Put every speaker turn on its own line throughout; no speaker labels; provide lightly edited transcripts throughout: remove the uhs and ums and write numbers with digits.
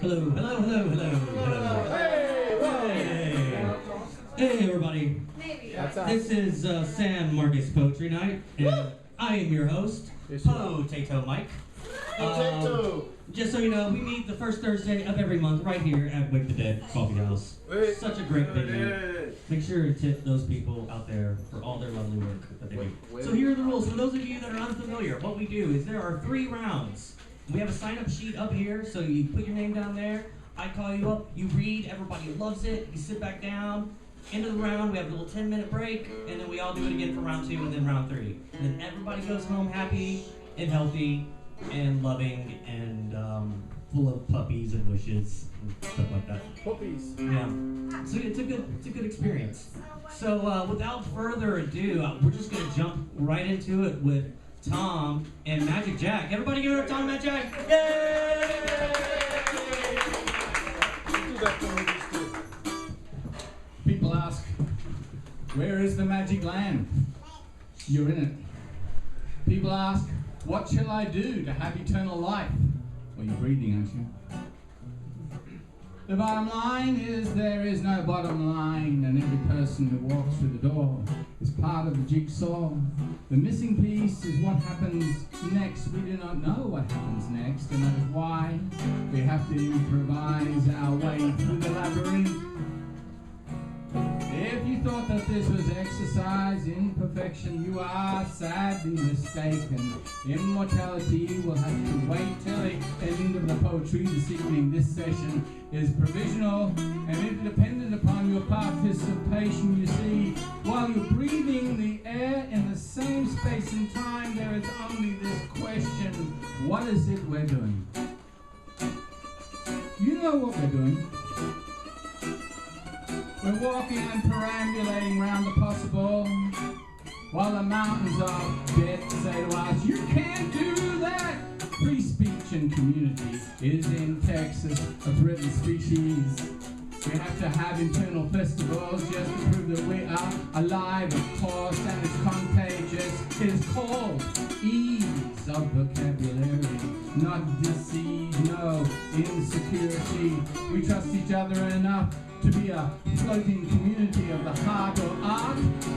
Hello, hello, hello, hello, hello. Hey, everybody. This is San Marcus Poetry Night, and I am your host, Potato Mike. Just so you know, we meet the first Thursday of every month right here at Wake the Dead Coffee House. Such a great venue. Make sure to tip those people out there for all their lovely work that they do. So here are the rules. For those of you that are unfamiliar, what we do is there are 3 rounds. We have a sign-up sheet up here, so you put your name down there. I call you up, you read, everybody loves it, you sit back down. End of the round, we have a little 10-minute break, and then we all do it again for round 2 and then round 3. And then everybody goes home happy and healthy and loving and full of puppies and wishes and stuff like that.
Puppies.
Yeah. So it's a good experience. So without further ado, we're just gonna jump right into it with Tom and Magic Jack. Everybody give it up, Tom and Magic Jack! Yay!
People ask, where is the magic land? You're in it. People ask, what shall I do to have eternal life? Well, you're breathing, aren't you? The bottom line is there is no bottom line, and every person who walks through the door is part of the jigsaw. The missing piece is what happens next. We do not know what happens next, and that is why we have to improvise our way through the labyrinth. If you thought that this was exercise in perfection, you are sadly mistaken. Immortality will have to wait till the end of the poetry this evening. This session is provisional and independent upon your participation. You see, while you're breathing the air in the same space and time, there is only this question: what is it we're doing? You know what we're doing. We're walking and perambulating round the possible, while the mountains of death say to us, you can't do that! Free speech and community is in Texas a threatened species. We have to have internal festivals just to prove that we are alive, of course, and it's contagious. It is called ease of vocabulary, not disease, no insecurity. We trust each other enough to be a floating community of the heart or art.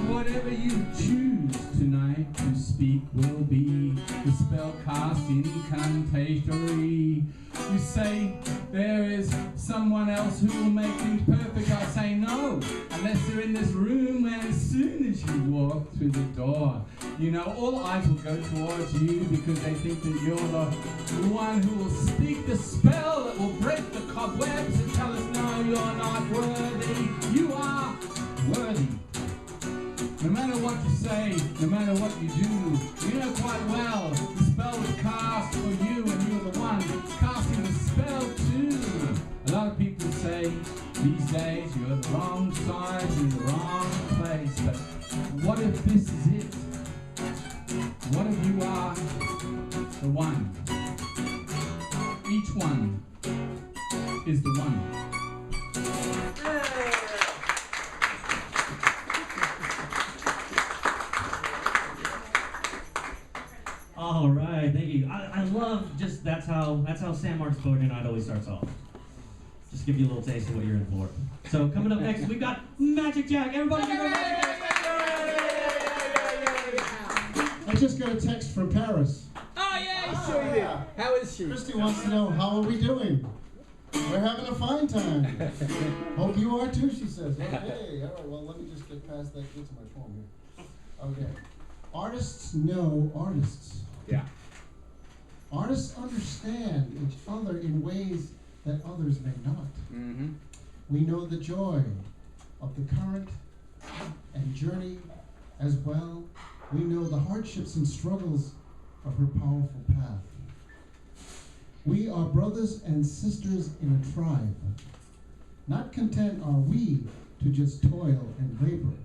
Whatever you choose tonight to speak will be the spell cast incantatory. You say there is someone else who will make things perfect. I say no, unless they're in this room, and as soon as you walk through the door, you know, all eyes will go towards you because they think that you're the one who will speak the spell that will break the cobwebs and tell us, no, you're not worthy. You are worthy. No matter what you say, no matter what you do, you know quite well the spell was cast for you, and you're the one casting the spell too. A lot of people say these days you're the wrong size, you're in the wrong place, but what if this is it? What if you are the one? Each one is the one.
All right, thank you. I love just that's how San Marcos Poetry Night always starts off. Just give you a little taste of what you're in for. So coming up next, we've got Magic Jack. Everybody give her Magic Jack.
I just got a text from Paris.
Oh yeah, sure you did. How is she?
Christy wants to know, how are we doing? We're having a fine time. Hope you are too, she says. Okay, all right, well, let me just get past that. Get to my phone here. Okay. Artists know artists.
Yeah.
Artists understand each other in ways that others may not.
Mm-hmm.
We know the joy of the current and journey as well. We know the hardships and struggles of her powerful path. We are brothers and sisters in a tribe. Not content are we to just toil and labor,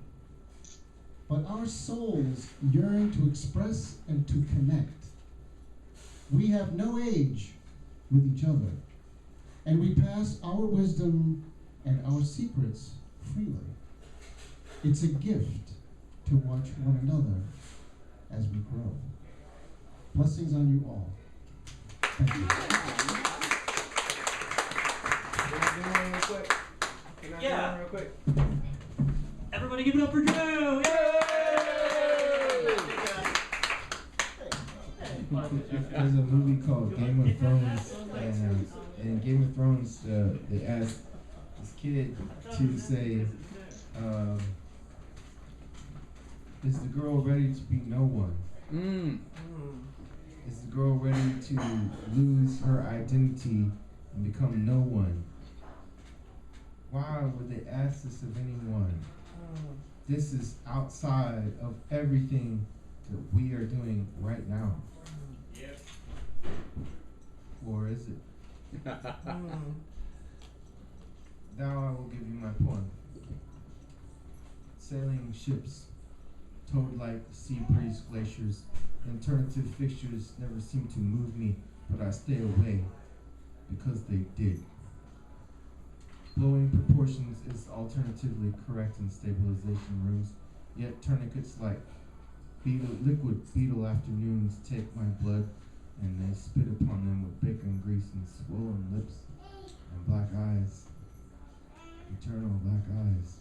but our souls yearn to express and to connect. We have no age with each other, and we pass our wisdom and our secrets freely. It's a gift to watch one another as we grow. Blessings on you all. Thank you.
quick.
Everybody give it up for Drew! Yay!
There's a movie called Game of Thrones, and in Game of Thrones, they asked this kid to say, is the girl ready to be no one? Is the girl ready to lose her identity and become no one? Why would they ask this of anyone? This is outside of everything that we are doing right now.
Yep.
Or is it? Now I will give you my poem. Sailing ships, towed like sea breeze glaciers, alternative fixtures never seem to move me, but I stay away because they did. Blowing proportions is alternatively correct in stabilization rooms, yet tourniquets like liquid beetle afternoons take my blood and they spit upon them with bacon grease and swollen lips and black eyes. Eternal black eyes.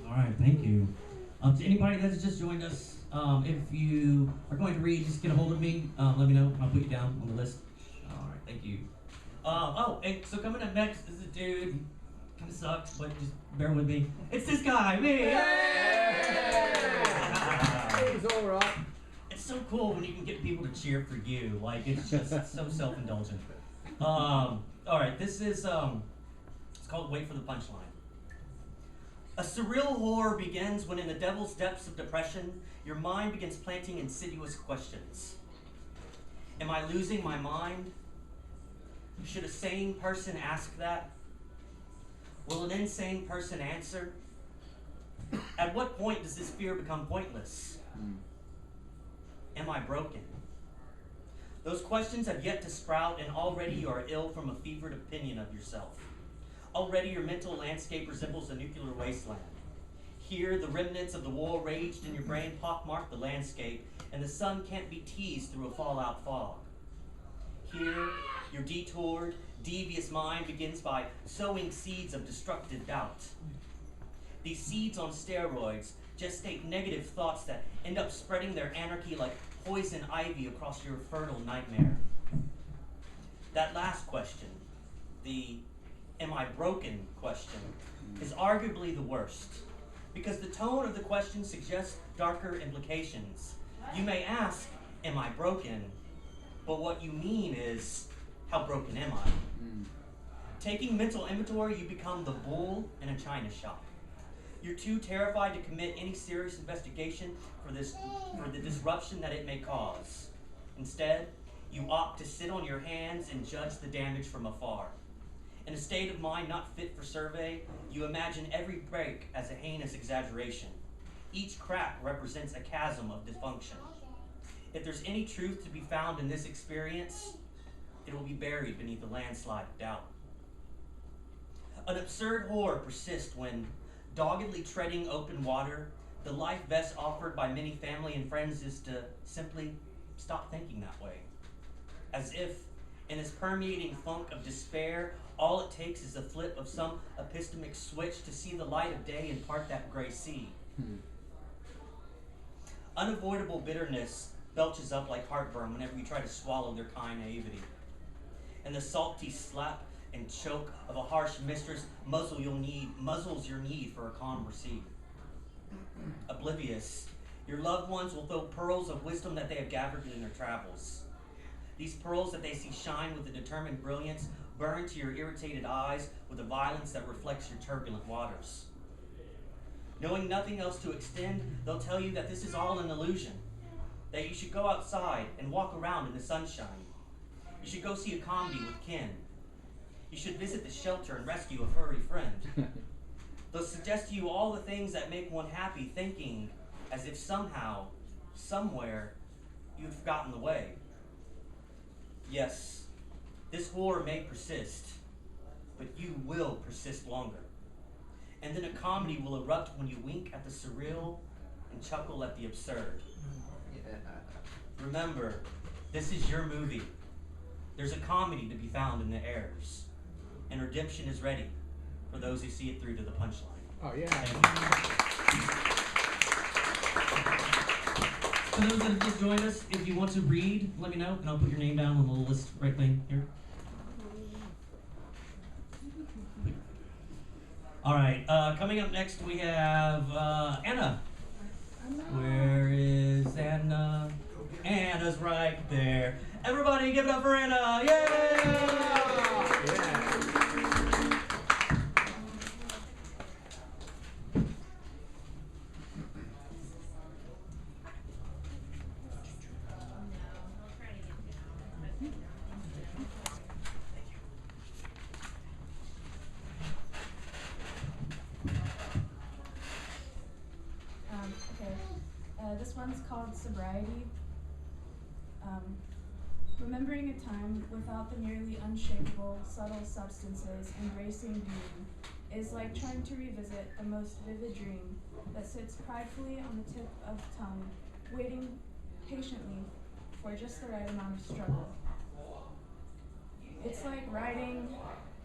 All right, thank you. To anybody that's just joined us, if you are going to read, just get a hold of me. Let me know. I'll put you down on the list. All right, thank you. And so coming up next is a dude. Kind of sucks, but just bear with me. It's this guy, me.
He's all right.
It's so cool when you can get people to cheer for you. Like, it's just so self-indulgent. All right, this is it's called Wait for the Punchline. A surreal horror begins when in the devil's depths of depression, your mind begins planting insidious questions. Am I losing my mind? Should a sane person ask that? Will an insane person answer? At what point does this fear become pointless? Am I broken? Those questions have yet to sprout, and already you are ill from a fevered opinion of yourself. Already your mental landscape resembles a nuclear wasteland. Here, the remnants of the war raged in your brain pockmark the landscape, and the sun can't be teased through a fallout fog. Here, your detoured, devious mind begins by sowing seeds of destructive doubt. These seeds on steroids gestate negative thoughts that end up spreading their anarchy like poison ivy across your fertile nightmare. That last question, the "am I broken" question, is arguably the worst, because the tone of the question suggests darker implications. You may ask, "Am I broken?" But what you mean is, how broken am I? Taking mental inventory, you become the bull in a china shop. You're too terrified to commit any serious investigation for the disruption that it may cause. Instead, you opt to sit on your hands and judge the damage from afar. In a state of mind not fit for survey, you imagine every break as a heinous exaggeration. Each crack represents a chasm of dysfunction. If there's any truth to be found in this experience, it will be buried beneath a landslide of doubt. An absurd horror persists when, doggedly treading open water, the life vest offered by many family and friends is to simply stop thinking that way. As if, in this permeating funk of despair, all it takes is the flip of some epistemic switch to see the light of day and part that gray sea. Unavoidable bitterness belches up like heartburn whenever you try to swallow their kind naivety. And the salty slap and choke of a harsh mistress muzzles your need for a calm receipt. Oblivious, your loved ones will throw pearls of wisdom that they have gathered in their travels. These pearls that they see shine with a determined brilliance burn to your irritated eyes with a violence that reflects your turbulent waters. Knowing nothing else to extend, they'll tell you that this is all an illusion, that you should go outside and walk around in the sunshine. You should go see a comedy with kin. You should visit the shelter and rescue a furry friend. They'll suggest to you all the things that make one happy, thinking as if somehow, somewhere, you've forgotten the way. Yes, this horror may persist, but you will persist longer. And then a comedy will erupt when you wink at the surreal and chuckle at the absurd. remember, this is your movie. There's a comedy to be found in the errors. And redemption is ready for those who see it through to the punchline.
Oh, yeah.
For those that have just joined us, if you want to read, let me know, and I'll put your name down on the little list right thing here. All right, coming up next we have Anna. Where is Anna? Anna's right there. Everybody give it up for Anna! Yay!
Yeah.
This one's called Sobriety. Remembering a time without the nearly unshakable, subtle substances embracing being is like trying to revisit the most vivid dream that sits pridefully on the tip of the tongue, waiting patiently for just the right amount of struggle. It's like riding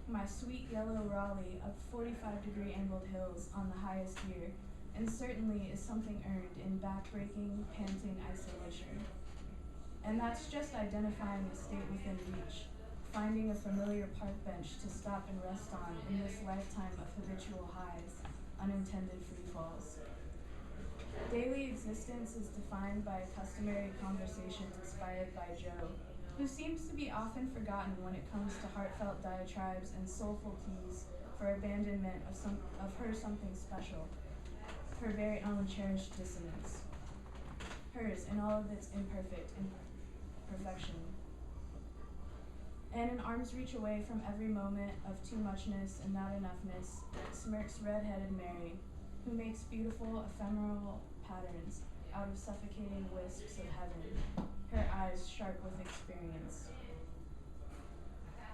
my sweet yellow Raleigh up 45-degree angled hills on the highest gear, and certainly is something earned in back-breaking, panting isolation. And that's just identifying a state within reach, finding a familiar park bench to stop and rest on in this lifetime of habitual highs, unintended free falls. Daily existence is defined by a customary conversation inspired by Joe, who seems to be often forgotten when it comes to heartfelt diatribes and soulful pleas for abandonment of her something special, her very own cherished dissonance, hers in all of its imperfect imperfection. And an arm's reach away from every moment of too muchness and not enoughness smirks red-headed Mary, who makes beautiful ephemeral patterns out of suffocating wisps of heaven, her eyes sharp with experience.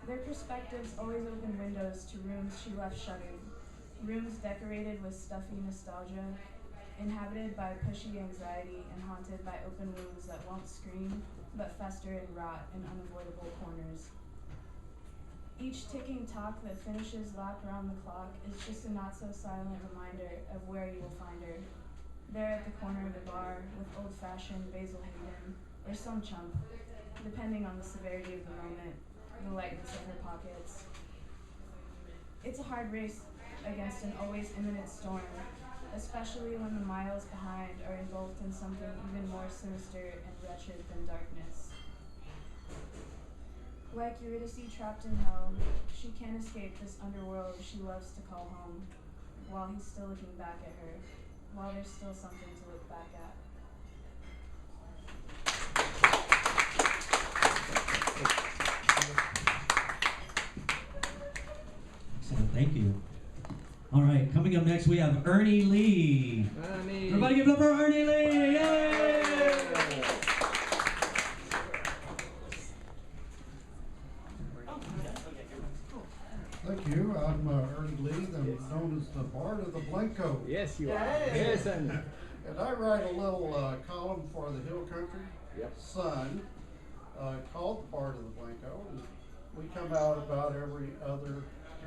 Their perspectives always open windows to rooms she left shuttered, rooms decorated with stuffy nostalgia, inhabited by pushy anxiety and haunted by open wounds that won't scream, but fester and rot in unavoidable corners. Each ticking talk that finishes lap around the clock is just a not-so-silent reminder of where you will find her, there at the corner of the bar with old-fashioned Basil Hayden, or some chump, depending on the severity of the moment, the lightness of her pockets. It's a hard race against an always imminent storm, especially when the miles behind are engulfed in something even more sinister and wretched than darkness. Like Eurydice trapped in hell, she can't escape this underworld she loves to call home, while he's still looking back at her, while there's still something to look back at.
Excellent, thank you. All right, coming up next we have Ernie Lee.
Ernie.
Everybody give it up for Ernie Lee! Yay!
Thank you. I'm Ernie Lee. I'm known as the Bard of the Blanco.
Yes, you are. Yes, Ernie.
And I write a little column for the Hill Country Sun called the Bard of the Blanco. And we come out about every other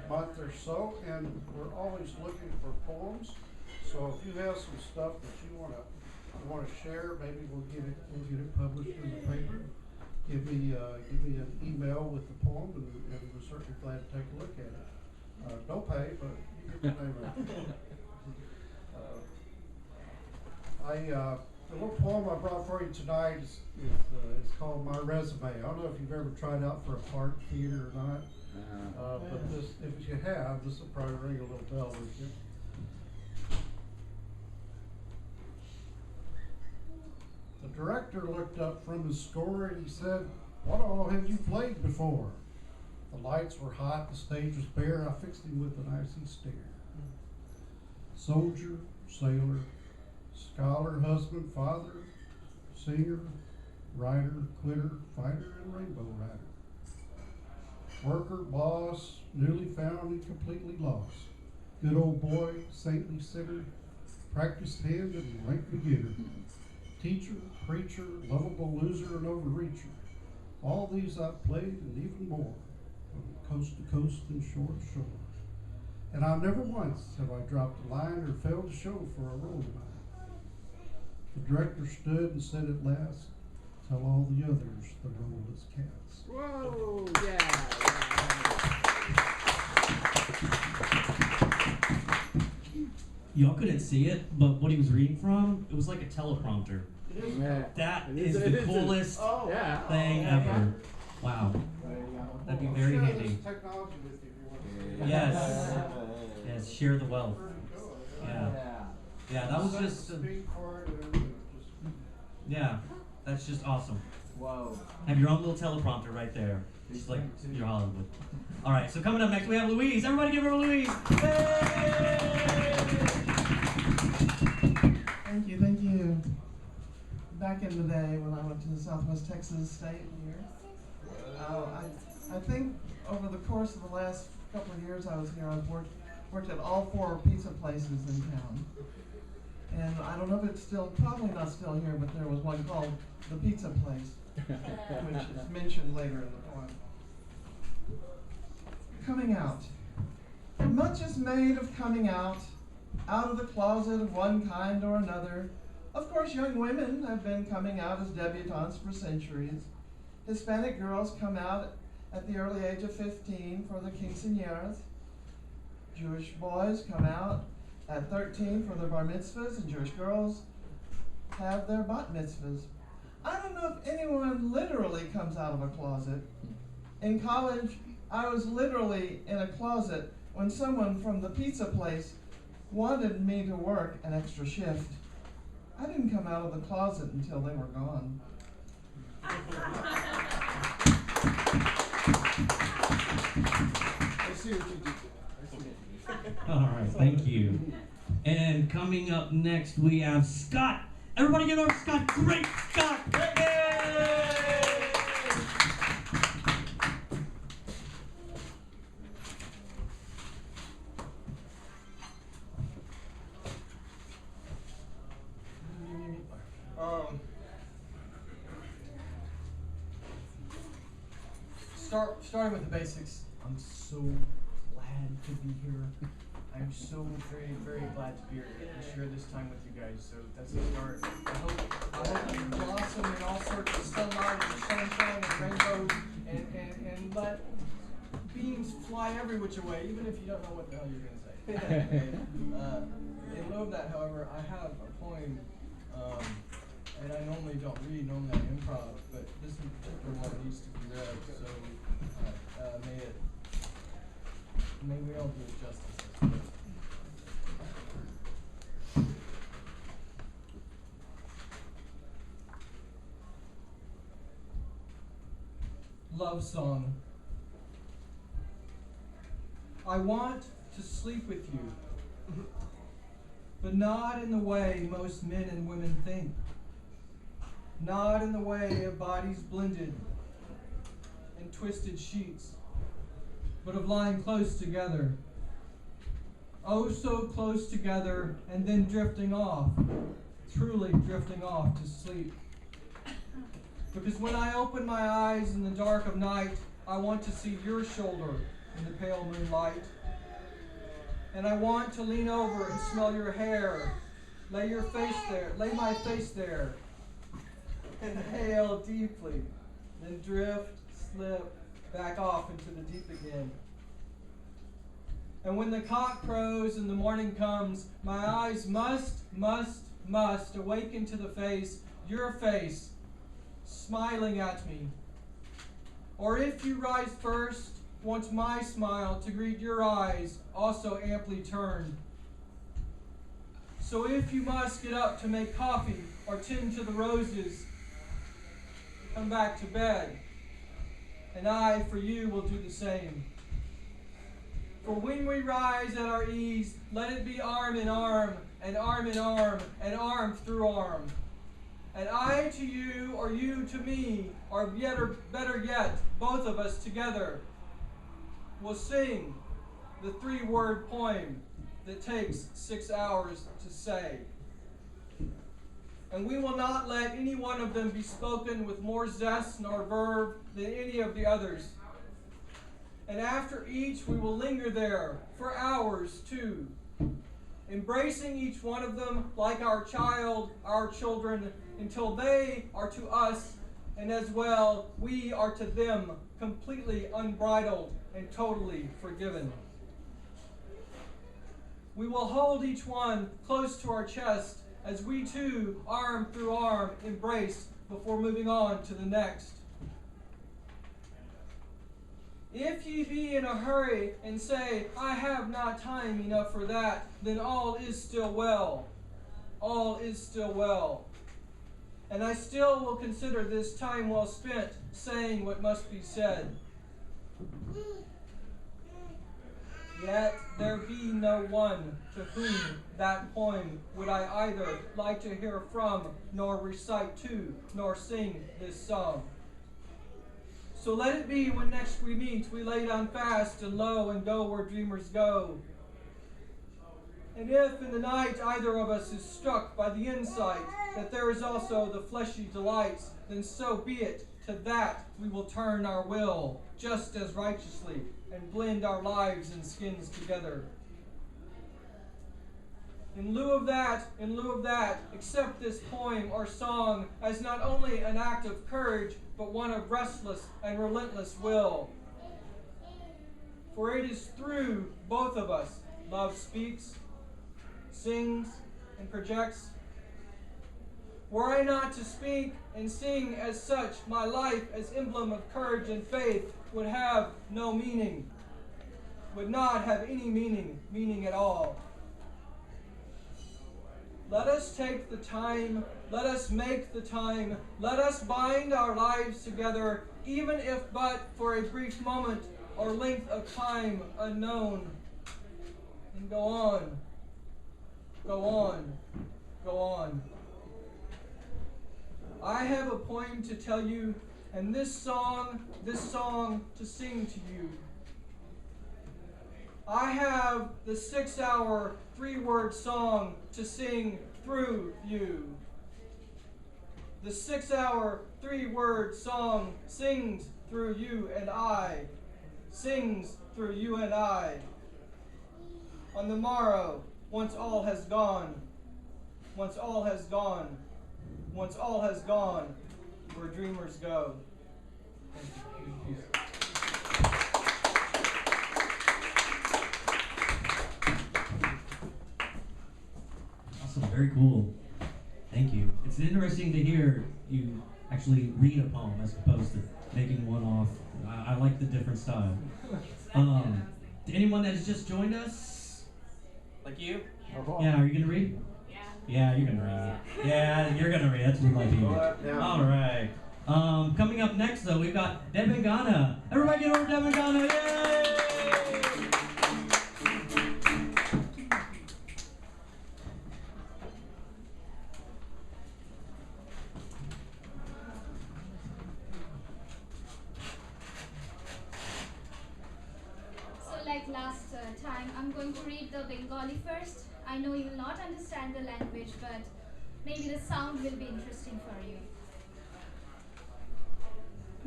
month or so, and we're always looking for poems. So if you have some stuff that you want to share, maybe we'll get it published in the paper. Give me an email with the poem, and we're certainly glad to take a look at it. Don't pay, but you get the name of it. The little poem I brought for you tonight is called My Resume. I don't know if you've ever tried out for a part theater or not, but this, if you have, this will probably ring a little bell with you. The director looked up from his score and he said, "What all have you played before?" The lights were hot, the stage was bare, I fixed him with an icy stare. Soldier, sailor, scholar, husband, father, singer, writer, quitter, fighter, and rainbow rider. Worker, boss, newly found and completely lost. Good old boy, saintly sinner, practiced hand and rank beginner.
teacher, preacher, lovable loser, and overreacher. All these I've played and even more, from coast to coast and shore to shore. And I've never once have I dropped a line or failed to show for a role of mine. The director stood and said at last, tell all the others the role is cast.
Whoa, yeah.
Y'all couldn't see it, but what he was reading from, it was like a teleprompter.
Yeah.
That is the coolest thing ever. Wow. That'd be very handy.
Technology with you.
Yes. Yes, share the wealth. Yeah. Yeah, that was just... yeah, that's just awesome.
Whoa.
Have your own little teleprompter right there. Just like your Hollywood. All right, so coming up next, we have Louise. Everybody give her a Louise. Hey!
Thank you. Back in the day when I went to the Southwest Texas State here, I think over the course of the last couple of years I was here, I've worked at all 4 pizza places in town. And I don't know if it's still, probably not still here, but there was one called the Pizza Place, which is mentioned later in the poem. Coming out. Much is made of coming out of the closet of one kind or another. Of course, young women have been coming out as debutantes for centuries. Hispanic girls come out at the early age of 15 for the quinceañeras. Jewish boys come out at 13 for their bar mitzvahs, and Jewish girls have their bat mitzvahs. I don't know if anyone literally comes out of a closet. In college, I was literally in a closet when someone from the pizza place wanted me to work an extra shift. I didn't come out of the closet until they were gone.
I see what you did.
All right, thank you. And coming up next, we have Scott. Everybody give it up for Scott. Great Scott! Yay!
Starting with the basics, I'm so glad to be here. I'm so very, very glad to be here and share this time with you guys. So that's the start. I hope you blossom in all sorts of sunlight and sunshine and rainbows and let beams fly every which way, even if you don't know what the hell you're going to say. In lieu of that, however, I have a poem, and I normally don't read, normally I improv, but this in particular one needs to be read, so may we all do it justice. Love song. I want to sleep with you, but not in the way most men and women think. Not in the way of bodies blended in twisted sheets, but of lying close together. Oh, so close together, and then drifting off, truly drifting off to sleep. Because when I open my eyes in the dark of night, I want to see your shoulder in the pale moonlight. And I want to lean over and smell your hair, lay your face there, lay my face there, inhale deeply, then drift, slip, back off into the deep again. And when the cock crows and the morning comes, my eyes must awaken to the face, your face, smiling at me. Or if you rise first, want my smile to greet your eyes, also amply turned. So if you must get up to make coffee or tend to the roses, come back to bed, and I, for you, will do the same. For when we rise at our ease, let it be arm in arm, and arm in arm, and arm through arm. And I to you, or you to me, or better yet, both of us together, will sing the 3-word poem that takes 6 hours to say. and we will not let any one of them be spoken with more zest nor verve than any of the others. And after each, we will linger there for hours too, embracing each one of them like our child, our children, until they are to us, and as well, we are to them, completely unbridled and totally forgiven. We will hold each one close to our chest as we too, arm through arm, embrace before moving on to the next. If ye be in a hurry and say, I have not time enough for that, then all is still well. All is still well. And I still will consider this time well spent saying what must be said. Yet there be no one to whom that poem would I either like to hear from, nor recite to, nor sing this song. So let it be when next we meet, we lay down fast and low and go where dreamers go. And if in the night either of us is struck by the insight that there is also the fleshy delights, then so be it. To that we will turn our will just as righteously and blend our lives and skins together. In lieu of that, accept this poem or song as not only an act of courage, but one of restless and relentless will. For it is through both of us love speaks, sings, and projects. Were I not to speak and sing as such, my life as emblem of courage and faith would have no meaning, would not have any meaning at all. Let us take the time, let us make the time, let us bind our lives together, even if but for a brief moment or length of time unknown. And go on, go on, go on. I have a poem to tell you, and this song to sing to you. I have the 6-hour, 3-word song to sing through you. The 6-hour, 3-word song sings through you and I, sings through you and I. On the morrow, once all has gone, once all has gone, once all has gone, where dreamers go.
Awesome, very cool. Thank you. It's interesting to hear you actually read a poem as opposed to making one off. I like the different style. To anyone that has just joined us, like you? Yeah, are you gonna read? Yeah, you're gonna read. Yeah, you're gonna read. That's what we like to hear. All right. Coming up next, though, we've got Devangana. Everybody get over Devangana! Yay!
So, like last time, I'm going to read the Bengali first. I know you will not understand the language, but maybe the sound will be interesting for you.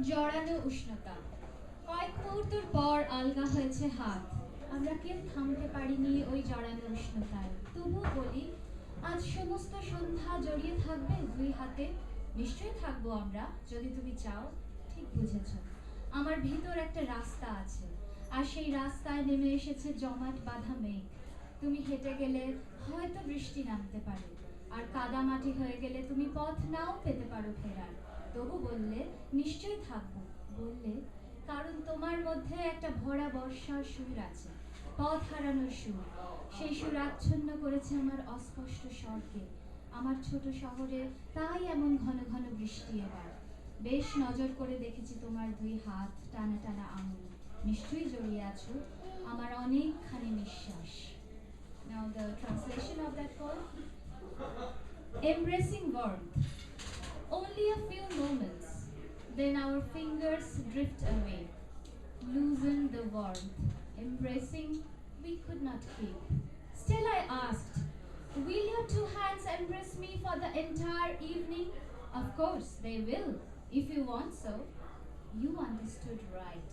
জড়ানো উষ্ণতা কয়েক মুহূর্তের পর আলগা হয়েছে হাত আমরা কেউ থামতে পারিনি ওই জড়ানো উষ্ণতায় তবু বলি আজ সমস্ত সন্ধ্যা জড়িয়ে থাকবে দুই হাতে নিশ্চয়ই থাকবো আমরা যদি তুমি চাও ঠিক বুঝেছ আমার ভিতর একটা রাস্তা আছে আর সেই রাস্তায় নেমে এসেছে জমাট বাঁধা মেঘ তুমি হেঁটে গেলে হয়তো বৃষ্টি নামতে পারে আর কাদামাটি হয়ে গেলে তুমি পথ নাও পেতে পারো ফেরার তবু বললে নিশ্চয়ই থাকবো বললে কারণ তোমার মধ্যে একটা ভরা বর্ষার সুর আছে পথ হারানোর সুর সেই সুর আচ্ছন্ন করেছে আমার অস্পষ্ট স্বরকে আমার ছোট শহরে তাই এমন ঘন ঘন বৃষ্টি এবার বেশ নজর করে দেখেছি তোমার দুই হাত টানা টানা আঙুল নিশ্চয়ই জড়িয়ে আছো আমার অনেকখানি নিঃশ্বাস Now the translation of that poem. Embracing warmth. Only a few moments, then our fingers drift away. Loosen the warmth. Embracing, we could not keep. Still I asked, Will your two hands embrace me for the entire evening? Of course, they will, if you want so. You understood right.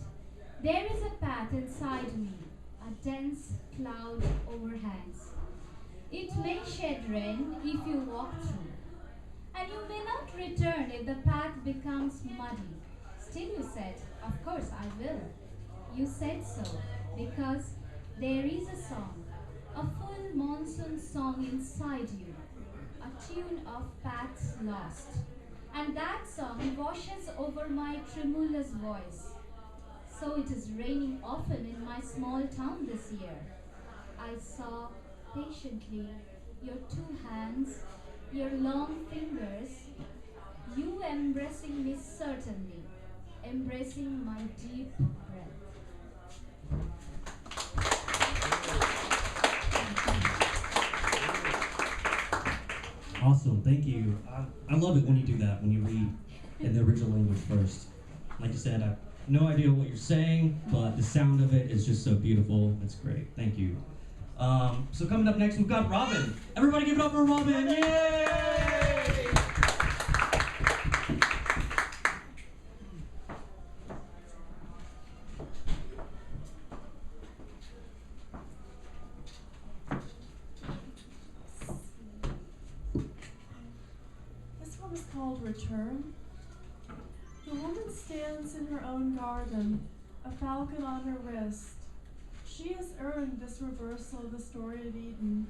There is a path inside me. A dense cloud overhangs. It may shed rain if you walk through. And you may not return if the path becomes muddy. Still you said, of course I will. You said so because there is a song, a full monsoon song inside you, a tune of paths lost. And that song washes over my tremulous voice. So it is raining often in my small town this year. I saw patiently your two hands, your long fingers, you embracing me certainly, embracing my deep breath.
Awesome, thank you. I love it when you do that, when you read in the original language first. Like you said, I have no idea what you're saying, but the sound of it is just so beautiful. It's great, thank you. So coming up next, we've got Robin. Everybody give it up for Robin, yay!
This one is called Return. The woman stands in her own garden, a falcon on her wrist. She has earned this reversal of the story of Eden.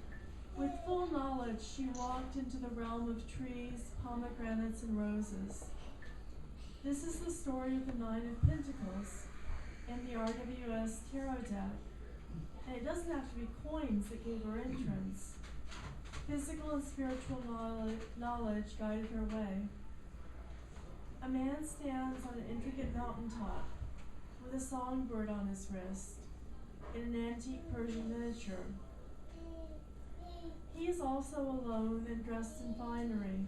With full knowledge, she walked into the realm of trees, pomegranates, and roses. This is the story of the Nine of Pentacles in the RWS Tarot deck. And it doesn't have to be coins that gave her entrance. Physical and spiritual knowledge guided her way. A man stands on an intricate mountaintop with a songbird on his wrist in an antique Persian miniature. He is also alone and dressed in finery.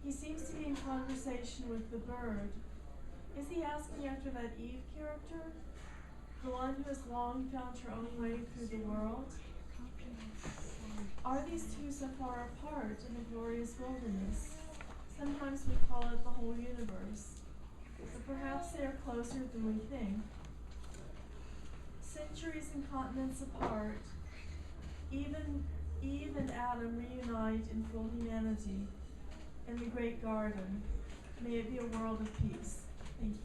He seems to be in conversation with the bird. Is he asking after that Eve character? The one who has long found her own way through the world? Are these two so far apart in the glorious wilderness? Sometimes we call it the whole universe. But perhaps they are closer than we think. Centuries and continents apart, even Eve and Adam reunite in full humanity in the great garden. May it be a world of peace. Thank you.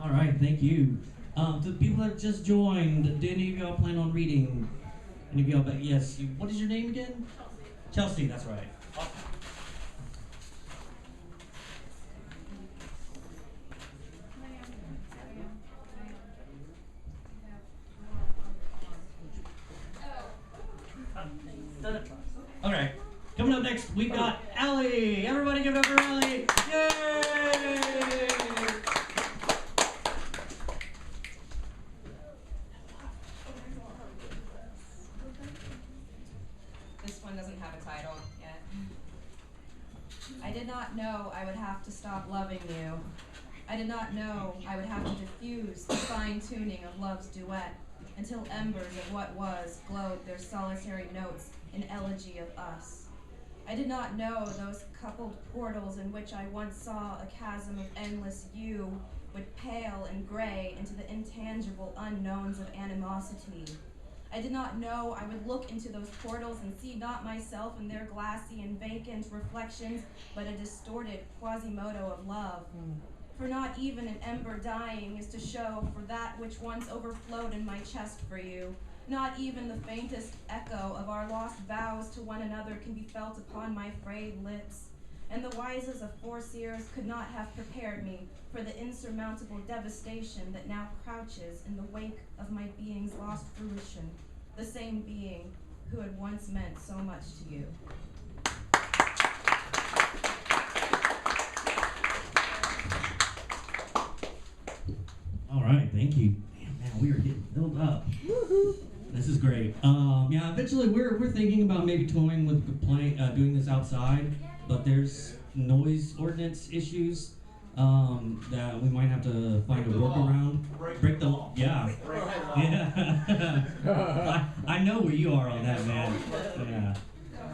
All right, thank you. To the people that just joined, did any of y'all plan on reading? Any of y'all, but yes, what is your name again? Chelsea, that's right. Awesome. Okay, coming up next, we've got Allie. Everybody give it up for Allie. Yay!
This one doesn't have a title yet. I did not know I would have to stop loving you. I did not know I would have to diffuse the fine-tuning of love's duet until embers of what was glowed their solitary notes in elegy of us. I did not know those coupled portals in which I once saw a chasm of endless you would pale and gray into the intangible unknowns of animosity. I did not know I would look into those portals and see not myself in their glassy and vacant reflections, but a distorted Quasimodo of love. For not even an ember dying is to show for that which once overflowed in my chest for you. Not even the faintest echo of our lost vows to one another can be felt upon my frayed lips. And the wisest of foreseers could not have prepared me for the insurmountable devastation that now crouches in the wake of my being's lost fruition, the same being who had once meant so much to you.
All right, thank you. Man, we are getting filled up. Woo-hoo. This is great. Yeah, eventually we're thinking about maybe toying with doing this outside, but there's noise ordinance issues. that we might have to find a workaround. Break the law. Yeah. Yeah. I know where you are on that, man. Yeah.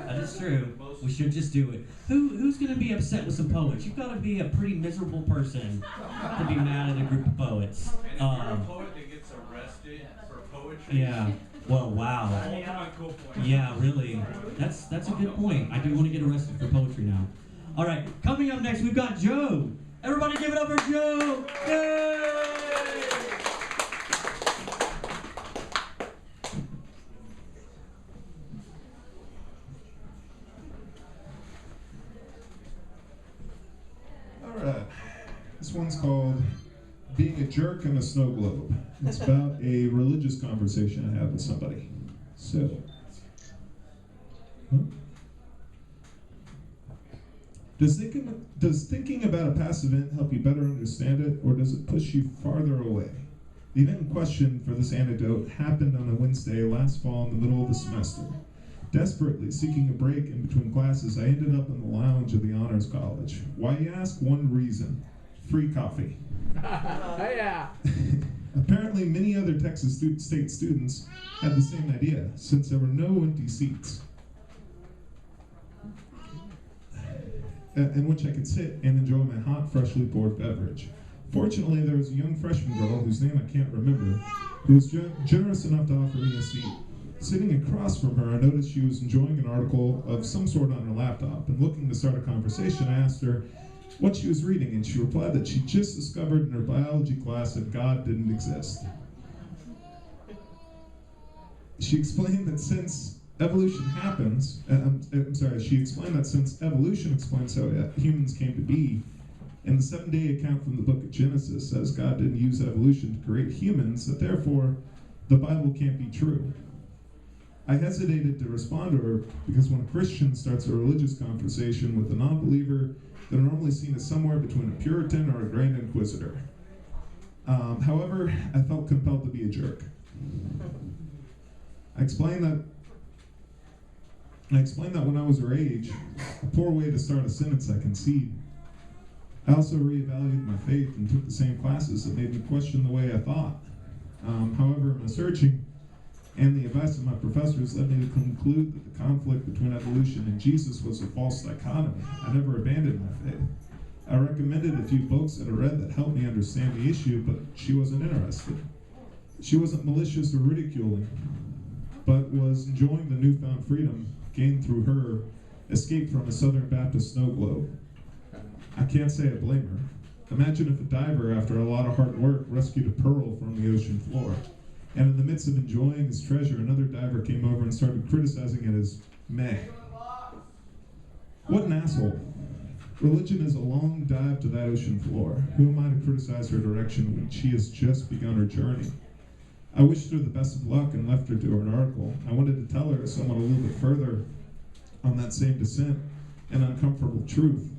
That is true. We should just do it. Who's gonna be upset with some poets? You've got to be a pretty miserable person to be mad at a group of poets.
And if you're a poet that gets arrested for poetry.
Yeah. Well, wow. Yeah, really. That's a good point. I do want to get arrested for poetry now. All right. Coming up next, we've got Joe. Everybody, give it up for Joe. Yay!
Alright, this one's called Being a Jerk in a Snow Globe. It's about a religious conversation I had with somebody. So, Does thinking about a past event help you better understand it, or does it push you farther away? The event in question for this anecdote happened on a Wednesday last fall in the middle of the semester. Desperately seeking a break in between classes, I ended up in the lounge of the Honors College. Why, you ask? One reason: free coffee.
Yeah.
Apparently, many other Texas State students had the same idea, since there were no empty seats in which I could sit and enjoy my hot, freshly poured beverage. Fortunately, there was a young freshman girl, whose name I can't remember, who was generous enough to offer me a seat. Sitting across from her, I noticed she was enjoying an article of some sort on her laptop, and looking to start a conversation, I asked her what she was reading, and she replied that she just discovered in her biology class that God didn't exist. She explained that since evolution happens, she explained that since evolution explains how humans came to be, and the 7-day account from the book of Genesis says God didn't use evolution to create humans, that therefore the Bible can't be true. I hesitated to respond to her because when a Christian starts a religious conversation with a non-believer, they're normally seen as somewhere between a Puritan or a Grand Inquisitor. However, I felt compelled to be a jerk. I explained that when I was her age, a poor way to start a sentence, I concede. I also reevaluated my faith and took the same classes that made me question the way I thought. However, my searching and the advice of my professors led me to conclude that the conflict between evolution and Jesus was a false dichotomy. I never abandoned my faith. I recommended a few books that I read that helped me understand the issue, but she wasn't interested. She wasn't malicious or ridiculing, but was enjoying the newfound freedom gained through her escape from a Southern Baptist snow globe. I can't say I blame her. Imagine if a diver, after a lot of hard work, rescued a pearl from the ocean floor, and in the midst of enjoying his treasure, another diver came over and started criticizing it as meh. What an asshole. Religion is a long dive to that ocean floor. Who am I to criticize her direction when she has just begun her journey? I wished her the best of luck and left her to her article. I wanted to tell her someone a little bit further on that same descent and uncomfortable truth.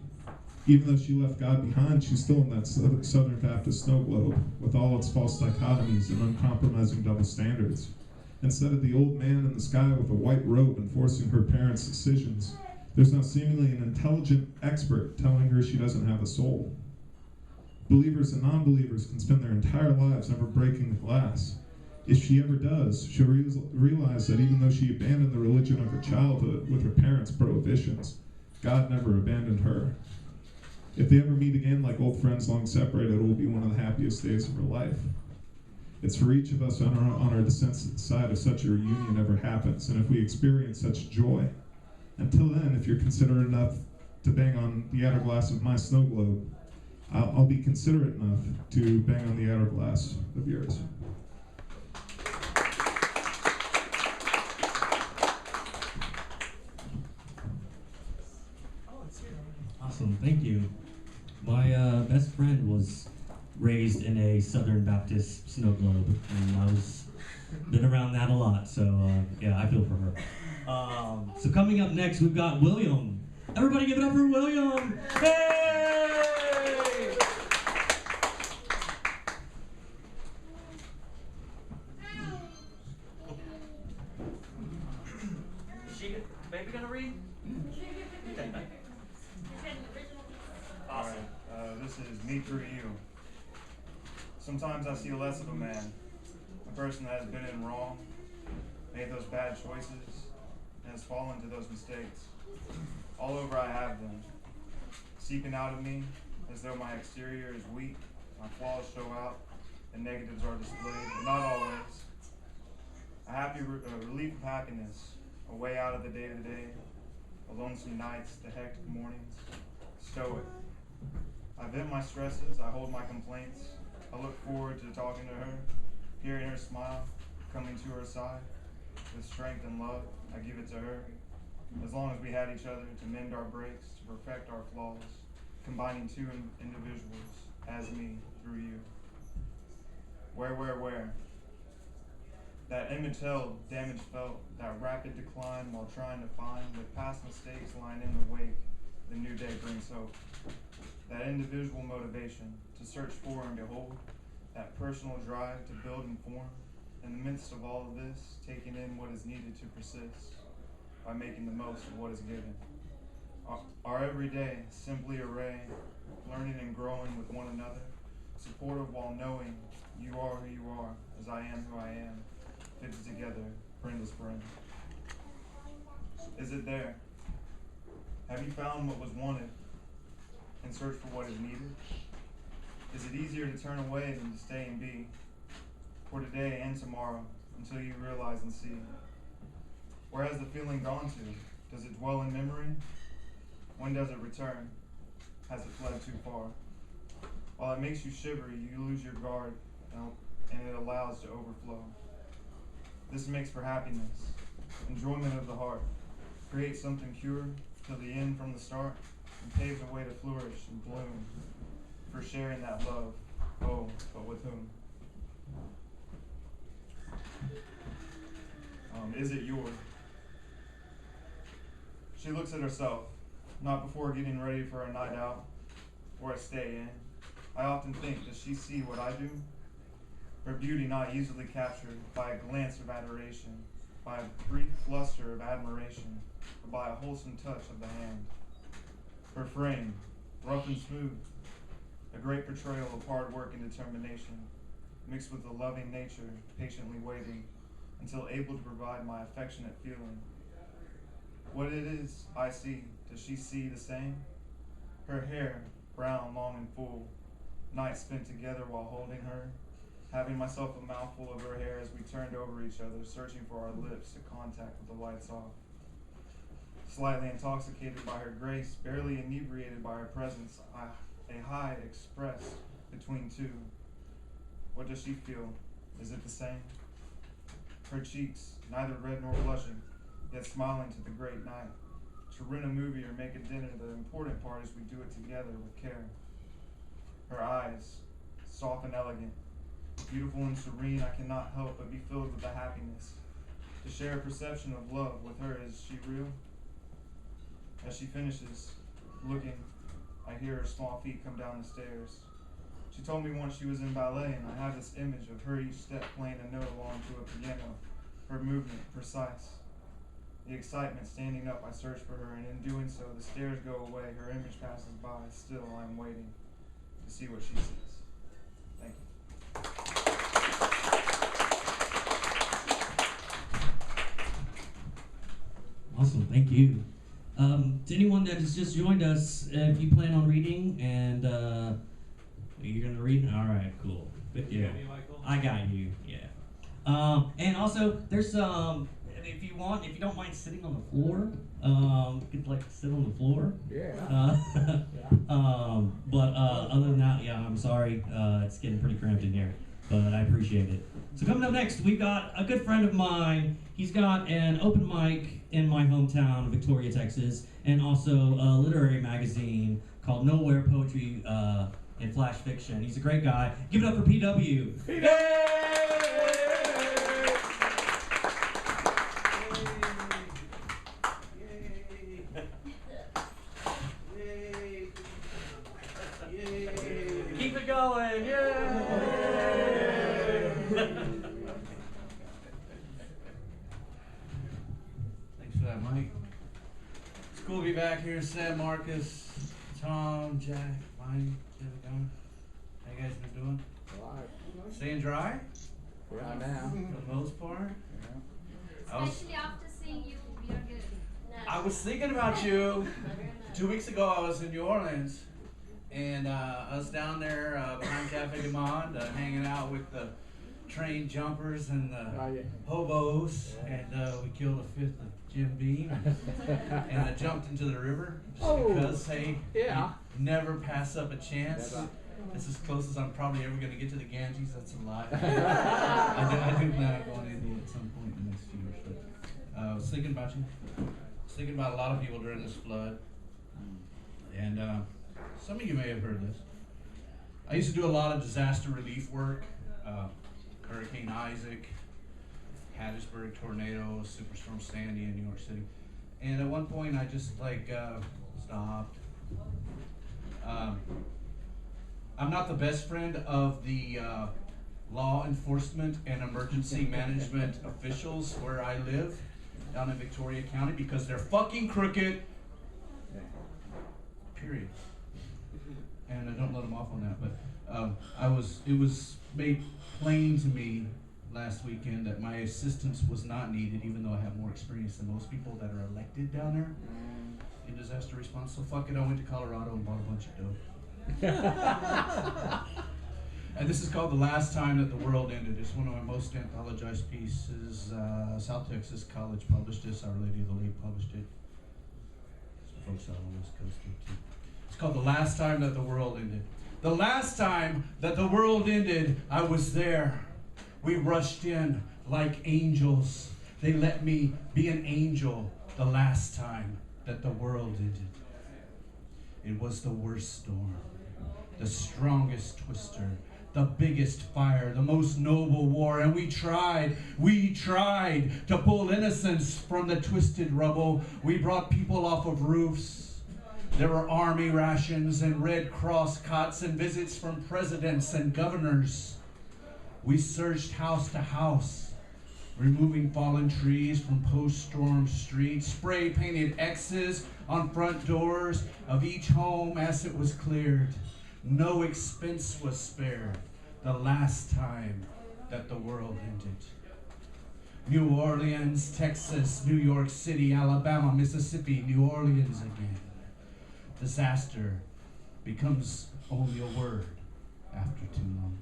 Even though she left God behind, she's still in that Southern Baptist snow globe with all its false dichotomies and uncompromising double standards. Instead of the old man in the sky with a white robe enforcing her parents' decisions, there's now seemingly an intelligent expert telling her she doesn't have a soul. Believers and non-believers can spend their entire lives never breaking the glass. If she ever does, she'll realize that even though she abandoned the religion of her childhood with her parents' prohibitions, God never abandoned her. If they ever meet again like old friends long separated, it will be one of the happiest days of her life. It's for each of us on our descent side if such a reunion ever happens, and if we experience such joy. Until then, if you're considerate enough to bang on the outer glass of my snow globe, I'll be considerate enough to bang on the outer glass of yours.
Awesome, thank you. My best friend was raised in a Southern Baptist snow globe, and I was been around that a lot, so yeah, I feel for her. So coming up next, we've got William. Everybody give it up for William! Hey!
Is she maybe gonna read?
Awesome. This is me through you. Sometimes I see less of a man, a person that has been in wrong, made those bad choices, and has fallen to those mistakes. All over I have them, seeping out of me as though my exterior is weak, my flaws show out, and negatives are displayed, but not always. A happy relief of happiness, a way out of the day-to-day, the lonesome nights, the hectic mornings, stoic. I vent my stresses, I hold my complaints, I look forward to talking to her, hearing her smile, coming to her side. With strength and love, I give it to her. As long as we had each other to mend our breaks, to perfect our flaws, combining two individuals, as me, through you. Where? That image held, damage felt, that rapid decline while trying to find, with past mistakes lying in the wake, the new day brings hope. That individual motivation to search for and behold, that personal drive to build and form, in the midst of all of this, taking in what is needed to persist, by making the most of what is given. Our everyday, simply array, learning and growing with one another, supportive while knowing you are who you are, as I am who I am, fitted together, friend is friend. Is it there? Have you found what was wanted and search for what is needed? Is it easier to turn away than to stay and be, for today and tomorrow, until you realize and see? Where has the feeling gone to? Does it dwell in memory? When does it return? Has it fled too far? While it makes you shiver, you lose your guard, and it allows to overflow. This makes for happiness, enjoyment of the heart, creates something pure till the end from the start, and paves a way to flourish and bloom, for sharing that love, oh, but with whom? Is it yours? She looks at herself, not before getting ready for a night out or a stay in. I often think, does she see what I do? Her beauty not easily captured by a glance of adoration, by a brief fluster of admiration, or by a wholesome touch of the hand. Her frame, rough and smooth, a great portrayal of hard work and determination, mixed with a loving nature, patiently waiting, until able to provide my affectionate feeling. What it is I see, does she see the same? Her hair, brown, long and full, nights spent together while holding her, having myself a mouthful of her hair as we turned over each other, searching for our lips to contact with the lights off. Slightly intoxicated by her grace, barely inebriated by her presence, a high expressed between two. What does she feel? Is it the same? Her cheeks, neither red nor blushing, yet smiling to the great night. To rent a movie or make a dinner, the important part is we do it together with care. Her eyes, soft and elegant, beautiful and serene, I cannot help but be filled with the happiness. To share a perception of love with her, is she real? As she finishes looking, I hear her small feet come down the stairs. She told me once she was in ballet, and I have this image of her each step playing a note along to a piano, her movement precise. The excitement standing up, I search for her, and in doing so, the stairs go away, her image passes by. Still, I am waiting to see what she sees. Thank you.
Awesome, thank you. To anyone that has just joined us, if you plan on reading and you're gonna read, all right, cool. Good deal.
You got me, Michael?
I got you. Yeah. And also, there's if you don't mind sitting on the floor, you could like sit on the floor.
Yeah.
But other than that, yeah, I'm sorry. It's getting pretty cramped in here, but I appreciate it. So coming up next, we've got a good friend of mine. He's got an open mic in my hometown of Victoria, Texas, and also a literary magazine called Nowhere Poetry and Flash Fiction. He's a great guy. Give it up for PW. Keep it going, yay!
Thanks for that, Mike. It's cool to be back here. Sam, Marcus, Tom, Jack, Mike, how's it going? guys been doing? Staying dry?
Yeah, now.
For the most part?
Yeah.
Especially after seeing you, we are good.
I was thinking about you. 2 weeks ago, I was in New Orleans, and I was down there behind Cafe Du Monde, hanging out with the train jumpers and the hobos, and we killed a fifth of Jim Beam, and I jumped into the river just because, hey, you never pass up a chance.
Never.
It's as close as I'm probably ever going to get to the Ganges. That's a lie. I do plan on going to India at some point in the next few years. But I was thinking about you. I was thinking about a lot of people during this flood. And some of you may have heard this. I used to do a lot of disaster relief work. Hurricane Isaac, Hattiesburg tornado, Superstorm Sandy in New York City. And at one point I just stopped. I'm not the best friend of the law enforcement and emergency management officials where I live down in Victoria County because they're fucking crooked. Period. And I don't let them off on that, but it was made plain to me last weekend that my assistance was not needed, even though I have more experience than most people that are elected down there in disaster response. So fuck it, I went to Colorado and bought a bunch of dope. And this is called The Last Time That the World Ended. It's one of my most anthologized pieces. South Texas College published this. Our Lady of the Lake published it. Some folks out on the West Coast did too. It's called The Last Time That the World Ended. The last time that the world ended, I was there. We rushed in like angels. They let me be an angel the last time that the world ended. It was the worst storm, the strongest twister, the biggest fire, the most noble war, and we tried to pull innocence from the twisted rubble. We brought people off of roofs. There were army rations and Red Cross cots and visits from presidents and governors. We searched house to house, removing fallen trees from post-storm streets, spray-painted X's on front doors of each home as it was cleared. No expense was spared the last time that the world ended. New Orleans, Texas, New York City, Alabama, Mississippi, New Orleans again. Disaster becomes only a word after too long.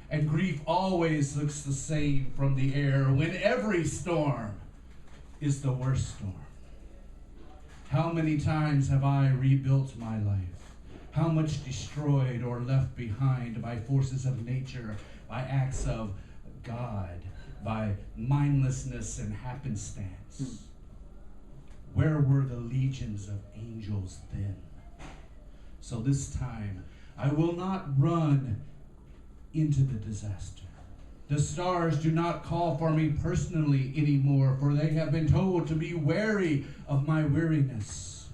And grief always looks the same from the air when every storm is the worst storm. How many times have I rebuilt my life? How much destroyed or left behind by forces of nature, by acts of God, by mindlessness and happenstance? Where were the legions of angels then? So this time, I will not run into the disaster. The stars do not call for me personally anymore, for they have been told to be wary of my weariness.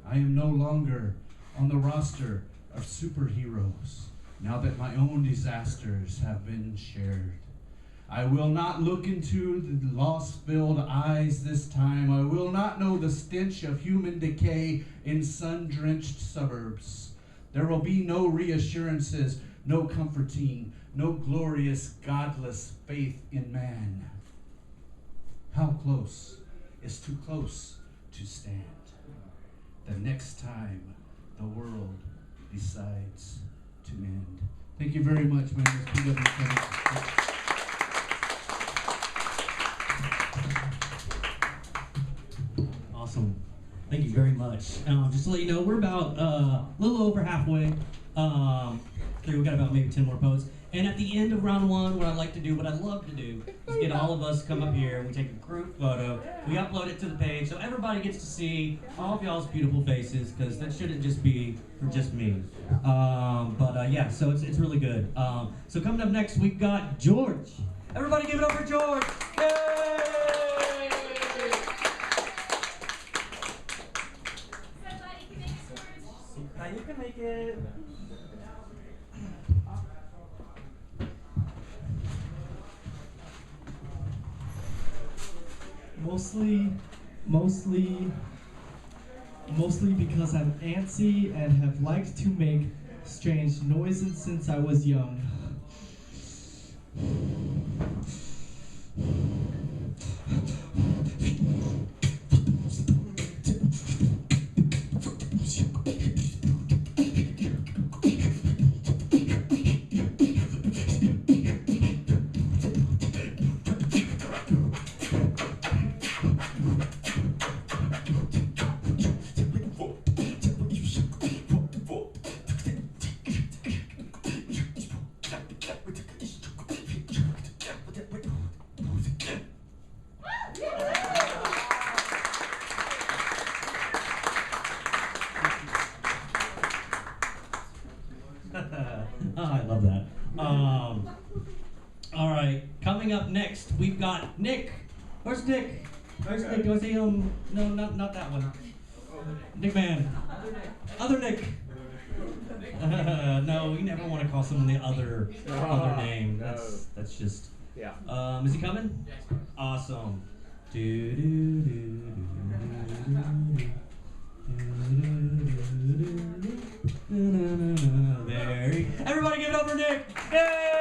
I am no longer on the roster of superheroes, now that my own disasters have been shared. I will not look into the loss-filled eyes this time. I will not know the stench of human decay in sun-drenched suburbs. There will be no reassurances, no comforting, no glorious, godless faith in man. How close is too close to stand? The next time the world decides to end. Thank you very much, man. It's PW.
Awesome. Thank you very much. Just to let you know, we're about a little over halfway through. We've got about maybe 10 more posts. And at the end of round one, what I like to do, what I love to do, is get all of us to come up here and we take a group photo. We upload it to the page so everybody gets to see all of y'all's beautiful faces, because that shouldn't just be for just me. Yeah, so it's really good. So coming up next, we've got George. Everybody give it up for George. Yay! You can make it.
Mostly because I'm antsy and have liked to make
strange noises since I was young. I love that. All right, coming up next, we've got Nick. Where's Nick? Where's Nick? Do I see him? No, not that one. Nick Man. Other Nick. No, you never want to call someone the other name. That's just.
Yeah.
Is he coming? Awesome. There. Everybody give it up for Nick! Yay!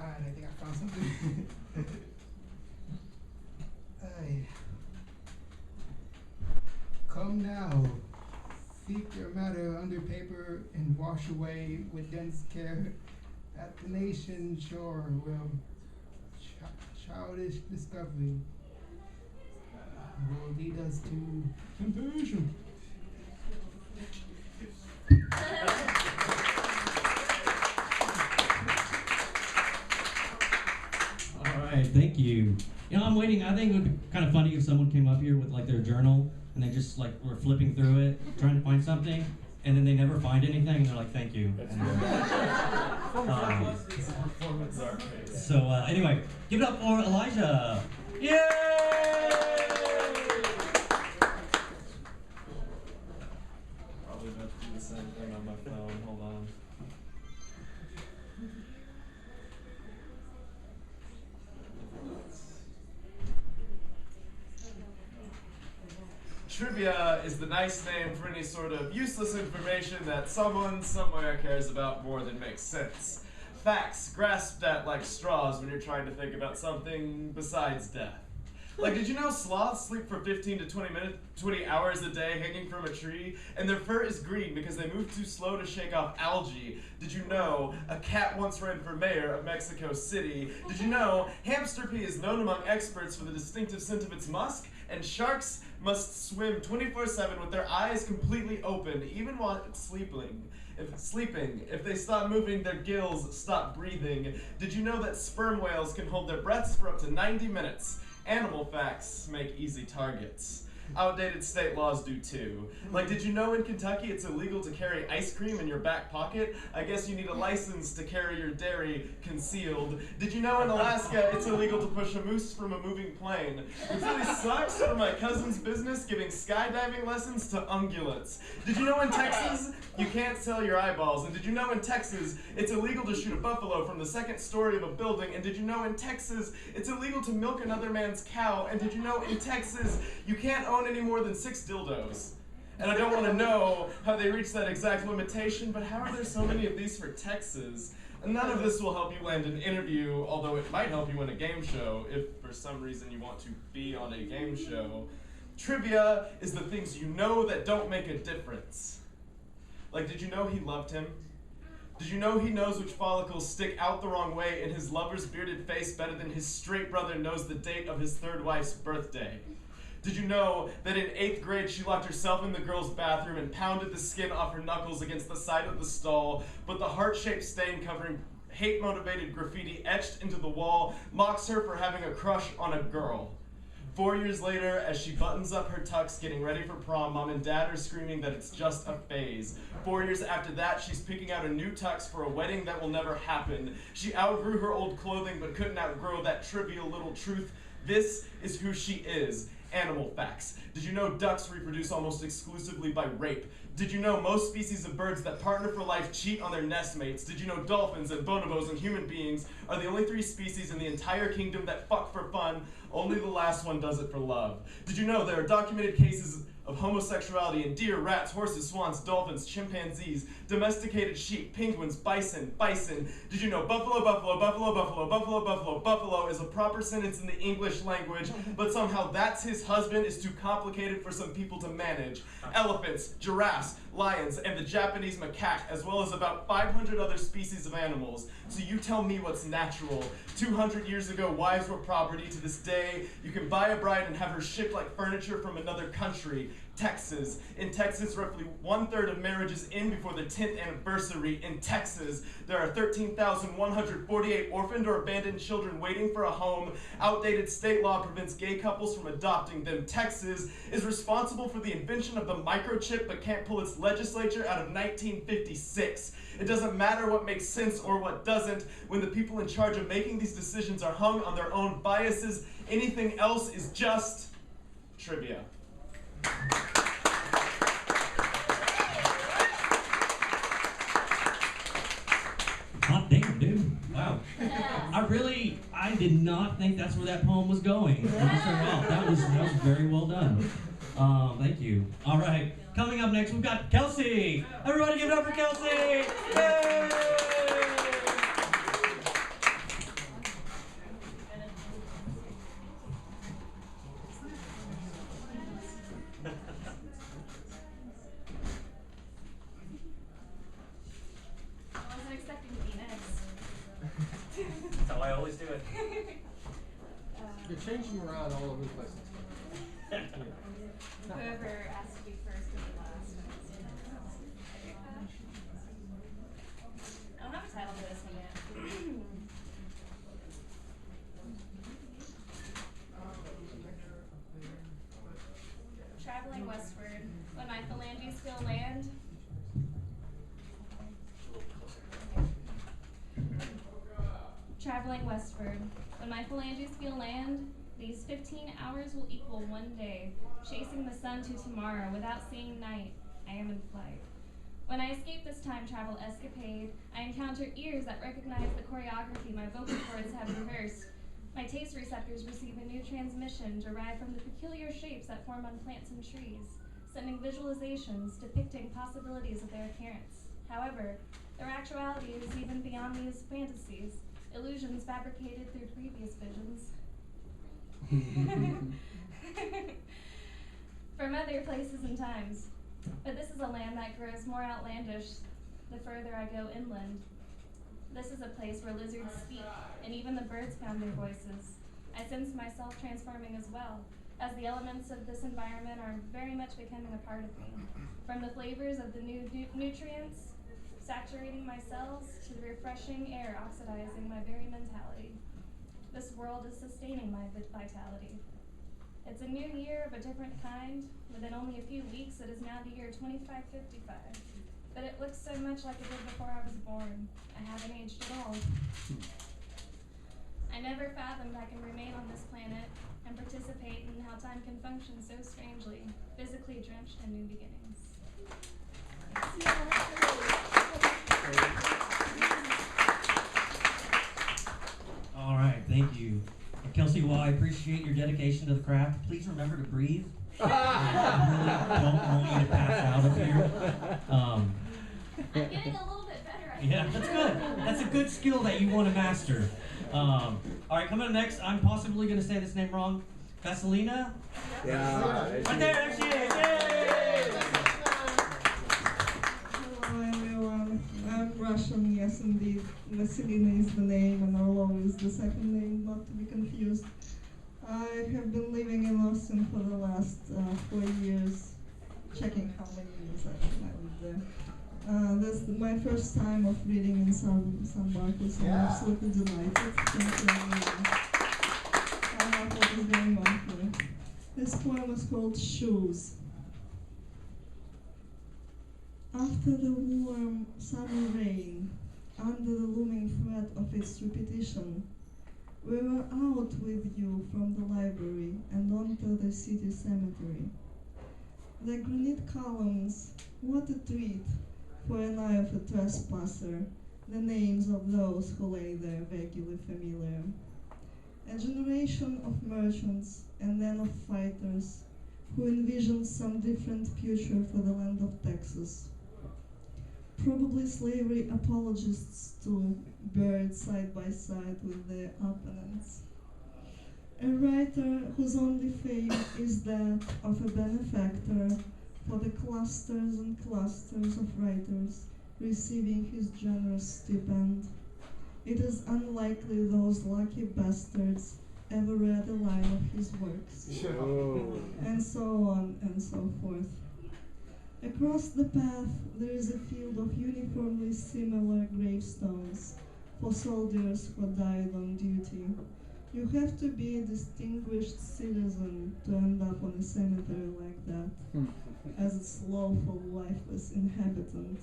I think I found something. Come now, seek your matter under paper and wash away with dense care. At the nation shore will childish discovery will lead us to temptation.
Thank you. You know, I'm waiting. I think it would be kind of funny if someone came up here with like their journal and they just like were flipping through it, trying to find something, and then they never find anything, and they're like, "Thank you." So anyway, give it up for Elijah. Yay!
Probably about to do the same thing on my phone. Hold on. Trivia is the nice name for any sort of useless information that someone somewhere cares about more than makes sense. Facts grasped at like straws when you're trying to think about something besides death. Like, did you know sloths sleep for 15 to 20 hours a day hanging from a tree? And their fur is green because they move too slow to shake off algae. Did you know a cat once ran for mayor of Mexico City? Did you know hamster pee is known among experts for the distinctive scent of its musk? And sharks must swim 24/7 with their eyes completely open, even while sleeping. If they stop moving, their gills stop breathing. Did you know that sperm whales can hold their breaths for up to 90 minutes? Animal facts make easy targets. Outdated state laws do too. Like, did you know in Kentucky it's illegal to carry ice cream in your back pocket? I guess you need a license to carry your dairy concealed. Did you know in Alaska it's illegal to push a moose from a moving plane? It really sucks for my cousin's business giving skydiving lessons to ungulates. Did you know in Texas you can't sell your eyeballs? And did you know in Texas it's illegal to shoot a buffalo from the second story of a building? And did you know in Texas it's illegal to milk another man's cow? And did you know in Texas you can't own any more than 6 dildos? And I don't want to know how they reached that exact limitation, but how are there so many of these for Texas? And none of this will help you land an interview, although it might help you win a game show if for some reason you want to be on a game show. Trivia is the things you know that don't make a difference. Like, did you know he loved him? Did you know he knows which follicles stick out the wrong way in his lover's bearded face better than his straight brother knows the date of his third wife's birthday? Did you know that in 8th grade she locked herself in the girls' bathroom and pounded the skin off her knuckles against the side of the stall, but the heart-shaped stain covering hate-motivated graffiti etched into the wall mocks her for having a crush on a girl? 4 years later, as she buttons up her tux getting ready for prom, mom and dad are screaming that it's just a phase. 4 years after that, she's picking out a new tux for a wedding that will never happen. She outgrew her old clothing but couldn't outgrow that trivial little truth. This is who she is. Animal facts. Did you know ducks reproduce almost exclusively by rape? Did you know most species of birds that partner for life cheat on their nest mates? Did you know dolphins and bonobos and human beings are the only 3 species in the entire kingdom that fuck for fun? Only the last one does it for love. Did you know there are documented cases of homosexuality in deer, rats, horses, swans, dolphins, chimpanzees, domesticated sheep, penguins, bison? Did you know buffalo, buffalo, buffalo, buffalo, buffalo, buffalo, buffalo is a proper sentence in the English language, but somehow that's his husband is too complicated for some people to manage? Elephants, giraffes, lions, and the Japanese macaque, as well as about 500 other species of animals. So you tell me what's natural. 200 years ago, wives were property. To this day, you can buy a bride and have her shipped like furniture from another country. Texas. In Texas, roughly 1/3 of marriages end before the 10th anniversary. In Texas, there are 13,148 orphaned or abandoned children waiting for a home. Outdated state law prevents gay couples from adopting them. Texas is responsible for the invention of the microchip but can't pull its legislature out of 1956. It doesn't matter what makes sense or what doesn't when the people in charge of making these decisions are hung on their own biases. Anything else is just trivia.
Hot damn, dude. Wow. I did not think that's where that poem was going. That was very well done. Thank you. All right. Coming up next, we've got Kelsey. Everybody give it up for Kelsey. Yay!
That's how I always do it.
You're changing around all over the place.
Whoever asked to be first is the last. I don't have a title for this one yet. Traveling westward, when my phalanges feel land. Traveling westward, when my phalanges feel land, these 15 hours will equal one day, chasing the sun to tomorrow without seeing night. I am in flight. When I escape this time travel escapade, I encounter ears that recognize the choreography my vocal cords have rehearsed. My taste receptors receive a new transmission derived from the peculiar shapes that form on plants and trees, sending visualizations depicting possibilities of their appearance. However, their actuality is even beyond these fantasies, illusions fabricated through previous visions. From other places and times. But this is a land that grows more outlandish the further I go inland. This is a place where lizards speak, and even the birds found their voices. I sense myself transforming as well, as the elements of this environment are very much becoming a part of me. From the flavors of the new nutrients saturating my cells to the refreshing air oxidizing my very mentality. This world is sustaining my vitality. It's a new year of a different kind. Within only a few weeks, it is now the year 2555. But it looks so much like it did before I was born. I haven't aged at all. I never fathomed I can remain on this planet and participate in how time can function so strangely, physically drenched in new beginnings.
All right, thank you. Kelsey, while I appreciate your dedication to the craft, please remember to breathe. I really don't want you to pass out up here.
I'm getting a little bit better at it.
Yeah, that's good. That's a good skill that you want to master. All right, coming up next, I'm possibly going to say this name wrong. Vasilina
Yeah.
Right there she is. Yay!
Hello everyone. I'm Russian, yes indeed. Vasilina is the name and Orlov is the second name, not to be confused. I have been living in Austin for the last 4 years, checking how many years I lived there. This is my first time of reading in San Marcos, and I'm absolutely delighted. Thank you very much. I love what is going on here. This poem is called Shoes. After the warm summer rain, under the looming threat of its repetition, we were out with you from the library and onto the city cemetery. The granite columns, what a treat for an eye of a trespasser, the names of those who lay there vaguely familiar. A generation of merchants and then of fighters who envisioned some different future for the land of Texas. Probably slavery apologists too, buried side by side with their opponents. A writer whose only fame is that of a benefactor for the clusters and clusters of writers receiving his generous stipend. It is unlikely those lucky bastards ever read a line of his works. And so on and so forth. Across the path, there is a field of uniformly similar gravestones for soldiers who died on duty. You have to be a distinguished citizen to end up on a cemetery like that, as its lawful, lifeless inhabitant.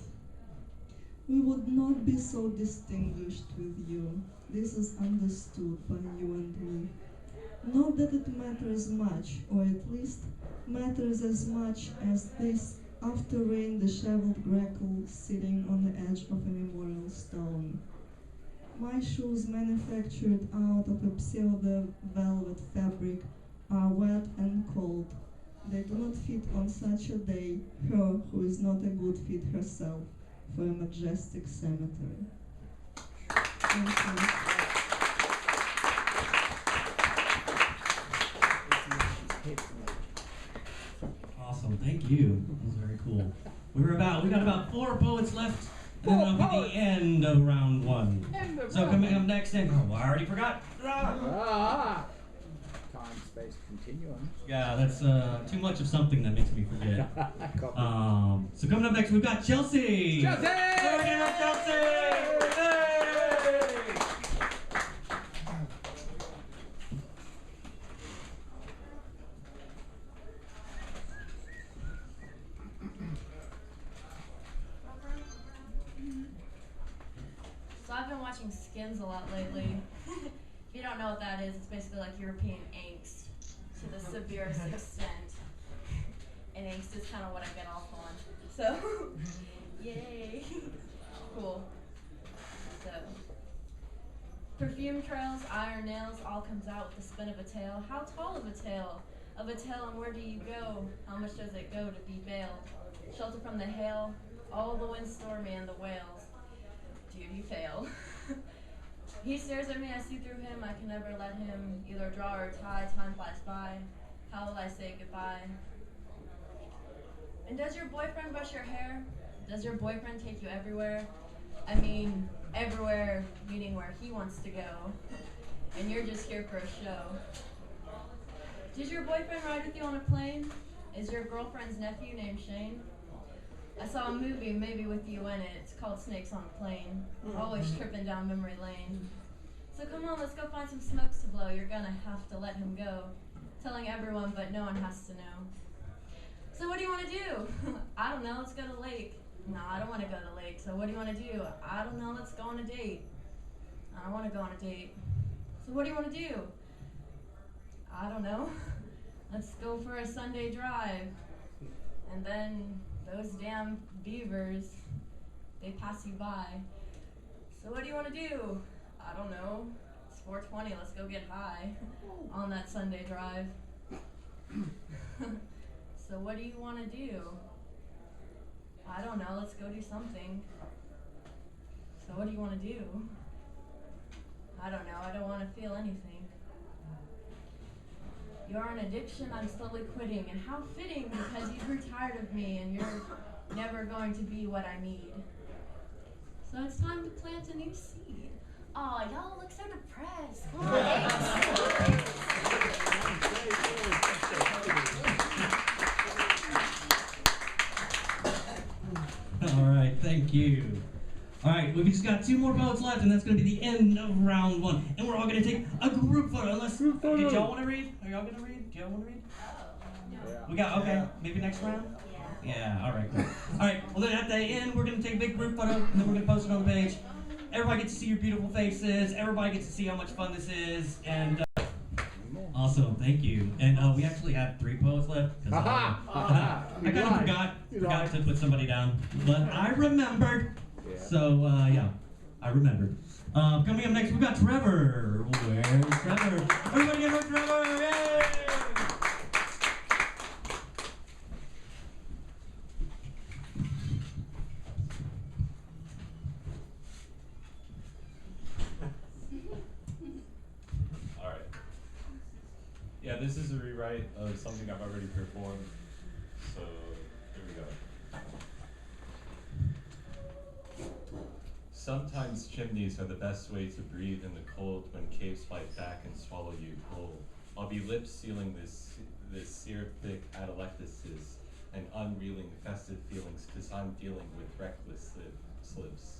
We would not be so distinguished with you. This is understood by you and me. Not that it matters much, or at least matters as much as this after rain disheveled grackle sitting on the edge of a memorial stone. My shoes manufactured out of a pseudo-velvet fabric are wet and cold. They do not fit on such a day, her who is not a good fit herself for a majestic cemetery. Thank you.
Awesome, thank you. That was very cool. We got about 4 poets left, and then that'll be the end of round 1. So coming up next, and I already forgot.
Time, space, continuum.
Yeah, that's too much of something that makes me forget. So coming up next, we've got Chelsea.
Chelsea!
Give it up, Chelsea! Hey!
So I've been watching Skins a lot lately. If you don't know what that is, it's basically like European angst to the severest extent. And angst is kind of what I get off on. So, yay. Cool. So, perfume trails, iron nails, all comes out with the spin of a tail. How tall of a tail? Of a tail, and where do you go? How much does it go to be bailed? Shelter from the hail, all the wind stormy and the whales. Dude, you fail. He stares at me, I see through him, I can never let him either draw or tie, time flies by. How will I say goodbye? And does your boyfriend brush your hair? Does your boyfriend take you everywhere? I mean, everywhere, meaning where he wants to go. And you're just here for a show. Did your boyfriend ride with you on a plane? Is your girlfriend's nephew named Shane? I saw a movie, maybe with you in it. It's called Snakes on a Plane. Always tripping down memory lane. So come on, let's go find some smokes to blow. You're gonna have to let him go. Telling everyone, but no one has to know. So what do you want to do? I don't know, let's go to the lake. No, I don't want to go to the lake. So what do you want to do? I don't know, let's go on a date. I don't want to go on a date. So what do you want to do? I don't know. Let's go for a Sunday drive. And then those damn beavers, they pass you by. So what do you want to do? I don't know. It's 4:20, let's go get high on that Sunday drive. So what do you want to do? I don't know, let's go do something. So what do you want to do? I don't know, I don't want to feel anything.
You're an addiction I'm slowly quitting, and how fitting because you grew tired of me and you're never going to be what I need.
So it's time to plant a new seed.
Aw, y'all look so depressed.
All right, thank you. All right, we've just got 2 more poets left, and that's going to be the end of round 1. And we're all going to take a group photo. Unless, did y'all want to read? Are y'all going to read? Do y'all want to read?
No.
We got, okay, maybe next round? Yeah, all right, cool. All right, well then at the end, we're going to take a big group photo, and then we're going to post it on the page. Everybody gets to see your beautiful faces. Everybody gets to see how much fun this is. And awesome, thank you. And we actually have 3 poets left. I kind of forgot to put somebody down. But I remembered. So, yeah, I remembered. Coming up next, we've got Trevor. Where's Trevor? Everybody give it up, Trevor! Yay!
Alright. Yeah, this is a rewrite of something I've already performed. So, here we go. Sometimes chimneys are the best way to breathe in the cold when caves fight back and swallow you whole. I'll be lip sealing this sear-thick atelectasis and unreeling festive feelings because I'm dealing with reckless slips.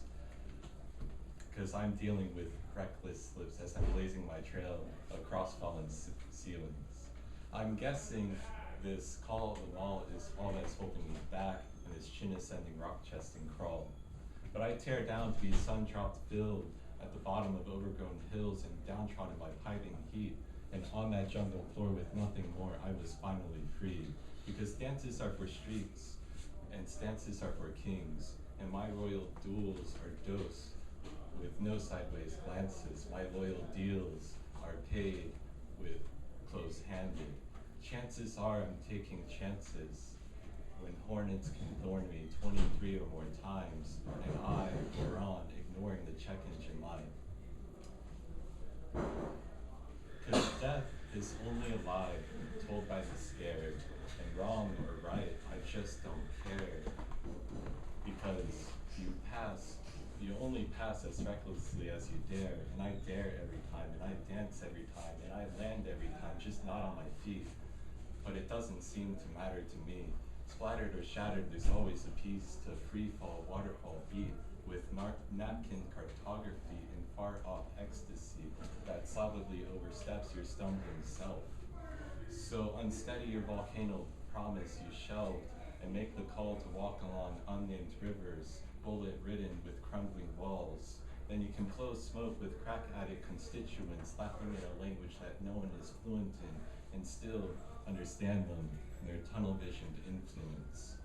Because I'm dealing with reckless slips as I'm blazing my trail across fallen ceilings. I'm guessing this call of the wall is all that's holding me back and this chin-ascending rock-chesting crawl. But I tear down to be sun-dropped filled at the bottom of overgrown hills and downtrodden by piping heat. And on that jungle floor with nothing more, I was finally free. Because dances are for streets, and stances are for kings. And my royal duels are dosed with no sideways glances. My loyal deals are paid with close-handed. Chances are I'm taking chances when hornets can thorn me 23 or more times, and I go on ignoring the check engine light. Because death is only a lie told by the scared, and wrong or right, I just don't care. Because you only pass as recklessly as you dare, and I dare every time, and I dance every time, and I land every time, just not on my feet. But it doesn't seem to matter to me. Splattered or shattered, there's always a piece to free-fall waterfall beat with napkin cartography and far-off ecstasy that solidly oversteps your stumbling self. So unsteady your volcano promise you shelved and make the call to walk along unnamed rivers, bullet-ridden with crumbling walls. Then you can blow smoke with crack-addict constituents laughing in a language that no one is fluent in and still understand them in their tunnel-visioned influence.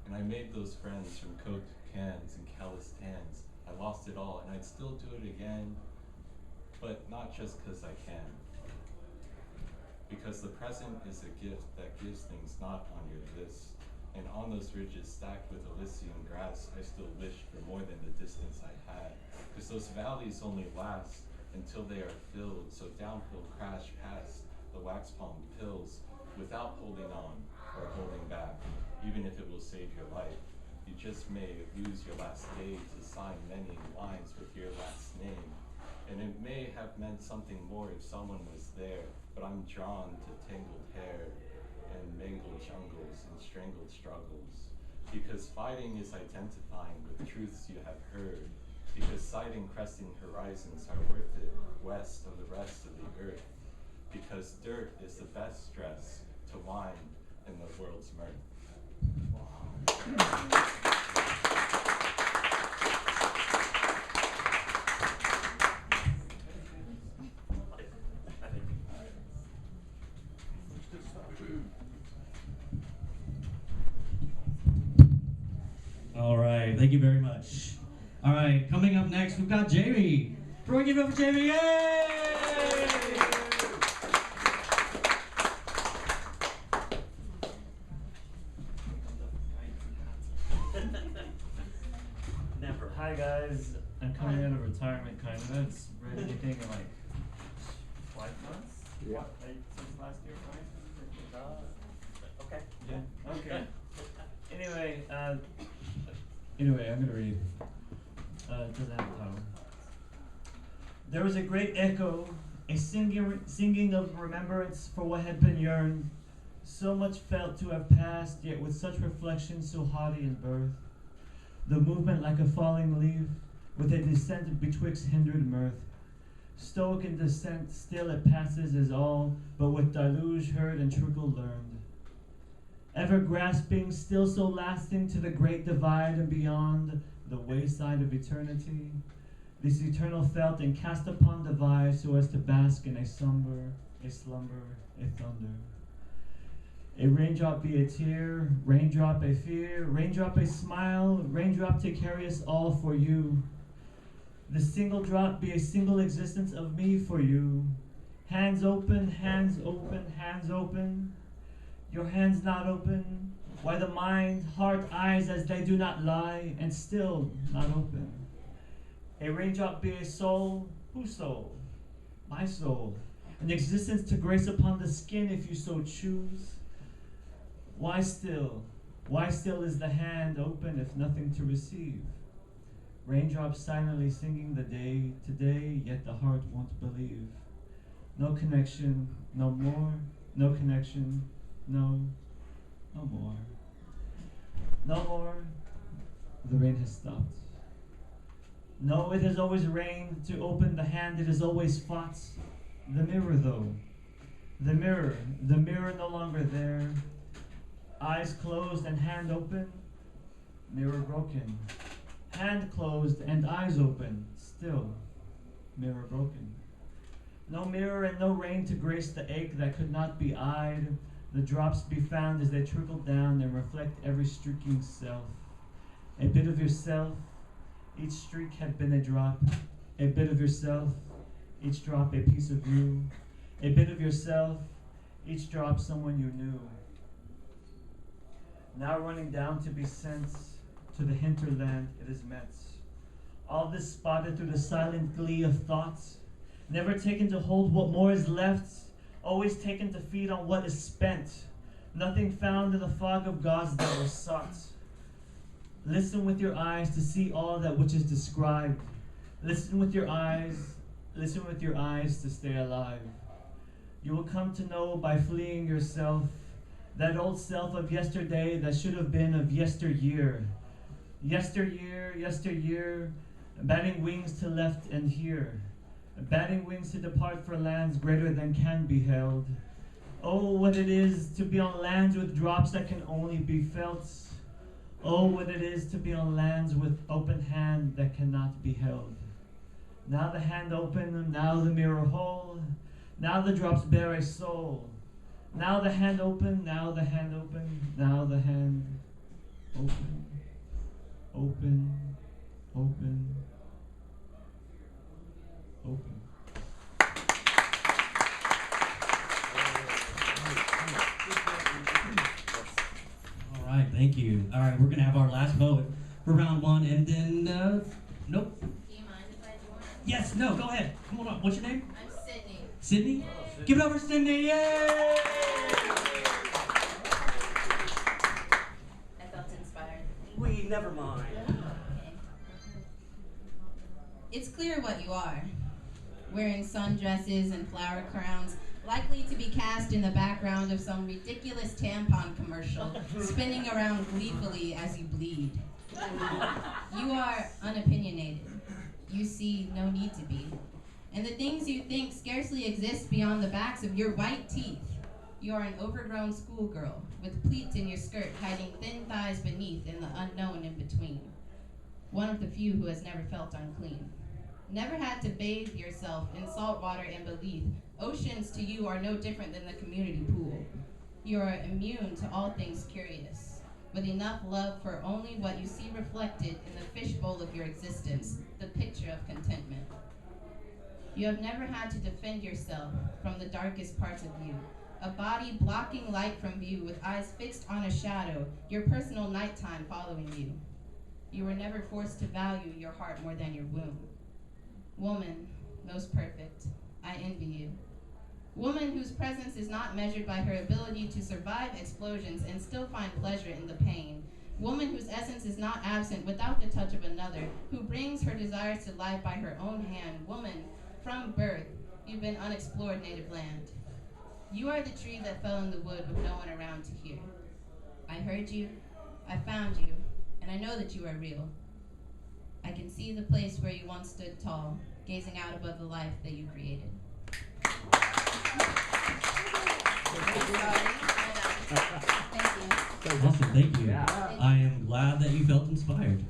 And I made those friends from coked cans and calloused hands. I lost it all, and I'd still do it again, but not just because I can. Because the present is a gift that gives things not on your list. And on those ridges stacked with Elysian grass, I still wished for more than the distance I had. Because those valleys only last until they are filled, so downhill crash past the wax palm pills without holding on or holding back, even if it will save your life. You just may lose your last day to sign many lines with your last name. And it may have meant something more if someone was there, but I'm drawn to tangled hair and mangled jungles and strangled struggles. Because fighting is identifying with truths you have heard. Because sighting cresting horizons are worth it west of the rest of the earth. Because dirt is the best dress to wine in the world's mirth.
All right, thank you very much. All right, coming up next, we've got Jamie. Everyone give it up for Jamie, yay!
Never. Hi guys, I'm coming out of retirement kind of. It's ready anything in like 5 months.
Yeah.
What, like, since last year, right? Okay.
Yeah.
Okay. Anyway, I'm gonna read. It doesn't have a title. There was a great echo, a singing of remembrance for what had been yearned, so much felt to have passed, yet with such reflection so haughty in birth. The movement like a falling leaf, with a descent betwixt hindered mirth. Stoic in descent, still it passes as all, but with deluge heard and trickle learned. Ever grasping, still so lasting to the great divide and beyond, the wayside of eternity. This eternal felt and cast upon divide so as to bask in a slumber, a thunder. A raindrop be a tear, raindrop a fear, raindrop a smile, raindrop to carry us all for you. The single drop be a single existence of me for you. Hands open, hands open, hands open. Your hands not open. Why the mind, heart, eyes as they do not lie, and still not open. A raindrop be a soul, whose soul? My soul. An existence to grace upon the skin if you so choose. Why still? Why still is the hand open if nothing to receive? Raindrops silently singing the day today, yet the heart won't believe. No connection, no more, no connection, no more. No more, the rain has stopped. No, it has always rained, to open the hand it has always fought. The mirror though, the mirror no longer there. Eyes closed and hand open, mirror broken. Hand closed and eyes open, still, mirror broken. No mirror and no rain to grace the ache that could not be eyed. The drops be found as they trickle down and reflect every streaking self. A bit of yourself, each streak had been a drop. A bit of yourself, each drop a piece of you. A bit of yourself, each drop someone you knew. Now running down to be sent to the hinterland it is met. All this spotted through the silent glee of thoughts, never taken to hold what more is left, always taken to feed on what is spent, nothing found in the fog of gods that were sought. Listen with your eyes to see all that which is described. Listen with your eyes to stay alive. You will come to know by fleeing yourself, that old self of yesterday that should have been of yesteryear. Yesteryear, batting wings to left and here, batting wings to depart for lands greater than can be held. Oh, what it is to be on lands with drops that can only be felt. Oh, what it is to be on lands with open hand that cannot be held. Now the hand open, now the mirror whole, now the drops bear a soul. Now the hand open, now the hand open, now the hand open, open, open, open.
All right, thank you. All right, we're going to have our last poet for round one, and then, nope.
Do you mind if I join?
Yes, no, go ahead. Come on up. What's your name?
I'm Sydney.
Sydney? Give it up for Sydney, yay!
I felt inspired.
We never mind.
Okay. It's clear what you are. Wearing sundresses and flower crowns, likely to be cast in the background of some ridiculous tampon commercial, spinning around gleefully as you bleed. You are unopinionated. You see no need to be. And the things you think scarcely exist beyond the backs of your white teeth. You are an overgrown schoolgirl, with pleats in your skirt hiding thin thighs beneath and the unknown in between. One of the few who has never felt unclean. Never had to bathe yourself in salt water and belief. Oceans to you are no different than the community pool. You are immune to all things curious, with enough love for only what you see reflected in the fishbowl of your existence, the picture of contentment. You have never had to defend yourself from the darkest parts of you, a body blocking light from view with eyes fixed on a shadow, your personal nighttime following you. You were never forced to value your heart more than your womb. Woman, most perfect, I envy you. Woman whose presence is not measured by her ability to survive explosions and still find pleasure in the pain. Woman whose essence is not absent without the touch of another, who brings her desires to life by her own hand. Woman, from birth, you've been unexplored native land. You are the tree that fell in the wood with no one around to hear. I heard you, I found you, and I know that you are real. I can see the place where you once stood tall, gazing out above the life that you created.
Awesome, thank you. I am glad that you felt inspired.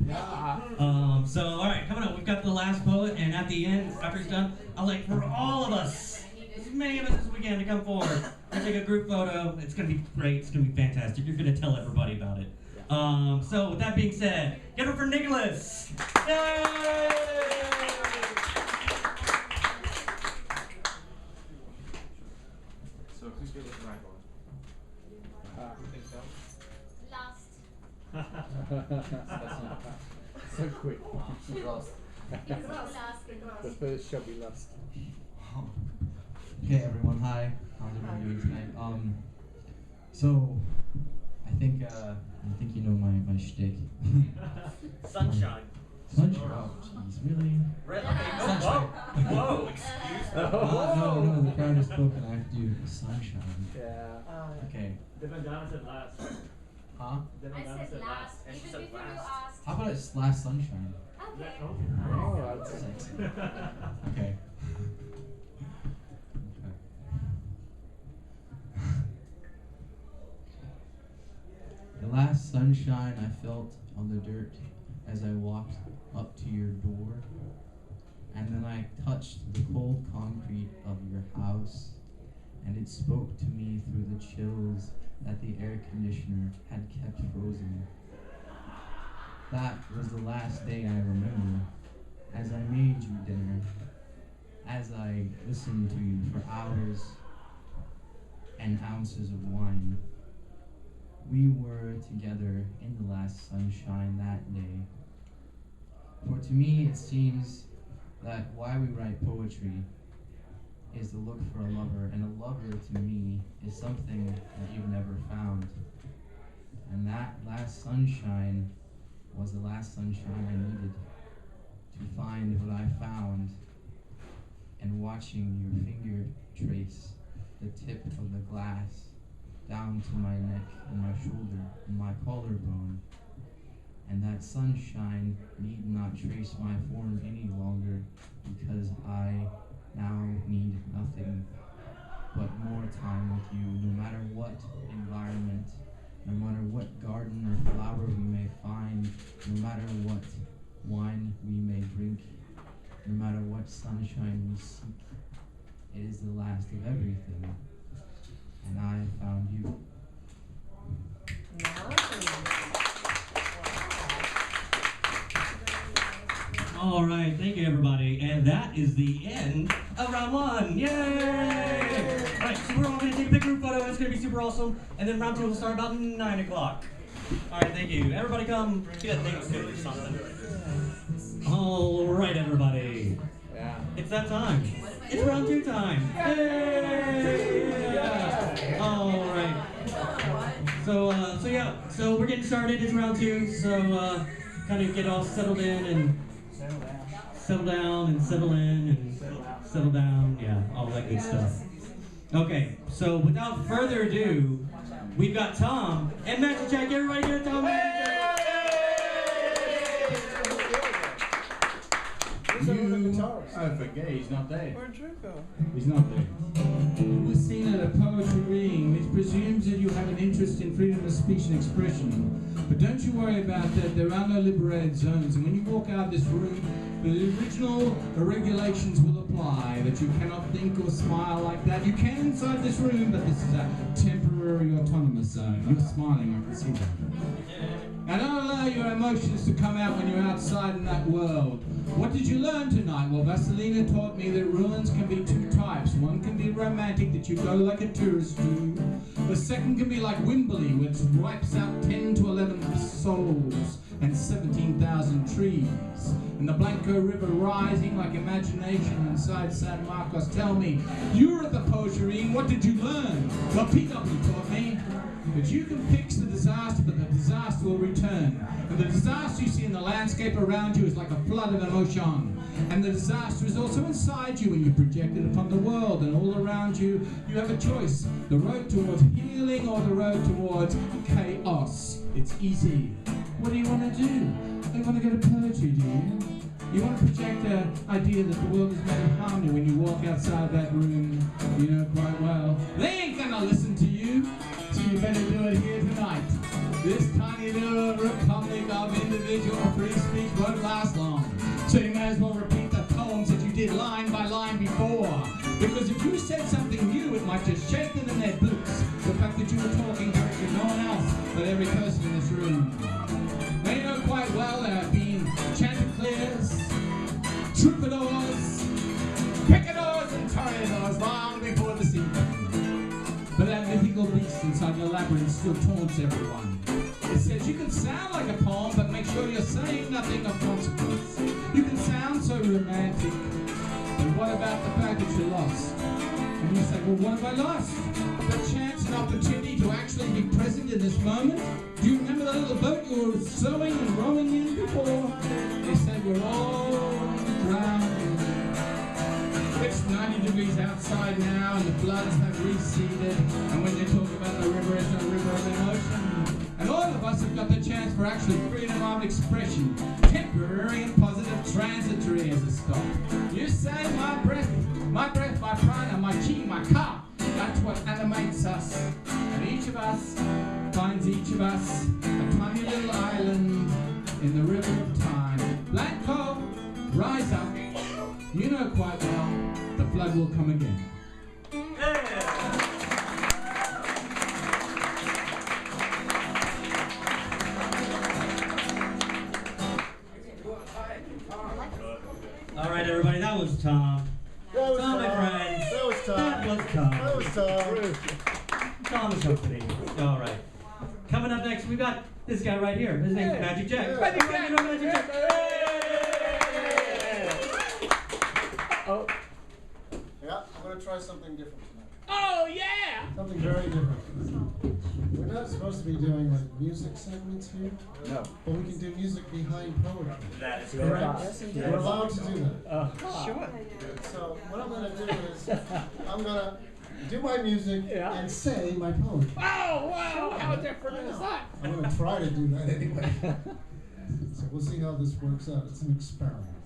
So, all right, coming up, we've got the last poet, and at the end, after he's done, I'd like for all of us, as many of us as we can, to come forward and take a group photo. It's going to be great. It's going to be fantastic. You're going to tell everybody about it. So, with that being said, give it for Nicholas. Yay!
So who's good with the right one?
So quick.
Lost.
The first shall be lost.
Okay, everyone. Hi. How's everyone doing tonight? So I think you know my shtick.
Sunshine.
Sunshine. Oh, jeez, really?
Okay, Sunshine. Whoa, excuse me.
No, the crowd has spoken. I have to do sunshine.
Yeah.
Okay.
Devangana said last.
Huh?
Devangana said last.
And she said last.
How about it's last sunshine?
Okay.
Oh, that's it.
Okay. The last sunshine I felt on the dirt as I walked up to your door, and then I touched the cold concrete of your house, and it spoke to me through the chills that the air conditioner had kept frozen. That was the last day I remember, as I made you dinner, as I listened to you for hours and ounces of wine. We were together in the last sunshine that day. For to me it seems that why we write poetry is to look for a lover, and a lover to me is something that you've never found. And that last sunshine was the last sunshine I needed to find what I found. And watching your finger trace the tip of the glass down to my neck and my shoulder and my collarbone. And that sunshine need not trace my form any longer, because I now need nothing but more time with you, no matter what environment, no matter what garden or flower we may find, no matter what wine we may drink, no matter what sunshine we seek. It is the last of everything, and I found you.
All right, thank you, everybody. And that is the end of round one. Yay! All right, so we're all going to take a big group photo. It's going to be super awesome. And then round two will start about 9 o'clock. All right, thank you. Everybody come get a thing to or something. All right, everybody.
Yeah.
It's that time. It's round two time. Yay! Yeah. All right. So we're getting started. It's round two. So kind of get all settled in and settle down and settle in and settle down. Yeah, all that good stuff. Okay, so without further ado, we've got Tom and Magic Jack. Everybody get Tom.
I forget, he's not there.
Where'd Drew go?
He's not there. You were seen at a poetry reading, which presumes that you have an interest in freedom of speech and expression. But don't you worry about that, there are no liberated zones. And when you walk out of this room, the original regulations will apply, that you cannot think or smile like that. You can inside this room, but this is a temporary
temporary autonomous zone. You're smiling, I can see that. And don't allow your emotions to come out when you're outside in that world. What did you learn tonight? Well, Vasilina taught me that ruins can be two types. One can be romantic, that you go like a tourist do. The second can be like Wimberley, which wipes out 10 to 11 souls and 17,000 trees. And the Blanco River rising like imagination inside San Marcos. Tell me, you were at the poetry, what did you learn? Well, PW taught me that you can fix the disaster, but the disaster will return. And the disaster you see in the landscape around you is like a flood of emotion. And the disaster is also inside you when you project it upon the world. And all around you, you have a choice. The road towards healing or the road towards chaos. It's easy. What do you want to do? You want to go to poetry, do you? You want to project an idea that the world is made of harmony when you walk outside that room, you know quite well. They ain't gonna listen to you, so you better do it here tonight. This tiny little republic of individual free speech won't last long. So you may as well repeat the poems that you did line by line before. Because if you said something new, it might just shake them in their boots. The fact that you were talking directly to no one else but every person in this room. They know quite well there have been chanticleers, troubadours, picadors and toreadors long before the sea. But that mythical beast inside your labyrinth still taunts everyone. It says you can sound like a poem, but make sure you're saying nothing of consequence. You can sound so romantic, but what about the fact that you're lost? And you say, well, what have I lost? The chance and opportunity to actually be present in this moment? Do you remember the little boat you were sewing and rowing in before? They said we're all drowning. It's 90 degrees outside now and the floods have receded. And when you talk about the river, it's a river of emotion. And all of us have got the chance for actually freedom of expression. Temporary and positive, transitory as a stop. You say my breath, my prana, my chi, my ka. That's what animates us. And each of us finds each of us a tiny little island in the river of time. Blanco, rise up. You know quite well, the flood will come again.
All right, everybody, that was Tom.
That was
Tom, my
Tom.
friends.
That was Tom.
That was Tom.
That was Tom.
Tom is company. All right. Coming up next, we got this guy right here. His name's Magic Jack.
Yeah.
Magic Jack. Magic Jack.
Oh. Yeah, I'm going to try something different tonight.
Oh, yeah!
Something very different. We're not supposed to be doing like music segments here.
No.
But we can do music behind poetry.
That is
correct.
correct. Yes, indeed.
We're allowed to do that.
Sure.
So what I'm going to do is I'm going to do my music and say my poetry.
Oh, wow! How different is that?
I'm going to try to do that anyway. So we'll see how this works out. It's an experiment.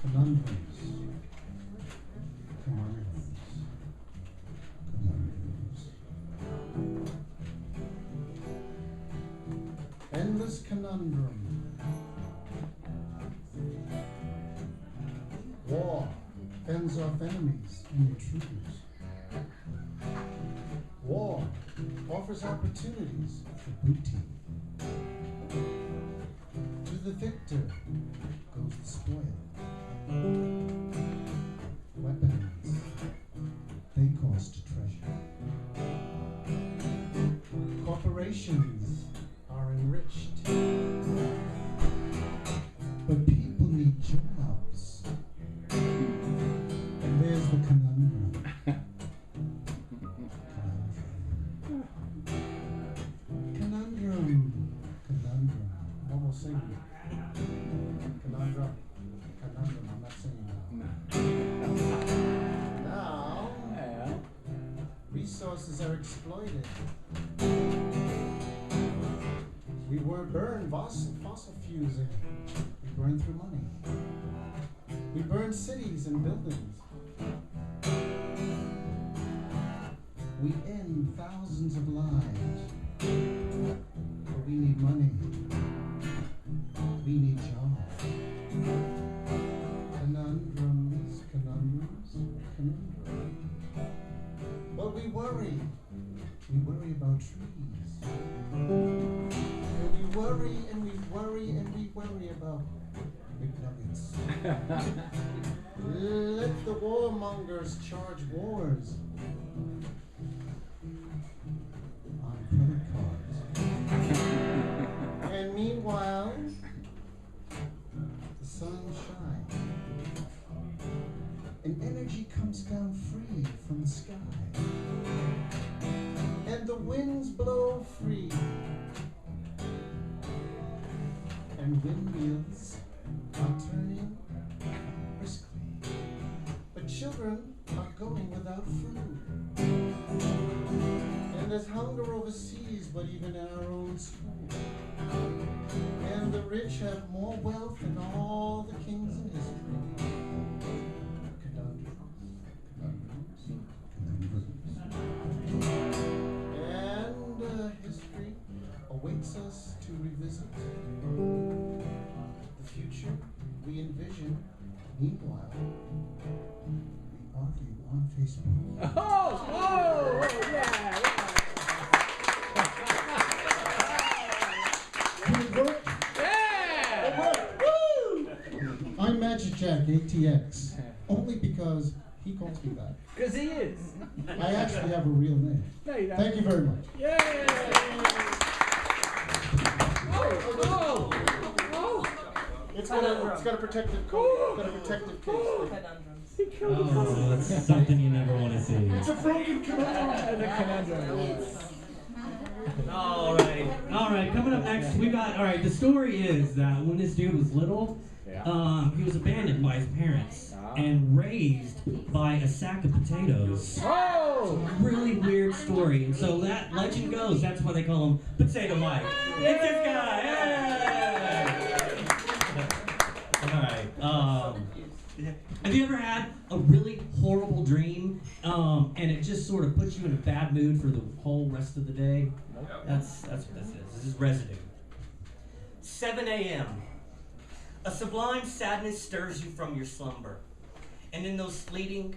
Conundrums. Endless conundrum. War fends off enemies and intruders. War offers opportunities for booty. To the victor goes the spoil. Weapons, they cost treasure. Corporations are enriched. But people need jobs. And there's the conundrum. Conundrum. Conundrum. I'm almost singing. Conundrum. Conundrum. I'm not singing now. Now, resources are exploited. We were burned fossil fuels in. We burn through money. We burn cities and buildings. We end thousands of lives worry. We worry about trees. And we worry and we worry and we worry about McNuggets. Let the warmongers charge wars on credit cards. And meanwhile, the sun shines. And energy comes down free from the sky. And the winds blow free. And windmills are turning briskly. But children are going without food. And there's hunger overseas, but even in our own school. And the rich have more wealth than all the kings in history. And history awaits us to revisit the future we envision. Meanwhile, we argue on Facebook.
Yeah.
I'm Magic Jack ATX, only because he calls me that.
Because he is.
I actually have a real name.
No, you don't.
Thank you very much.
Yay!
It's got a protective code. It's got a protective case.
Oh, that's something you never want to see.
It's a broken
conundrum.
All right. Coming up next, we got. All right, the story is that when this dude was little, he was abandoned by his parents and raised by a sack of potatoes.
Oh!
Really weird story. And so that legend goes. That's why they call him Potato Mike. It's this guy. Hey! All right. Have you ever had a really horrible dream, and it just sort of puts you in a bad mood for the whole rest of the day? That's what this is. This is residue. 7 a.m. A sublime sadness stirs you from your slumber. And in those fleeting,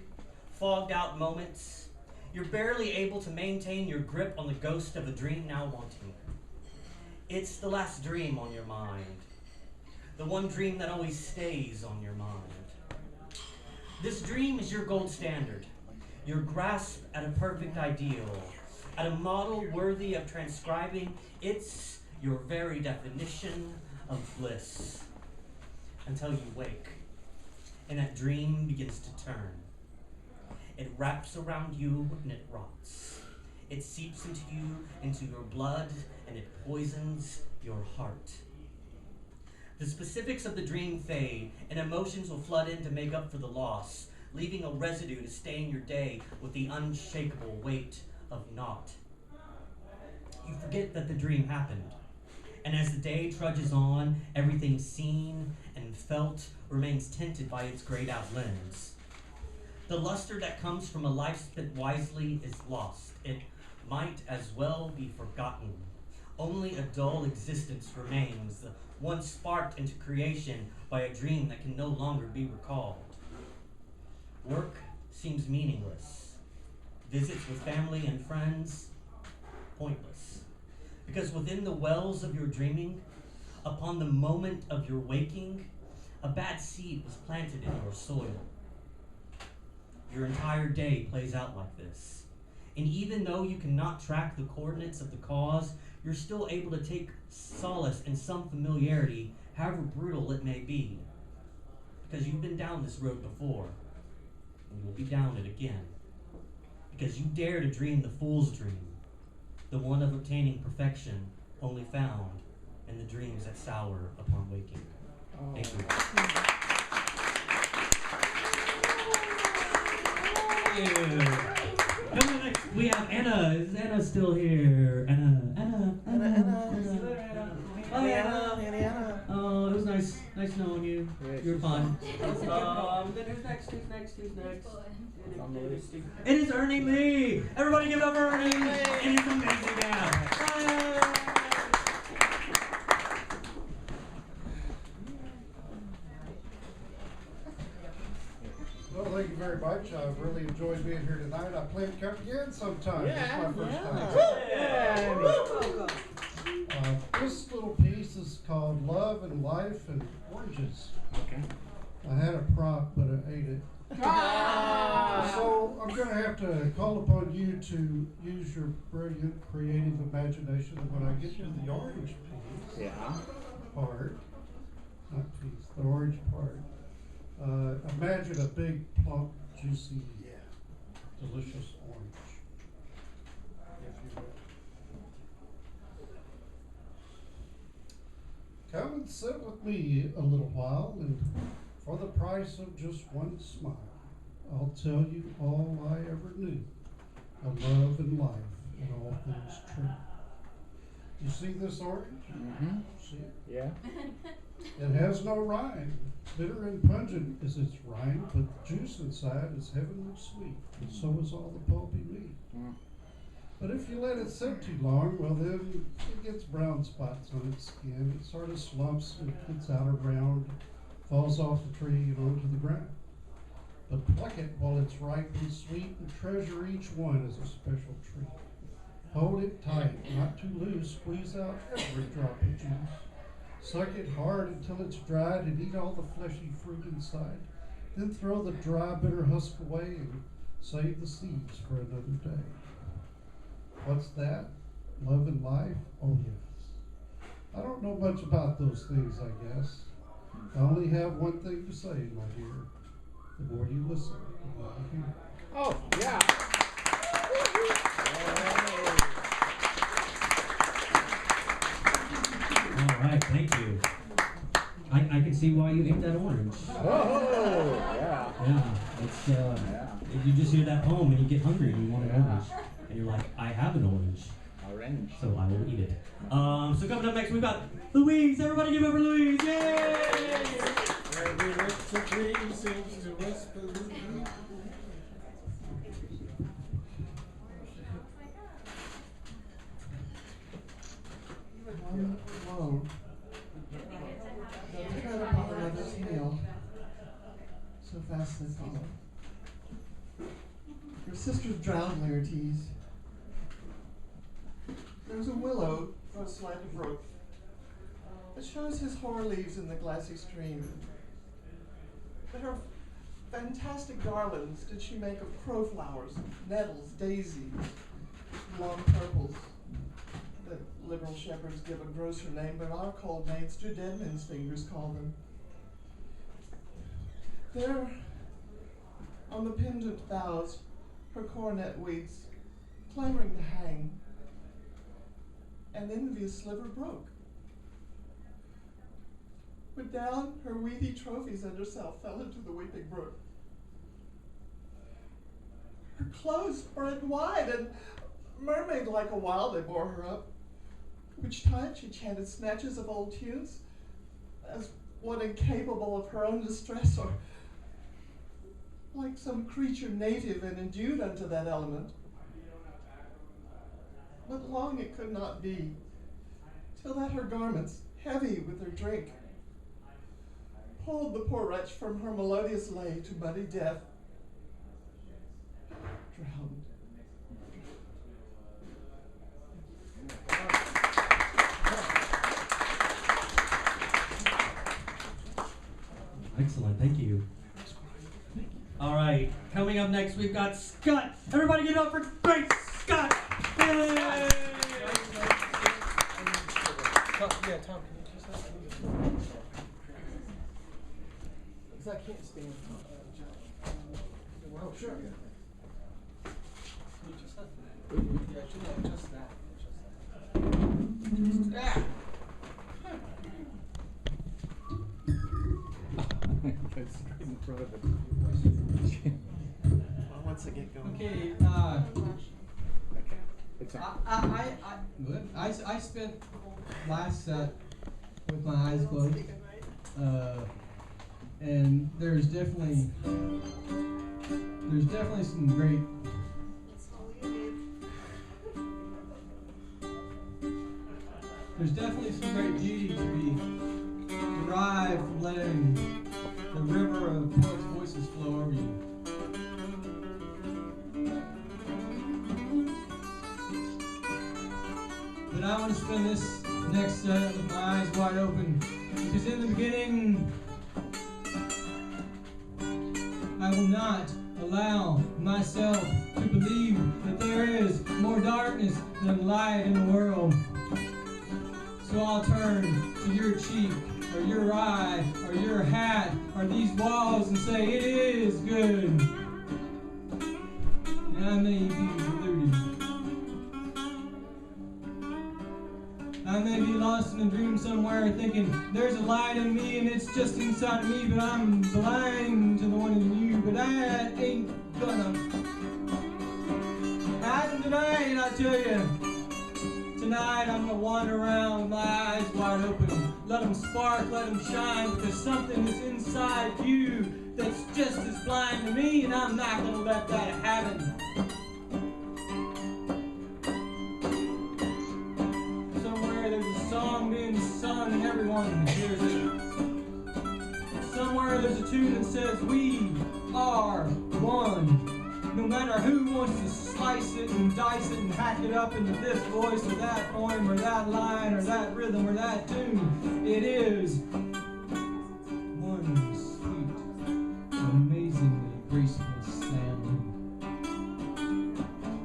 fogged-out moments, you're barely able to maintain your grip on the ghost of a dream now wanting. It's the last dream on your mind. The one dream that always stays on your mind. This dream is your gold standard, your grasp at a perfect ideal, at a model worthy of transcribing it's your very definition of bliss. Until you wake, and that dream begins to turn. It wraps around you and it rots. It seeps into you, into your blood, and it poisons your heart. The specifics of the dream fade, and emotions will flood in to make up for the loss, leaving a residue to stain your day with the unshakable weight of naught. You forget that the dream happened, and as the day trudges on, everything seen and felt remains tinted by its grayed out lens. The luster that comes from a life spent wisely is lost. It might as well be forgotten. Only a dull existence remains, the one sparked into creation by a dream that can no longer be recalled. Work seems meaningless. Visits with family and friends, pointless. Because within the wells of your dreaming, upon the moment of your waking, a bad seed was planted in your soil. Your entire day plays out like this. And even though you cannot track the coordinates of the cause, you're still able to take solace in some familiarity, however brutal it may be. Because you've been down this road before, and you will be down it again. Because you dare to dream the fool's dream, the one of obtaining perfection only found in the dreams that sour upon waking. Thank you. Coming next, we have Anna. Is Anna still here? Anna. Hi, Anna. Oh, it was nice knowing you. You're fun. Then who's next? It is Ernie Lee. Everybody give it up for Ernie. It is amazing now.
Well, thank you
very much. I've really enjoyed being here tonight. I plan to come again sometime.
Yeah,
This is my first time. This little piece is called Love and Life and Oranges.
Okay.
I had a prop, but I ate it. So I'm going to have to call upon you to use your brilliant creative imagination. And when I get to the orange piece part, not piece, the orange part, imagine a big, plump, juicy, delicious orange. If you will. Come and sit with me a little while, and for the price of just one smile, I'll tell you all I ever knew of love and life and all things true. You see this orange?
Mm-hmm.
See it?
Yeah.
It has no rind. Bitter and pungent is its rind, but the juice inside is heavenly sweet, and so is all the pulpy meat. But if you let it sit too long, well then it gets brown spots on its skin. It sort of slumps and gets out around, falls off the tree and onto the ground. But pluck it while it's ripe and sweet, and treasure each one as a special treat. Hold it tight, not too loose, squeeze out every drop of juice. Suck it hard until it's dried and eat all the fleshy fruit inside. Then throw the dry, bitter husk away and save the seeds for another day. What's that? Love and life? Oh yes. I don't know much about those things, I guess. I only have one thing to say, my dear. The more you listen, the more you hear.
Oh, yeah.
All right, thank you. I can see why you ate that orange.
Oh, yeah.
Yeah, it's if you just hear that poem and you get hungry and you want an orange, and you're like, I have an orange.
Orange.
So I will eat it. So coming up next, we've got Louise. Everybody give it up for Louise. Yay!
Every little tree seems to whisper Louise.
Whoa. Don't tread upon another's heel so fast they follow. Your sisters drown, Laertes. There's a willow or a slanted brook that shows his hoar leaves in the glassy stream. There are fantastic garlands did she make of crowflowers, nettles, daisies, long purples that liberal shepherds give a grosser name, but our cold maids do dead men's fingers call them. There, on the pendant boughs, her coronet weeds, clamoring to hang, an envious sliver broke. But down her weedy trophies and herself fell into the weeping brook. Her clothes spread wide, and mermaid-like a while they bore her up, which time she chanted snatches of old tunes, as one incapable of her own distress, or like some creature native and endued unto that element. But long it could not be, till that her garments, heavy with her drink, pulled the poor wretch from her melodious lay to muddy death, drowned.
Excellent, thank you. All right, coming up next, we've got Scott. Everybody get up for great Scott. Yay!
Yeah, Tom, can you just because I can't stand well, sure. Can you just yeah, just that. Yeah.
That's straight in front of it.
Well, once I get going.
Okay,
Okay. It's on.
I spent last set with my eyes closed, and there's definitely some great beauty to be derived from letting the river of poets' voices flow over you. I want to spend this next set with my eyes wide open, because in the beginning, I will not allow myself to believe that there is more darkness than light in the world. So I'll turn to your cheek, or your eye, or your hat, or these walls and say, it is good. And I may be deluded. I may be lost in a dream somewhere thinking there's a light in me and it's just inside of me, but I'm blind to the one in you, but I ain't gonna. And tonight, I tell you, tonight I'm gonna wander around with my eyes wide open. Let them spark, let them shine, because something is inside you that's just as blind to me, and I'm not gonna let that happen. Song being sung and everyone hears it. Somewhere there's a tune that says we are one. No matter who wants to slice it and dice it and hack it up into this voice or that poem or that line or that rhythm or that tune, it is one sweet, amazingly graceful sound.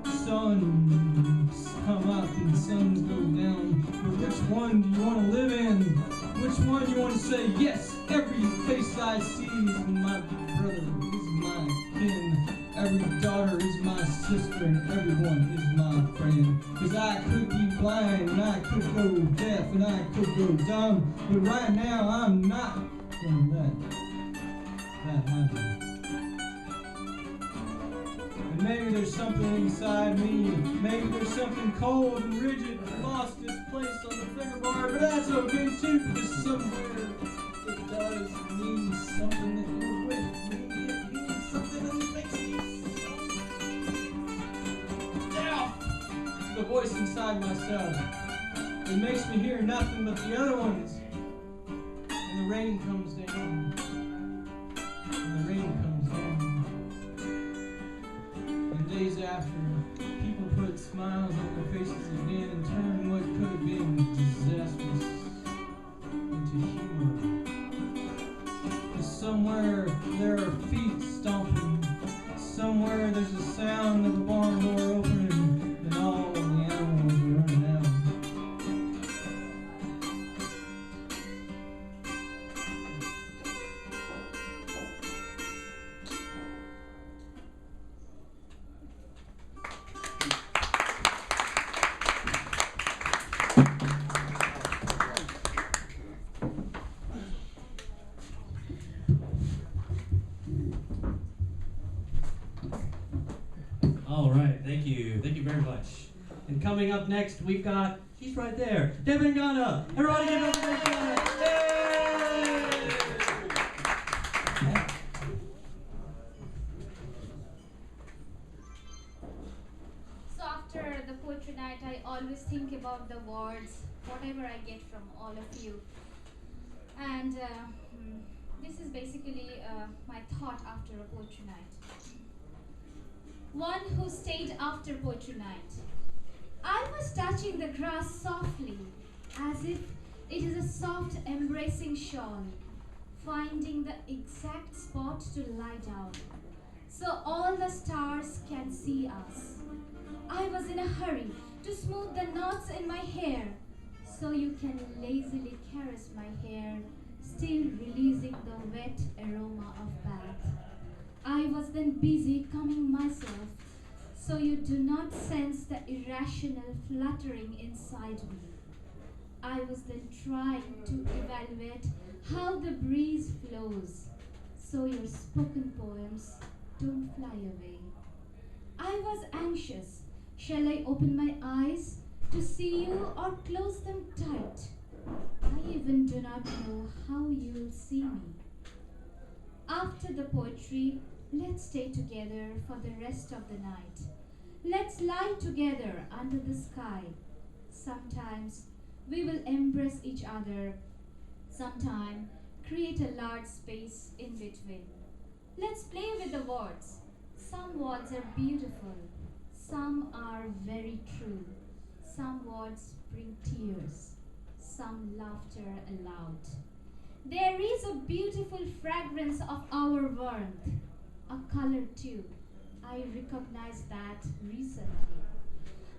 Suns come up and suns go down. But which one do you want to live in? Which one do you want to say, yes, every face I see is my brother, is my kin. Every daughter is my sister, and everyone is my friend. Because I could be blind, and I could go deaf, and I could go dumb. But right now, I'm not going to let that happen. And maybe there's something inside me. Maybe there's something cold and rigid that lost its place on the fingerboard, but that's okay too, because somewhere it does mean something that you're with me. It means something that makes me so deaf to the voice inside myself. It makes me hear nothing but the other ones. And the rain comes down. And the rain comes down. Days after, people put smiles on their faces again and turn what could have been disastrous into humor. Because somewhere there are feet stomping. Somewhere there's a sound of a barn door opening and all the animals are running out.
All right, thank you very much. And coming up next, we've got, she's right there, Devangana. Everybody give it up for Devangana. Yay!
So after the poetry night, I always think about the words, whatever I get from all of you. And this is basically my thought after a poetry night. One who stayed after poetry night. I was touching the grass softly, as if it is a soft embracing shawl, finding the exact spot to lie down, so all the stars can see us. I was in a hurry to smooth the knots in my hair, so you can lazily caress my hair, still releasing the wet aroma of bath. I was then busy calming myself, so you do not sense the irrational fluttering inside me. I was then trying to evaluate how the breeze flows, so your spoken poems don't fly away. I was anxious. Shall I open my eyes to see you or close them tight? I even do not know how you'll see me. After the poetry, let's stay together for the rest of the night. Let's lie together under the sky. Sometimes we will embrace each other. Sometime create a large space in between. Let's play with the words. Some words are beautiful. Some are very true. Some words bring tears, some laughter aloud. There is a beautiful fragrance of our warmth, a color too. I recognized that recently.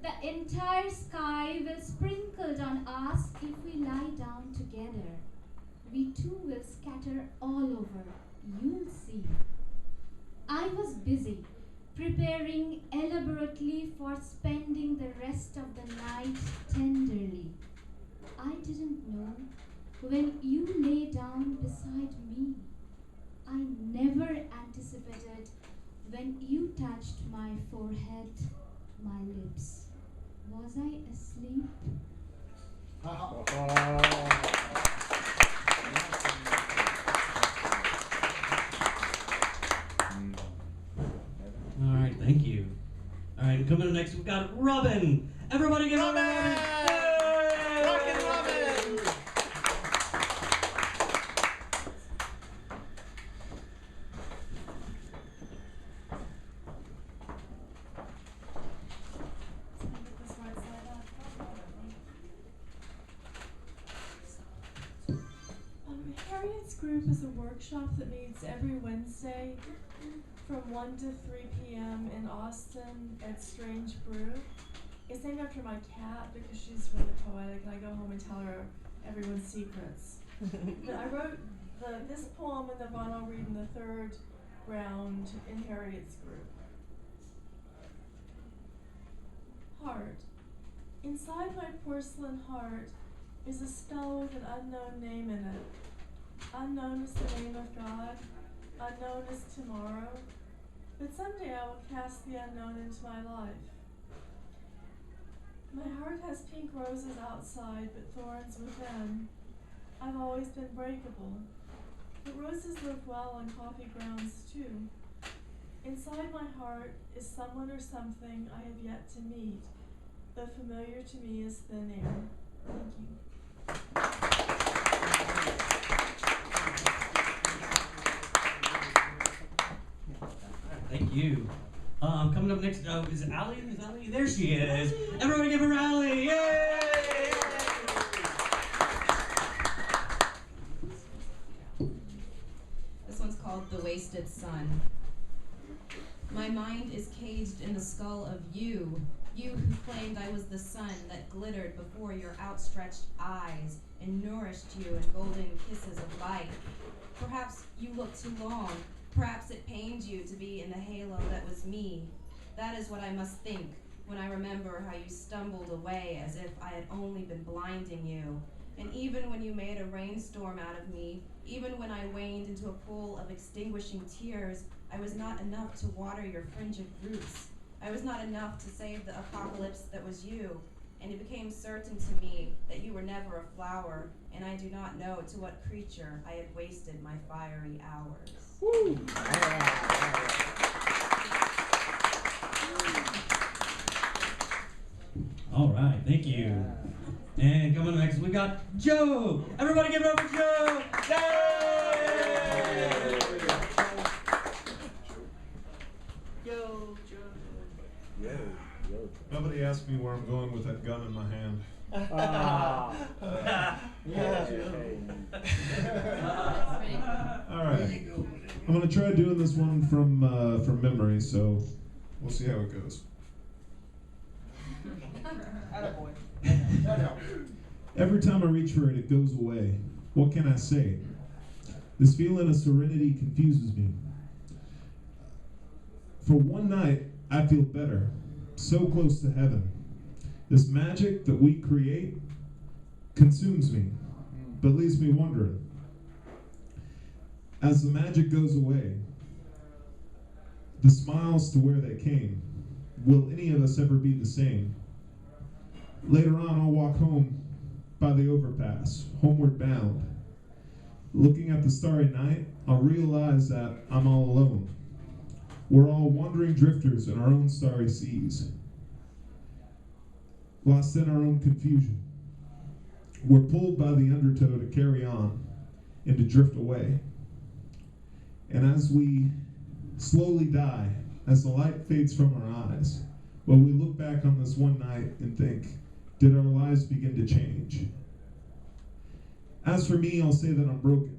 The entire sky will sprinkle on us if we lie down together. We too will scatter all over. You'll see. I was busy, preparing elaborately for spending the rest of the night tenderly. I didn't know when you lay down beside me. I never anticipated when you touched my forehead, my lips. Was I asleep?
All right, thank you. All right, coming up next, we've got Robin. Everybody give Robin! Yay!
Rockin' Robin!
Harriet's group is a workshop that meets every Wednesday from 1 to 3 p.m. in Austin at Strange Brew. It's named after my cat because she's really poetic and I go home and tell her everyone's secrets. But I wrote this poem and the one I'll read in the third round in Harriet's group. Heart. Inside my porcelain heart is a skull with an unknown name in it. Unknown is the name of God, unknown is tomorrow, but someday I will cast the unknown into my life. My heart has pink roses outside, but thorns within. I've always been breakable, but roses live well on coffee grounds too. Inside my heart is someone or something I have yet to meet, though familiar to me as thin air. Thank you.
Thank you. Coming up next, is Allie? Is Allie? There she is. Everybody give her Allie. Yay!
This one's called The Wasted Sun. My mind is caged in the skull of you, you who claimed I was the sun that glittered before your outstretched eyes and nourished you in golden kisses of light. Perhaps you looked too long. Perhaps it pained you to be in the halo that was me. That is what I must think when I remember how you stumbled away as if I had only been blinding you. And even when you made a rainstorm out of me, even when I waned into a pool of extinguishing tears, I was not enough to water your fringed roots. I was not enough to save the apocalypse that was you. And it became certain to me that you were never a flower, and I do not know to what creature I had wasted my fiery hours.
Woo.
All right, thank you. And coming up next, we got Joe. Everybody give it up for Joe. Yay!
Yo, Joe.
Yo.
Nobody asked me where I'm going with that gun in my hand. All right. I'm gonna try doing this one from memory, so we'll see how it goes. Every time I reach for it, it goes away. What can I say? This feeling of serenity confuses me. For one night, I feel better, so close to heaven. This magic that we create consumes me, but leaves me wondering. As the magic goes away, the smiles to where they came, will any of us ever be the same? Later on, I'll walk home by the overpass, homeward bound. Looking at the starry night, I'll realize that I'm all alone. We're all wandering drifters in our own starry seas, lost in our own confusion. We're pulled by the undertow to carry on and to drift away. And as we slowly die, as the light fades from our eyes, well, we look back on this one night and think, did our lives begin to change. As for me, I'll say that I'm broken,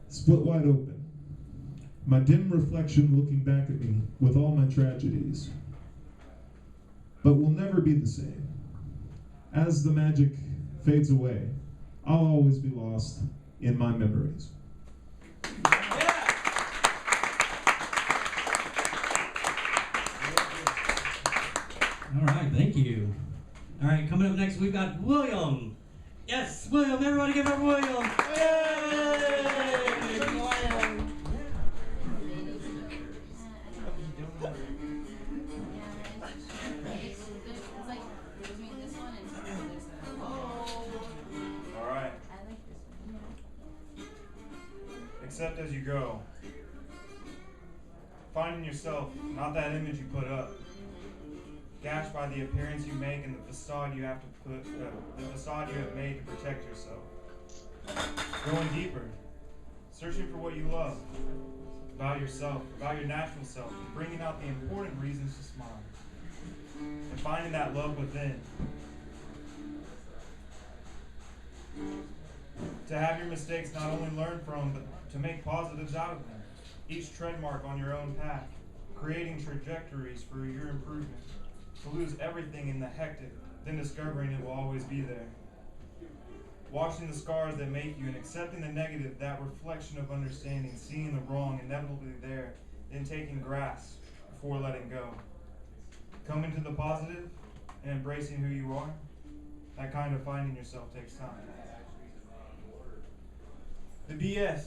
split wide open, my dim reflection looking back at me with all my tragedies. But we'll never be the same. As the magic fades away, I'll always be lost in my memories.
All right, thank you. All right, coming up next, we've got William. Yes, William. Everybody give it up for William. Yay! William.
All right. Accept as you go. Finding yourself, not that image you put up. Gashed by the appearance you make and the facade you have to put, the facade you have made to protect yourself. Going deeper, searching for what you love, about yourself, about your natural self, and bringing out the important reasons to smile, and finding that love within. To have your mistakes not only learn from, but to make positives out of them. Each tread mark on your own path, creating trajectories for your improvement. To lose everything in the hectic, then discovering it will always be there. Watching the scars that make you and accepting the negative, that reflection of understanding, seeing the wrong inevitably there, then taking grasp before letting go. Coming to the positive and embracing who you are, that kind of finding yourself takes time. The BS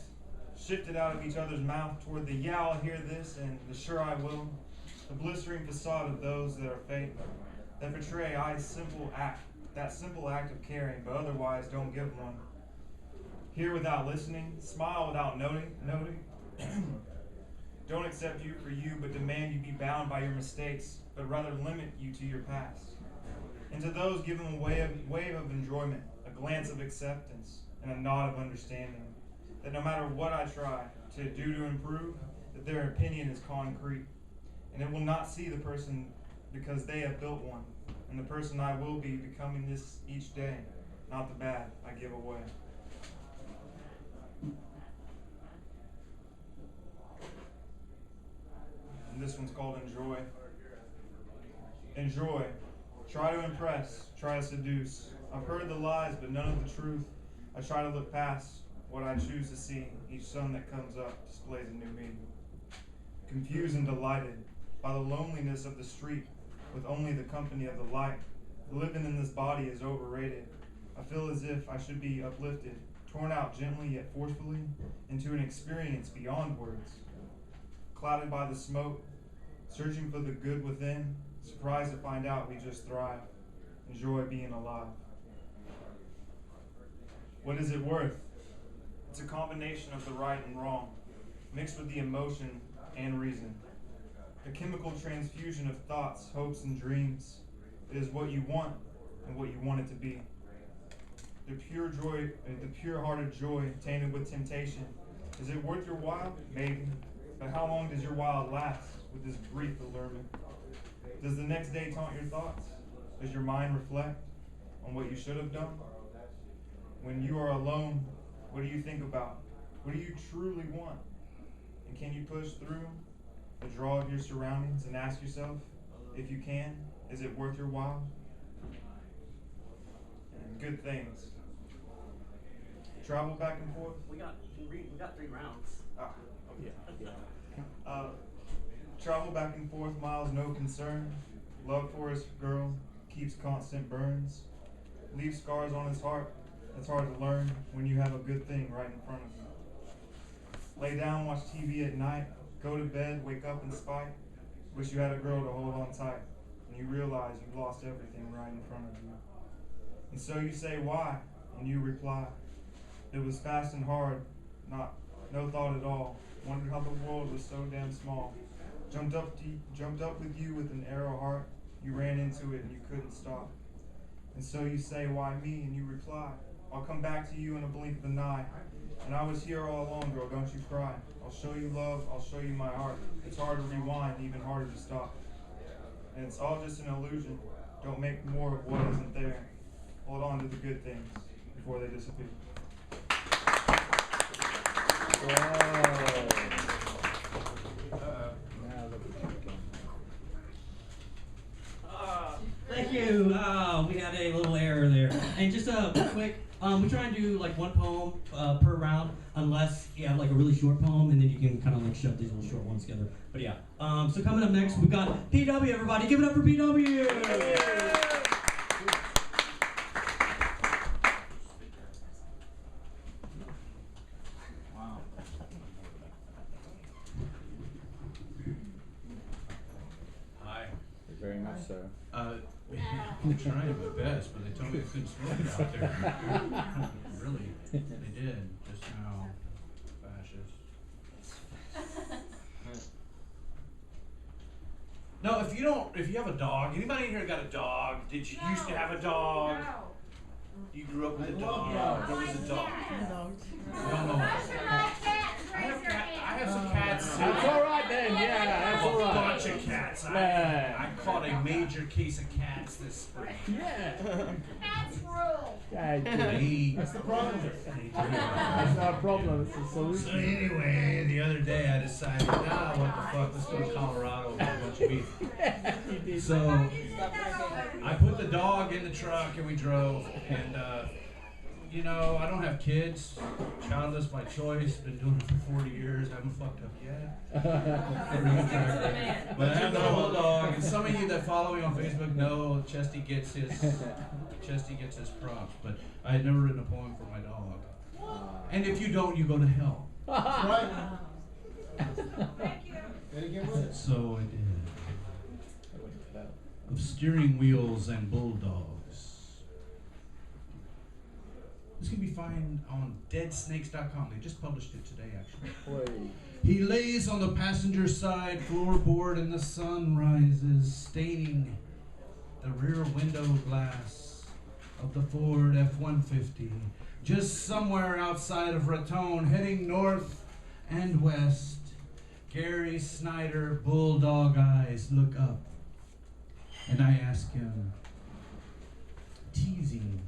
shifted out of each other's mouth toward the yeah, I'll hear this and the sure I will. The blistering facade of those that are fake, that portray that simple act of caring, but otherwise don't give one. Hear without listening, smile without noting. Don't accept you for you, but demand you be bound by your mistakes, but rather limit you to your past. And to those, give them a wave of enjoyment, a glance of acceptance, and a nod of understanding. That no matter what I try to do to improve, that their opinion is concrete. And it will not see the person because they have built one. And the person I will be becoming this each day, not the bad I give away. And this one's called Enjoy. Enjoy. Try to impress. Try to seduce. I've heard the lies, but none of the truth. I try to look past what I choose to see. Each sun that comes up displays a new me. Confused and delighted by the loneliness of the street, with only the company of the light. Living in this body is overrated. I feel as if I should be uplifted, torn out gently yet forcefully into an experience beyond words. Clouded by the smoke, searching for the good within, surprised to find out we just thrive. Enjoy being alive. What is it worth? It's a combination of the right and wrong, mixed with the emotion and reason. A chemical transfusion of thoughts, hopes, and dreams. It is what you want and what you want it to be. The pure joy, the pure-hearted joy tainted with temptation. Is it worth your while? Maybe. But how long does your while last with this brief allurement? Does the next day taunt your thoughts? Does your mind reflect on what you should have done? When you are alone, what do you think about? What do you truly want? And can you push through the draw of your surroundings and ask yourself, if you can, is it worth your while? And good things. Travel back and forth.
We got 3 rounds.
Travel back and forth, miles no concern. Love for his girl, keeps constant burns. Leaves scars on his heart. It's hard to learn when you have a good thing right in front of you. Lay down, watch TV at night. Go to bed, wake up in spite. Wish you had a girl to hold on tight. And you realize you've lost everything right in front of you. And so you say, why? And you reply, it was fast and hard, no thought at all. Wondered how the world was so damn small. Jumped up with you with an arrow heart. You ran into it and you couldn't stop. And so you say, why me? And you reply, I'll come back to you in a blink of an eye. And I was here all along, girl, don't you cry. I'll show you love, I'll show you my heart. It's hard to rewind, even harder to stop. And it's all just an illusion. Don't make more of what isn't there. Hold on to the good things before they disappear.
Thank you. We had a little error there. And just quick, we try and do like one poem per round, unless you have like a really short poem, and then you can kind of like shove these little short ones together. But yeah. So coming up next, we've got PW. Everybody, give it up for PW.
Very much so.
I'm trying my best, but they told me I couldn't smoke out there. Really, they did just now. Fascist. No, if you have a dog, anybody in here got a dog? Did you used to have a dog? No. You grew up with a dog. There was a dog. I have some cats too.
That's all right then. Yeah, that's all right.
A bunch of cats. I caught a major case of cats this spring.
Yeah.
Cats rule.
That's the problem. That's not a problem. It's a solution.
So anyway, the other day I decided, what the fuck? Let's go to Colorado with a bunch of beef. So I put the dog in the truck and we drove. And you know, I don't have kids, childless by choice, been doing it for 40 years, haven't fucked up yet. But I have the whole dog, and some of you that follow me on Facebook know Chesty gets his props, but I had never written a poem for my dog. And if you don't, you go to hell.
Right.
So I did. Of steering wheels and bulldogs. This can be found on deadsnakes.com. They just published it today, actually. He lays on the passenger side floorboard and the sun rises, staining the rear window glass of the Ford F-150, just somewhere outside of Raton, heading north and west. Gary Snyder, bulldog eyes, look up, and I ask him, teasing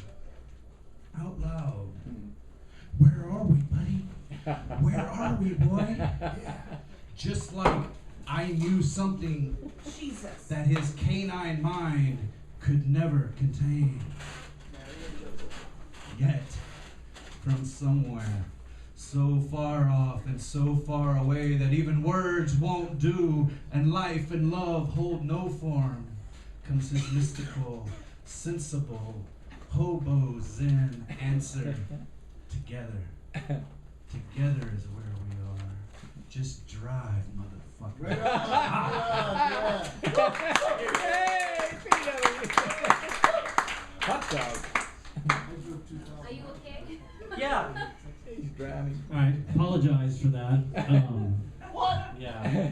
out loud, where are we, buddy? Where are we, boy? Just like I knew something that his canine mind could never contain. Yet, from somewhere so far off and so far away that even words won't do, and life and love hold no form, comes his mystical, sensible, hobo zen answer. Together. Together is where we are. Just drive, motherfucker.
Right on,
Hot dog.
Are you okay?
Yeah.
He's drowning.
All right, apologize for that.
What?
Yeah.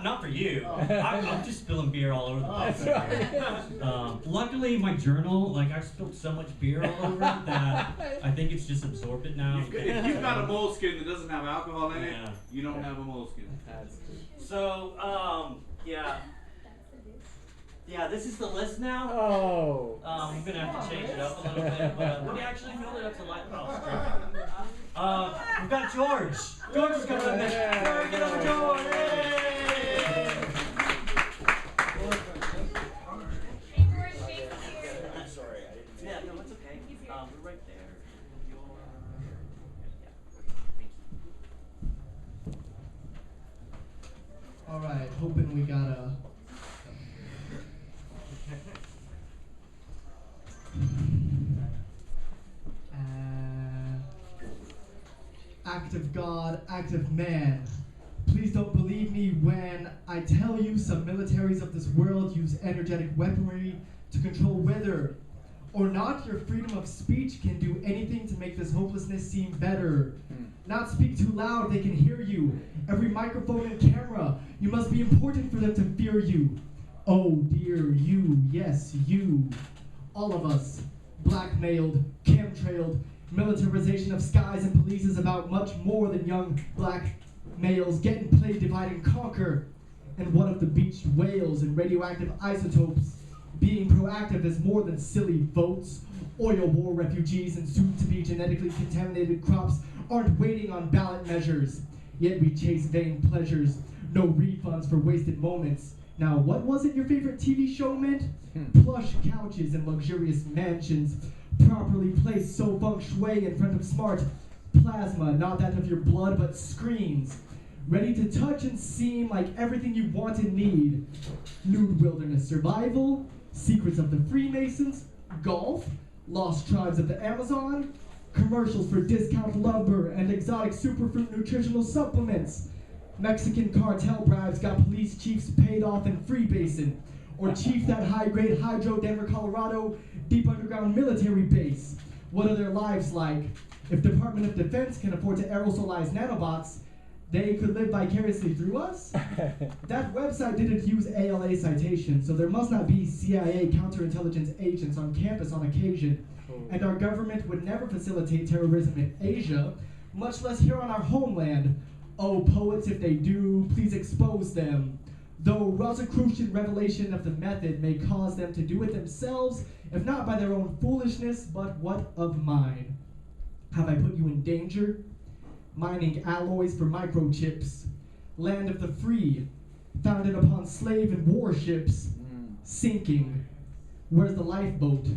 Not for you. I'm just spilling beer all over the place. Luckily, my journal, like I spilled so much beer all over it that I think it's just absorbed it now.
If you've got a moleskin that doesn't have alcohol in it, you don't have a moleskin.
So, yeah. Yeah, this is the list now.
Oh.
I'm gonna have to change it up a little bit, but we actually filled it up to light. We've got George. George is coming up next. George, get over George. I'm sorry, I didn't. Yeah, no, it's okay. We're right there.
All right, hoping we got a. Act of God, act of man. Please don't believe me when I tell you some militaries of this world use energetic weaponry to control weather. Or not, your freedom of speech can do anything to make this hopelessness seem better. Not speak too loud, they can hear you. Every microphone and camera, you must be important for them to fear you. Oh dear, you, yes, you. All of us, blackmailed, chemtrailed, militarization of skies and police is about much more than young black males getting played divide and conquer. And what of the beached whales and radioactive isotopes?
Being proactive is more than silly votes. Oil war refugees and soon-to-be genetically contaminated crops aren't waiting on ballot measures. Yet we chase vain pleasures, no refunds for wasted moments. Now, what was it your favorite TV show meant? Plush couches and luxurious mansions, properly placed so feng shui in front of smart plasma, not that of your blood, but screens. Ready to touch and seem like everything you want and need. Nude wilderness survival, secrets of the Freemasons, golf, lost tribes of the Amazon, commercials for discount lumber and exotic superfruit nutritional supplements. Mexican cartel bribes got police chiefs paid off in Freebasin, or chief that high-grade hydro Denver, Colorado deep underground military base. What are their lives like? If Department of Defense can afford to aerosolize nanobots, they could live vicariously through us? That website didn't use ALA citation, so there must not be CIA counterintelligence agents on campus on occasion. And our government would never facilitate terrorism in Asia, much less here on our homeland. Oh, poets, if they do, please expose them. Though Rosicrucian revelation of the method may cause them to do it themselves, if not by their own foolishness, but what of mine? Have I put you in danger? Mining alloys for microchips. Land of the free, founded upon slave and warships. Sinking. Where's the lifeboat?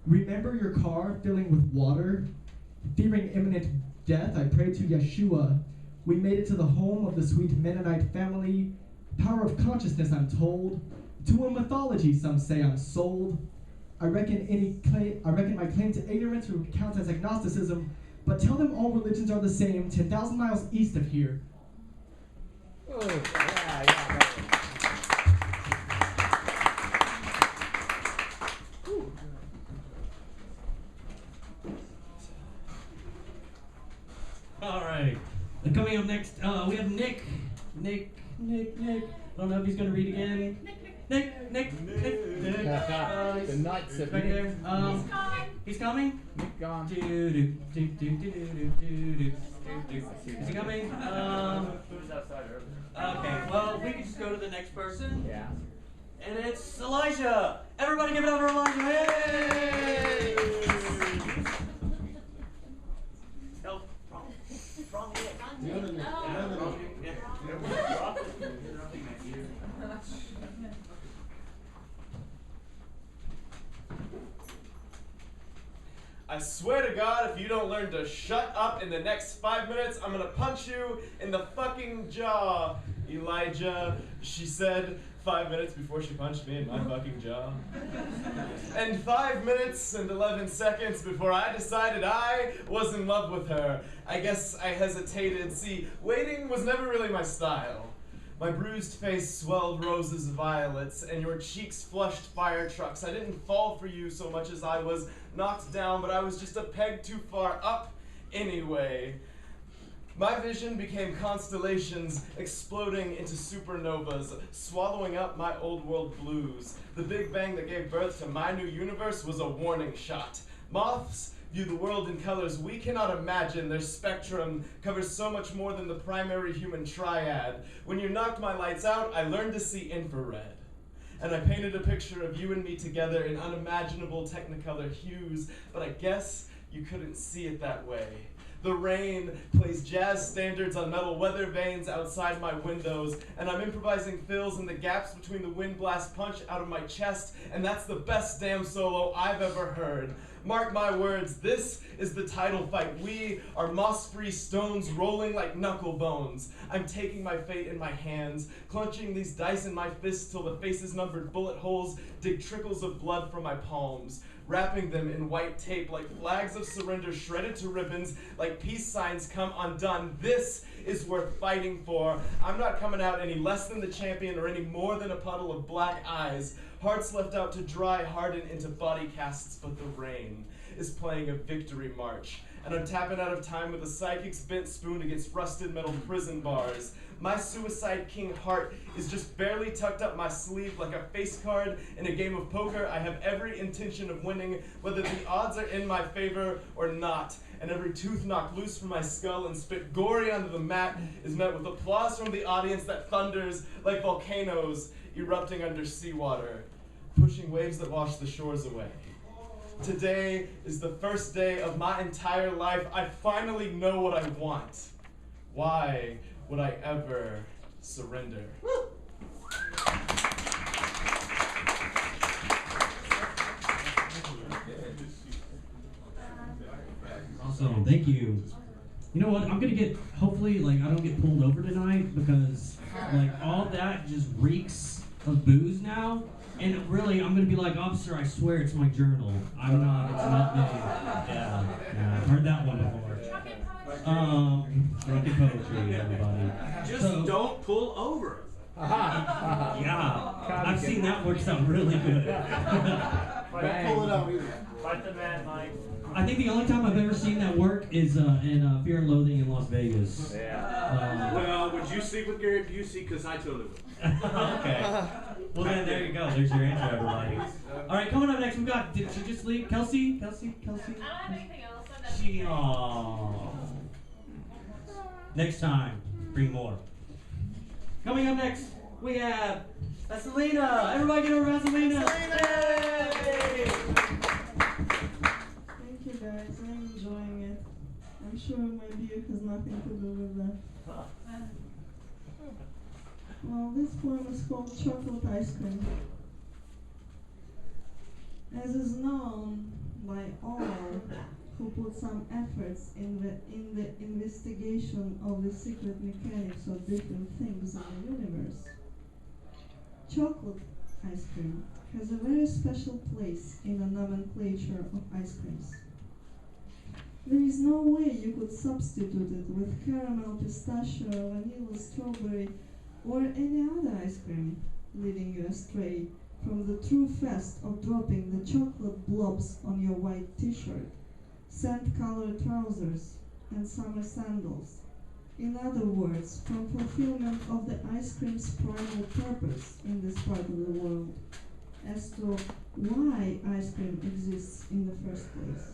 Remember your car filling with water? Fearing imminent death, I prayed to Yeshua. We made it to the home of the sweet Mennonite family. Power of consciousness, I'm told. To a mythology, some say I'm sold. I reckon my claim to ignorance counts as agnosticism, but tell them all religions are the same, 10,000 miles east of here.
Oh, yeah.
All right. Coming up next, we have Nick. I don't know if he's gonna read again. Nick.
The nuts of
right
Nick.
there. He's coming.
Nick gone.
Is he coming? Okay. Well, we can just go to the next person.
Yeah.
And it's Elijah. Everybody, give it up for Elijah! Hey! No, wrong Nick.
I swear to God, if you don't learn to shut up in the next 5 minutes, I'm gonna punch you in the fucking jaw, Elijah, she said 5 minutes before she punched me in my fucking jaw. And 5 minutes and 11 seconds before I decided I was in love with her. I guess I hesitated. See, waiting was never really my style. My bruised face swelled roses violets, and your cheeks flushed fire trucks. I didn't fall for you so much as I was knocked down, but I was just a peg too far up anyway. My vision became constellations exploding into supernovas, swallowing up my old world blues. The Big Bang that gave birth to my new universe was a warning shot. Moths view the world in colors we cannot imagine. Their spectrum covers so much more than the primary human triad. When you knocked my lights out, I learned to see infrared. And I painted a picture of you and me together in unimaginable technicolor hues, but I guess you couldn't see it that way. The rain plays jazz standards on metal weather vanes outside my windows, and I'm improvising fills in the gaps between the wind blast punch out of my chest, and that's the best damn solo I've ever heard. Mark my words, this is the title fight. We are moss-free stones rolling like knuckle bones. I'm taking my fate in my hands, clenching these dice in my fists till the faces numbered bullet holes dig trickles of blood from my palms, wrapping them in white tape like flags of surrender shredded to ribbons, like peace signs come undone. This is worth fighting for. I'm not coming out any less than the champion or any more than a puddle of black eyes. Hearts left out to dry, harden into body casts, but the rain is playing a victory march. And I'm tapping out of time with a psychic's bent spoon against rusted metal prison bars. My suicide king heart is just barely tucked up my sleeve like a face card in a game of poker. I have every intention of winning, whether the odds are in my favor or not. And every tooth knocked loose from my skull and spit gory onto the mat is met with applause from the audience that thunders like volcanoes erupting under seawater. pushing waves that wash the shores away. Today is the first day of my entire life. I finally know what I want. Why would I ever surrender?
Awesome, thank you. You know what? I'm gonna get, hopefully, like, I don't get pulled over tonight because, like, all that just reeks of booze now. And really, I'm gonna be like, officer, I swear it's my journal. I'm not, it's not me. Yeah, I've heard that one before. Drunken poetry, everybody.
Just don't pull over.
Yeah, I've seen that works out really good.
Pull it out either.
Fight the man, Mike.
I think the only time I've ever seen that work is in Fear and Loathing in Las Vegas.
Yeah. Well, would you sleep with Gary Busey? Because I totally would.
Okay. Well, then there you go. There's your answer, everybody. All right, coming up next, we got, did she just leave? Kelsey? Kelsey?
I don't have anything else.
Aww. Next time, bring more. Coming up next, we have Vaselina. Everybody get over Vaselina. Yay!
Thank you guys, I'm enjoying it. I'm sure my beer has nothing to do with that. Well, this poem is called Chocolate Ice Cream. As is known by all who put some efforts in the investigation of the secret mechanics of different things in the universe, chocolate ice cream has a very special place in the nomenclature of ice creams. There is no way you could substitute it with caramel, pistachio, vanilla, strawberry, or any other ice cream, leading you astray from the true fest of dropping the chocolate blobs on your white t-shirt, sand-colored trousers, and summer sandals. In other words, from fulfillment of the ice cream's primal purpose in this part of the world, as to why ice cream exists in the first place.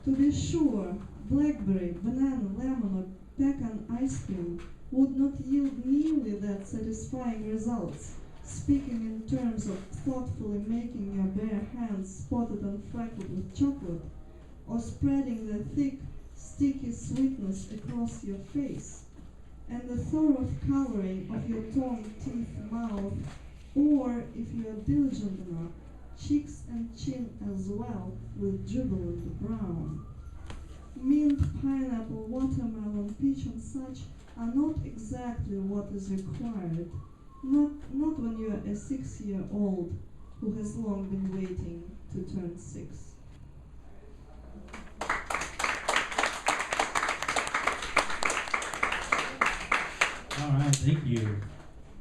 To be sure, blackberry, banana, lemon, or pecan ice cream would not yield nearly that satisfying results, speaking in terms of thoughtfully making your bare hands spotted and freckled with chocolate, or spreading the thick, sticky sweetness across your face, and the thorough coloring of your tongue, teeth, mouth, or, if you are diligent enough, cheeks and chin as well, with jubilant brown. Mint, pineapple, watermelon, peach, and such are not exactly what is required, not when you are a 6-year-old who has long been waiting to turn 6.
All right, thank you.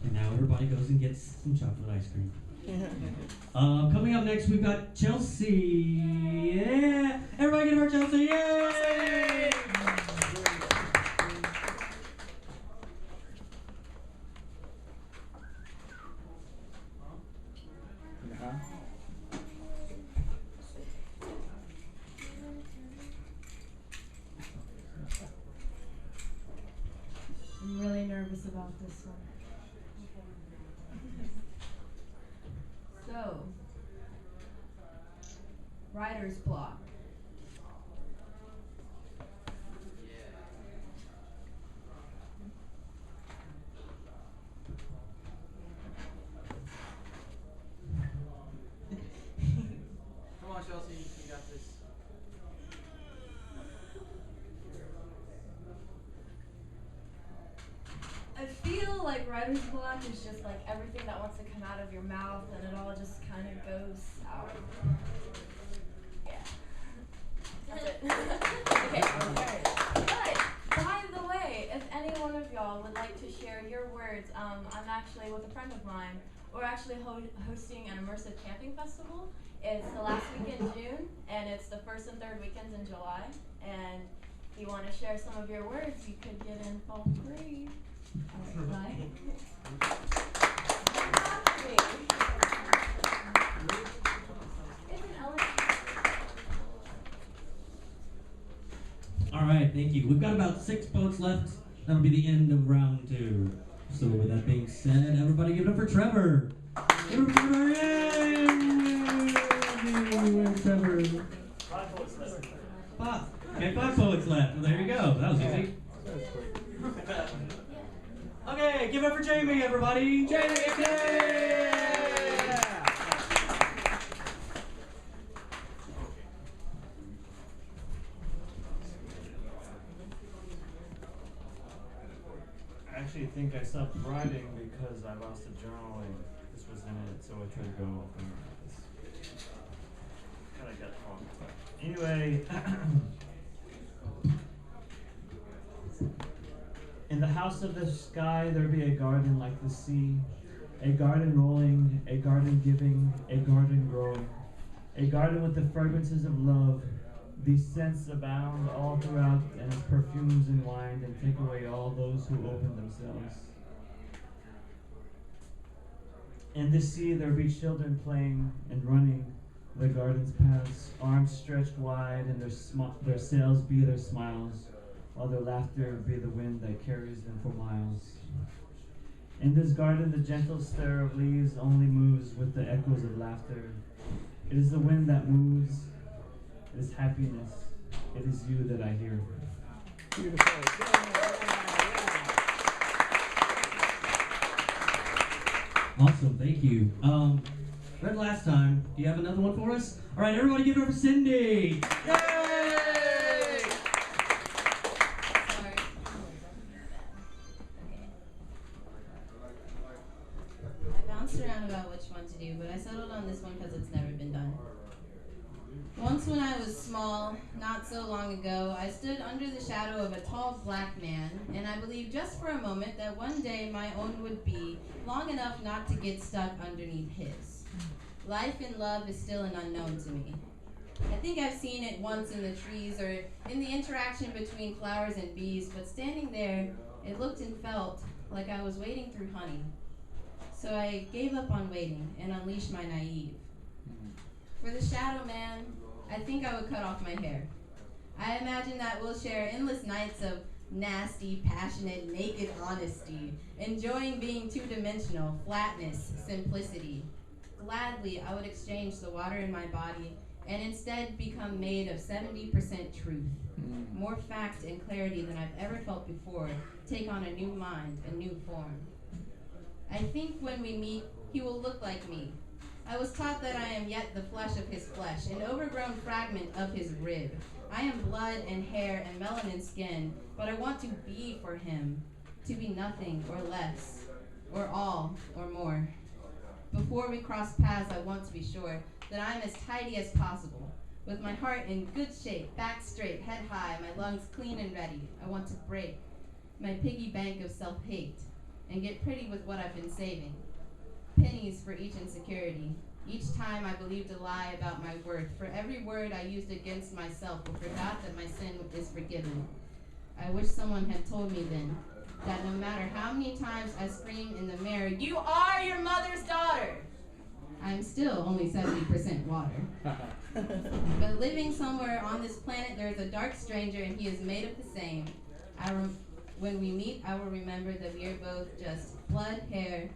And now everybody goes and gets some chocolate ice cream. Coming up next, we've got Chelsea. Yeah! Everybody get over Chelsea. Yay!
I'm really nervous about this one.
So, writer's block.
Come on, Chelsea, you got this.
I feel like writer's block is just like everything that wants to come out of your mouth and it all just kind of goes out. Yeah. That's it. Okay, alright. But, by the way, if any one of y'all would like to share your words, I'm actually with a friend of mine. We're actually hosting an immersive camping festival. It's the last week in June, and it's the first and third weekends in July. And if you want to share some of your words, you could get in for free. Alright, bye.
All right, thank you. We've got about 6 votes left. That'll be the end of round 2. So with that being said, everybody give it up for Trevor. Give it up for Trevor, yay! We win ever.
5 poets left.
Okay, 5 poets left. Well, there you go. That was easy. Okay, give it up for Jamie, everybody. Jamie,
I actually think I stopped writing because I lost a journal and this was in it, so I tried to go off and this kind of got wrong. Anyway, in the house of the sky there be a garden like the sea, a garden rolling, a garden giving, a garden growing, a garden with the fragrances of love. These scents abound all throughout, and its perfumes enwind and take away all those who open themselves. In the sea there be children playing and running the garden's paths, arms stretched wide, and their sails be their smiles, while their laughter be the wind that carries them for miles. In this garden the gentle stir of leaves only moves with the echoes of laughter. It is the wind that moves. It is happiness. It is you that I hear.
Beautiful.
Awesome, thank you. Read last time. Do you have another one for us? All right, everybody give it up for Cindy. Yay!
I bounced around about which one to do, but I settled on this one because it's never been done. Once when I was small, not so long ago, I stood under the shadow of a tall black man, and I believed just for a moment that one day my own would be long enough not to get stuck underneath his. Life and love is still an unknown to me. I think I've seen it once in the trees or in the interaction between flowers and bees, but standing there, it looked and felt like I was wading through honey. So I gave up on waiting and unleashed my naive. For the shadow man, I think I would cut off my hair. I imagine that we'll share endless nights of nasty, passionate, naked honesty, enjoying being two-dimensional, flatness, simplicity. Gladly, I would exchange the water in my body and instead become made of 70% truth. More fact and clarity than I've ever felt before take on a new mind, a new form. I think when we meet, he will look like me. I was taught that I am yet the flesh of his flesh, an overgrown fragment of his rib. I am blood and hair and melanin skin, but I want to be for him, to be nothing or less, or all or more. Before we cross paths, I want to be sure that I'm as tidy as possible, with my heart in good shape, back straight, head high, my lungs clean and ready. I want to break my piggy bank of self-hate and get pretty with what I've been saving. Pennies for each insecurity. Each time I believed a lie about my worth. For every word I used against myself or forgot that my sin is forgiven. I wish someone had told me then that no matter how many times I scream in the mirror, "You are your mother's daughter!" I'm still only 70% water. But living somewhere on this planet, there is a dark stranger and he is made of the same. When we meet, I will remember that we are both just blood, hair,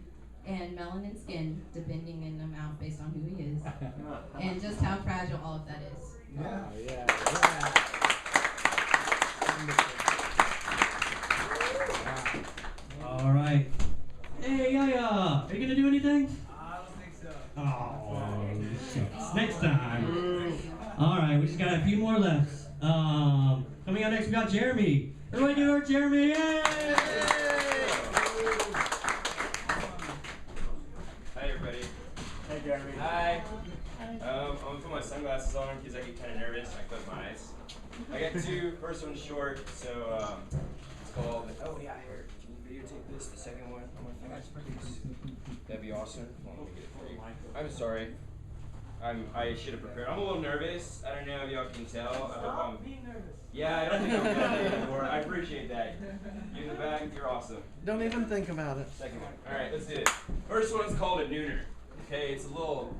and melanin skin, depending in the amount based on who he is, and just how fragile all of that is.
Yeah.
All right. Hey, Yaya, are you gonna do anything?
I don't think so.
Oh, shucks. Next time. All right, we just got a few more left. Coming up next, we got Jeremy. Everybody give her Jeremy. Yay!
Hi, everybody.
Hey, Jeremy.
Hi. I'm gonna put my sunglasses on because I get kind of nervous and I close my eyes. I got two. First one's short, so it's called. Oh yeah, here. Can you videotape this? The second one on my fingers, please. That'd be awesome. Well, let me get it for you. I'm sorry. I should have prepared. I'm a little nervous. I don't know if y'all can tell. I hope I'm
being nervous.
Yeah, I don't think I'm nervous anymore. I appreciate that. You in the back, you're awesome.
Don't even think about it.
Second one. All right, let's do it. First one's called a nooner. Okay, it's a little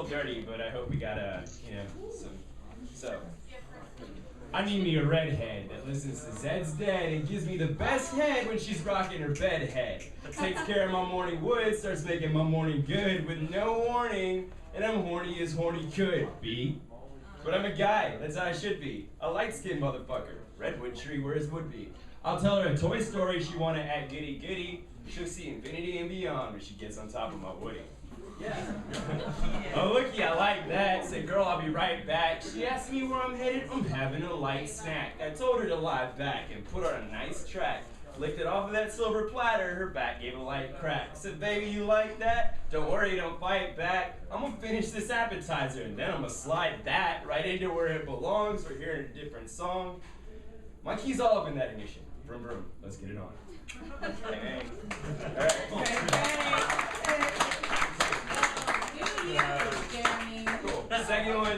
dirty, but I hope we got some. So, I need me a redhead that listens to Zed's Dead and gives me the best head when she's rocking her bed head. Takes care of my morning wood, starts making my morning good with no warning, and I'm horny as horny could be. But I'm a guy, that's how I should be. A light-skinned motherfucker, redwood tree where his would be. I'll tell her a toy story she wanna act giddy giddy. She'll see infinity and beyond when she gets on top of my woody. Yeah. Oh, looky, I like that. Said, girl, I'll be right back. She asked me where I'm headed. I'm having a light snack. I told her to lie back and put her on a nice track. Licked it off of that silver platter. Her back gave a light crack. Said, baby, you like that? Don't worry, don't fight back. I'm gonna finish this appetizer and then I'm gonna slide that right into where it belongs. We're hearing a different song. My key's all up in that ignition. Vroom, vroom. Let's get it on. Bang. All right. Cool.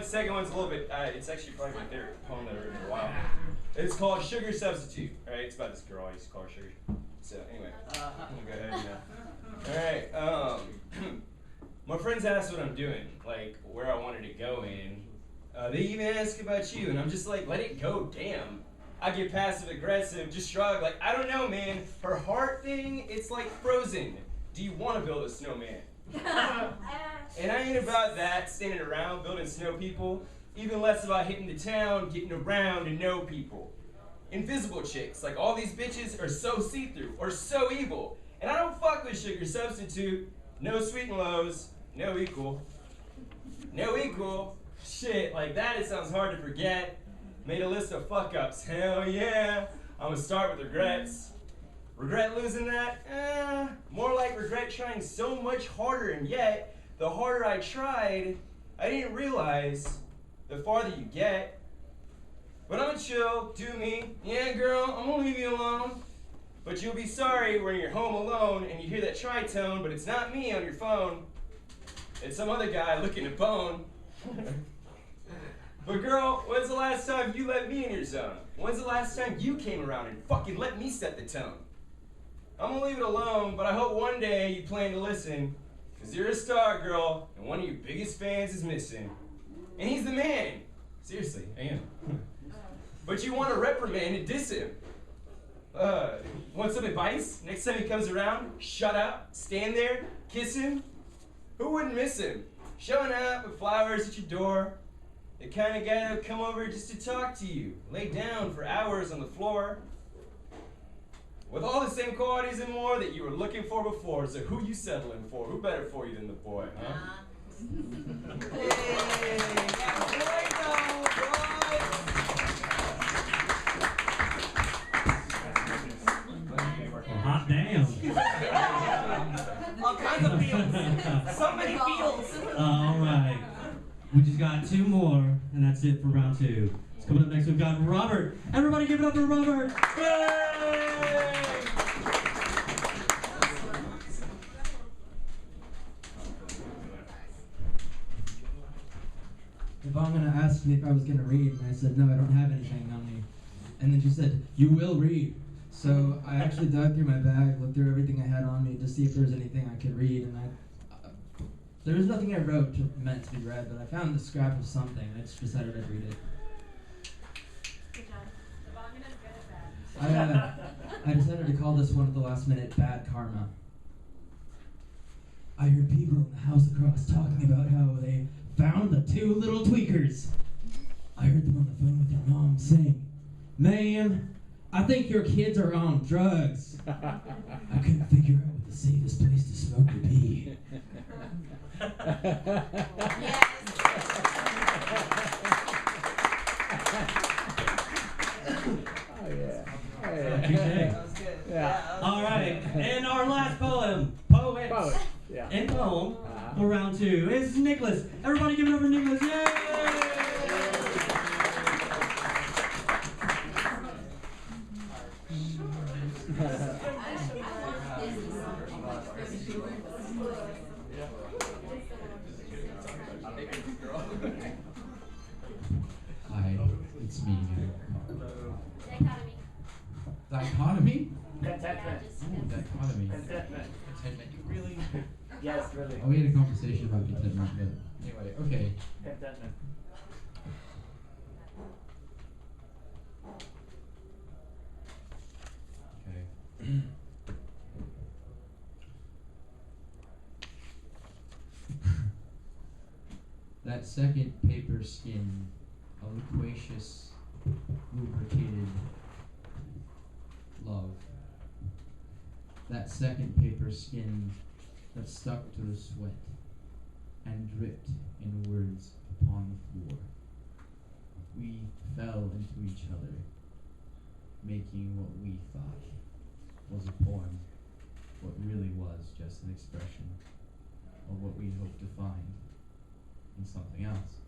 Second one's a little bit, it's actually probably my favorite poem that I've written in a while. It's called Sugar Substitute. All right, it's about this girl I used to call her Sugar. So anyway, go ahead now. All right, my friends asked what I'm doing, like where I wanted to go in. They even ask about you, and I'm just like, let it go, damn. I get passive aggressive, just shrug, like, I don't know, man. Her heart thing, it's like Frozen. Do you want to build a snowman? And I ain't about that, standing around building snow people. Even less about hitting the town, getting around and know people. Invisible chicks, like all these bitches are so see-through or so evil. And I don't fuck with Sugar Substitute. No sweet and lows, no equal. No equal. Shit, like that, it sounds hard to forget. Made a list of fuck-ups, hell yeah. I'm gonna start with regrets. Regret losing that? More like regret trying so much harder, and yet, the harder I tried, I didn't realize the farther you get. But I'm gonna chill, do me. Yeah, girl, I'm gonna leave you alone. But you'll be sorry when you're home alone and you hear that tritone, but it's not me on your phone. It's some other guy looking to bone. But girl, when's the last time you let me in your zone? When's the last time you came around and fucking let me set the tone? I'm gonna leave it alone, but I hope one day you plan to listen. Cause you're a star, girl, and one of your biggest fans is missing. And he's the man. Seriously, I am. But you want to reprimand and diss him. Want some advice? Next time he comes around, shut up, stand there, kiss him. Who wouldn't miss him? Showing up with flowers at your door. The kind of guy that'll come over just to talk to you. Lay down for hours on the floor. With all the same qualities and more that you were looking for before. So who you settling for? Who better for you than the boy, huh?
Hot damn.
All kinds of feels. So many feels.
All right. We just got two more, and that's it for round two. So coming up next, we've got Robert. Everybody give it up for Robert. Yay!
Ivana asked me if I was going to read, and I said, no, I don't have anything on me. And then she said, you will read. So I actually dug through my bag, looked through everything I had on me to see if there was anything I could read, and there was nothing I wrote meant to be read, but I found a scrap of something. I just decided I'd read it.
Good job. Ivana's good at that.
I decided to call this one at the last minute Bad Karma. I heard people in the house across talking about how they found the two little tweakers. I heard them on the phone with their mom saying, man, I think your kids are on drugs. I couldn't figure out what the safest place to smoke would be.
Oh yeah.
Yeah. All right, and our last poem, Poet.
Yeah.
And poem for round two is Nicholas. Everybody give it up for Nicholas. Yay!
Hi, it's me.
Dichotomy.
Dichotomy?
Contentment.
Ooh, dichotomy.
Contentment.
Contentment. You really?
Yes, really.
Oh, we had a conversation about contentment, but anyway, okay.
Contentment.
That second paper skin, a loquacious, lubricated love. That second paper skin that stuck to the sweat and dripped in words upon the floor. We fell into each other, making what we thought was a poem, what really was just an expression of what we hoped to find in something else.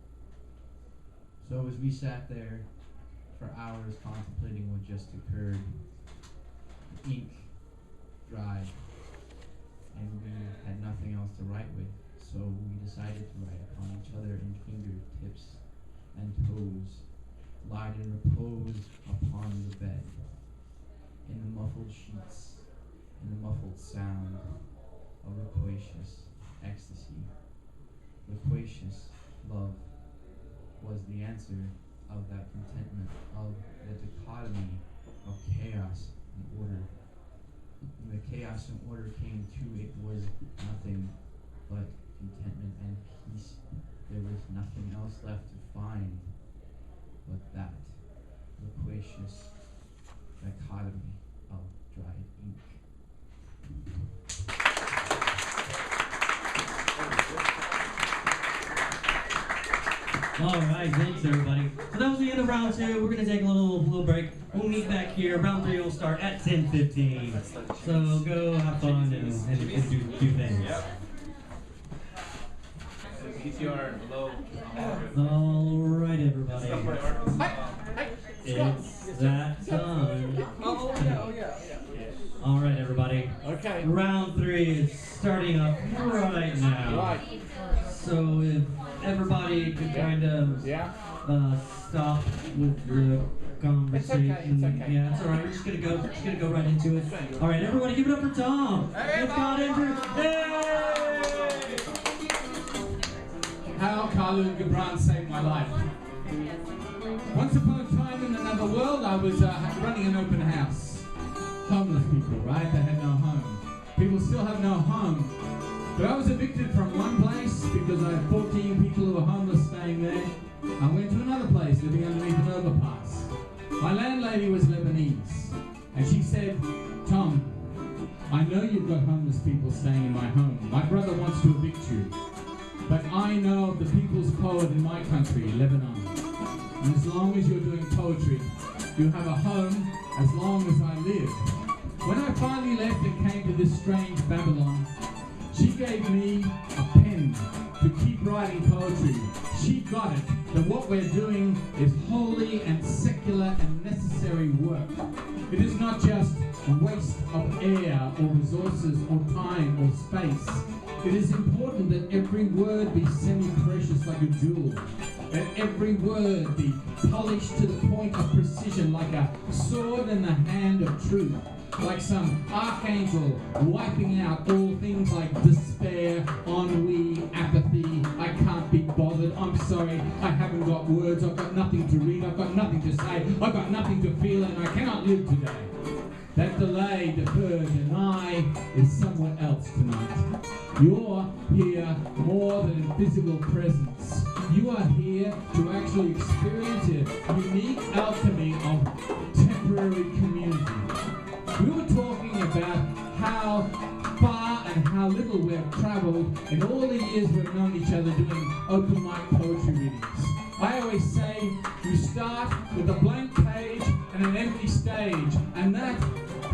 So as we sat there for hours contemplating what just occurred, the ink dried, and we had nothing else to write with, so we decided to write upon each other in fingertips and toes, lied in repose upon the bed, in the muffled sheets, in the muffled sound of loquacious ecstasy. Loquacious love was the answer of that contentment, of the dichotomy of chaos and order. When the chaos and order came to, it was nothing but contentment and peace. There was nothing else left to find but that loquacious dichotomy of dried ink.
All right, thanks everybody. So that was the end of round 2. We're gonna take a little break. We'll meet back here. Round 3 will start at 10:15. So go have fun and do things.
Yep. PTR below.
All right, everybody. It's that time.
Oh yeah.
All right, everybody.
Okay.
Round 3 is starting up right now.
Right.
So if everybody could kind of stop with the conversation.
It's okay.
Yeah, it's all right. We're just gonna go right into it. All right, everybody, give it up for Tom. It's got Andrew. Hey!
How Khalil Gibran saved my life. Once upon a time in another world, I was running an open house. Homeless people, right? They had no home. People still have no home. But I was evicted from one place because I had 14 people who were homeless staying there. I went to another place living underneath an overpass. My landlady was Lebanese, and she said, "Tom, I know you've got homeless people staying in my home. My brother wants to evict you. But I know of the people's poet in my country, Lebanon. And as long as you're doing poetry, you have a home as long as I live." When I finally left and came to this strange Babylon, she gave me a pen to keep writing poetry. She got it, that what we're doing is holy and secular and necessary work. It is not just a waste of air or resources or time or space. It is important that every word be semi-precious like a jewel. That every word be polished to the point of precision like a sword in the hand of truth. Like some archangel wiping out all things like despair, ennui, apathy. I can't be bothered. I'm sorry. I haven't got words. I've got nothing to read. I've got nothing to say. I've got nothing to feel, and I cannot live today. That delay, deferred, deny is somewhere else tonight. You're here more than in physical presence. You are here to actually experience a unique alchemy of temporary community. We were talking about how far and how little we have traveled in all the years we've known each other doing open mic poetry readings. I always say you start with a blank page and an empty stage, and that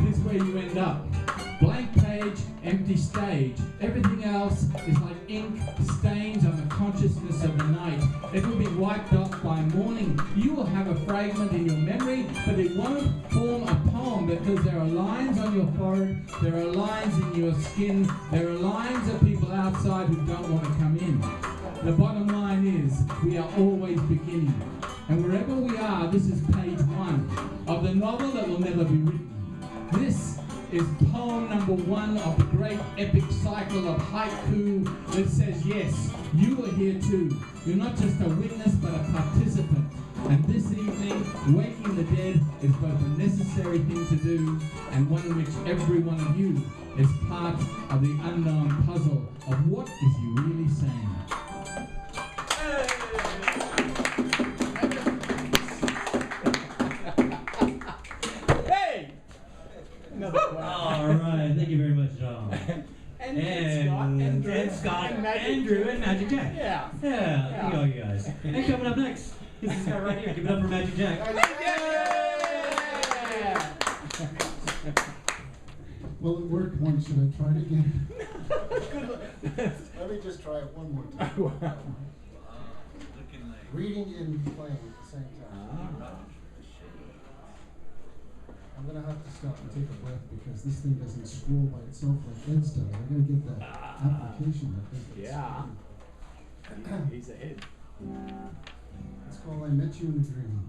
is where you end up. Blank page, empty stage. Everything else is like ink, stains on the consciousness of the night. It will be wiped off by morning. You will have a fragment in your memory, but it won't form a poem because there are lines on your forehead, there are lines in your skin, there are lines of people outside who don't want to come in. The bottom line is, we are always beginning. And wherever we are, this is page 1 of the novel that will never be written. This is poem number 1 of the great epic cycle of haiku that says, yes, you are here too. You're not just a witness, but a participant. And this evening, waking the dead is both a necessary thing to do and one in which every one of you is part of the unknown puzzle of what is he really saying.
and Magic Jack.
Yeah.
Yeah, you know you guys. And coming up next is this guy right here. Give it up for Magic Jack.
Well, it worked once. Should I try it again? Let me just try it one more time. Reading and playing at the same time. I'm going to have to stop and take a breath because this thing doesn't scroll by itself like Ed's does. I got to get that application.
Yeah. He's ahead.
It's called I Met You in a Dream.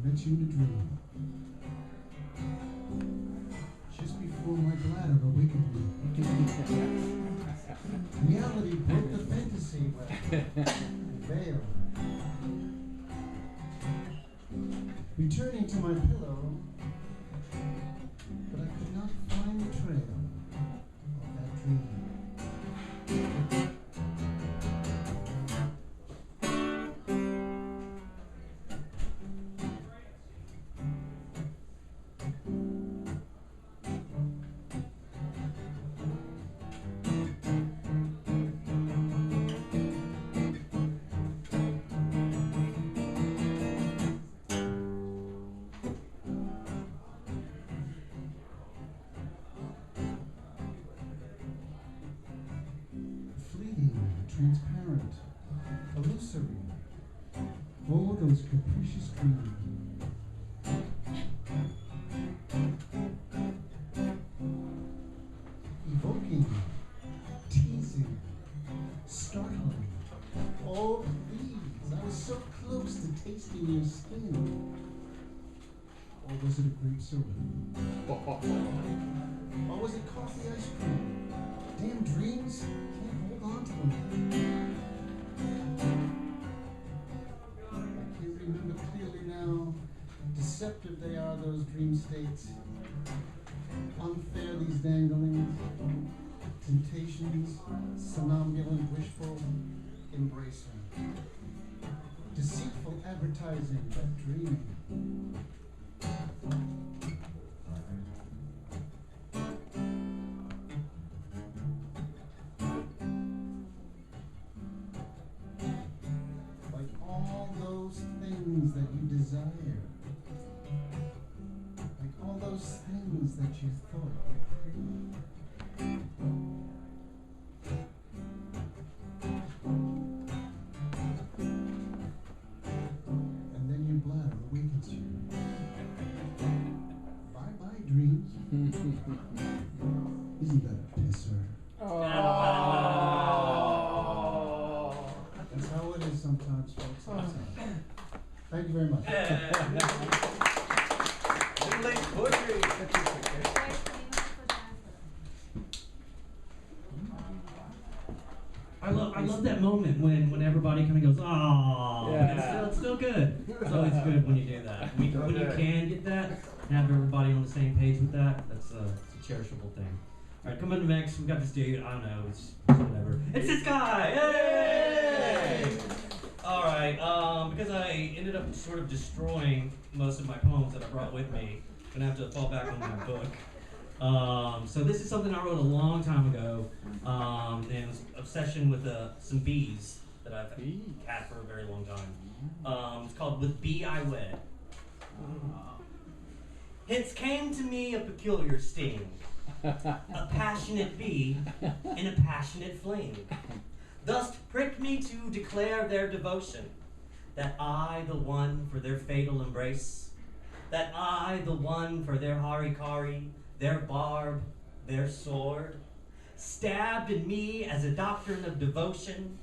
Met you in a dream. Just before my bladder awakened me. Reality broke the fantasy veil. Returning to my pillow, but I could not find the trail of that dream. Transparent, illusory, oh, those capricious dreams. Evoking, teasing, startling, oh, please, I was so close to tasting your skin. Or was it a grape soda? Or was it coffee ice cream? Damn dreams. On to them. I can remember clearly now. Deceptive they are, those dream states. Unfair these danglings. Temptations, somnambulant, wishful, embracing. Deceitful advertising, but dreaming. That you desire, like all those things that you thought you craved. And then your bladder awakens you. Bye-bye, dreams. Isn't that a pisser? Oh. That's how it is sometimes, folks. Thank you very much.
I love that moment when everybody kind of goes, "Oh,"
yeah.
It's still good. It's always good when you do that. When you can get that, have everybody on the same page with that. It's a cherishable thing. All right, coming up next, we got this dude. I don't know, it's whatever. It's this guy. Yay! All right, because I ended up sort of destroying most of my poems that I brought with me, I'm gonna have to fall back on my book. So this is something I wrote a long time ago, and it was obsession with some bees that I've had for a very long time. It's called With Bee I Wed. Hence came to me a peculiar sting, a passionate bee in a passionate flame. Thus pricked me to declare their devotion, that I the one for their fatal embrace, that I the one for their harikari, their barb, their sword, stabbed in me as a doctrine of devotion,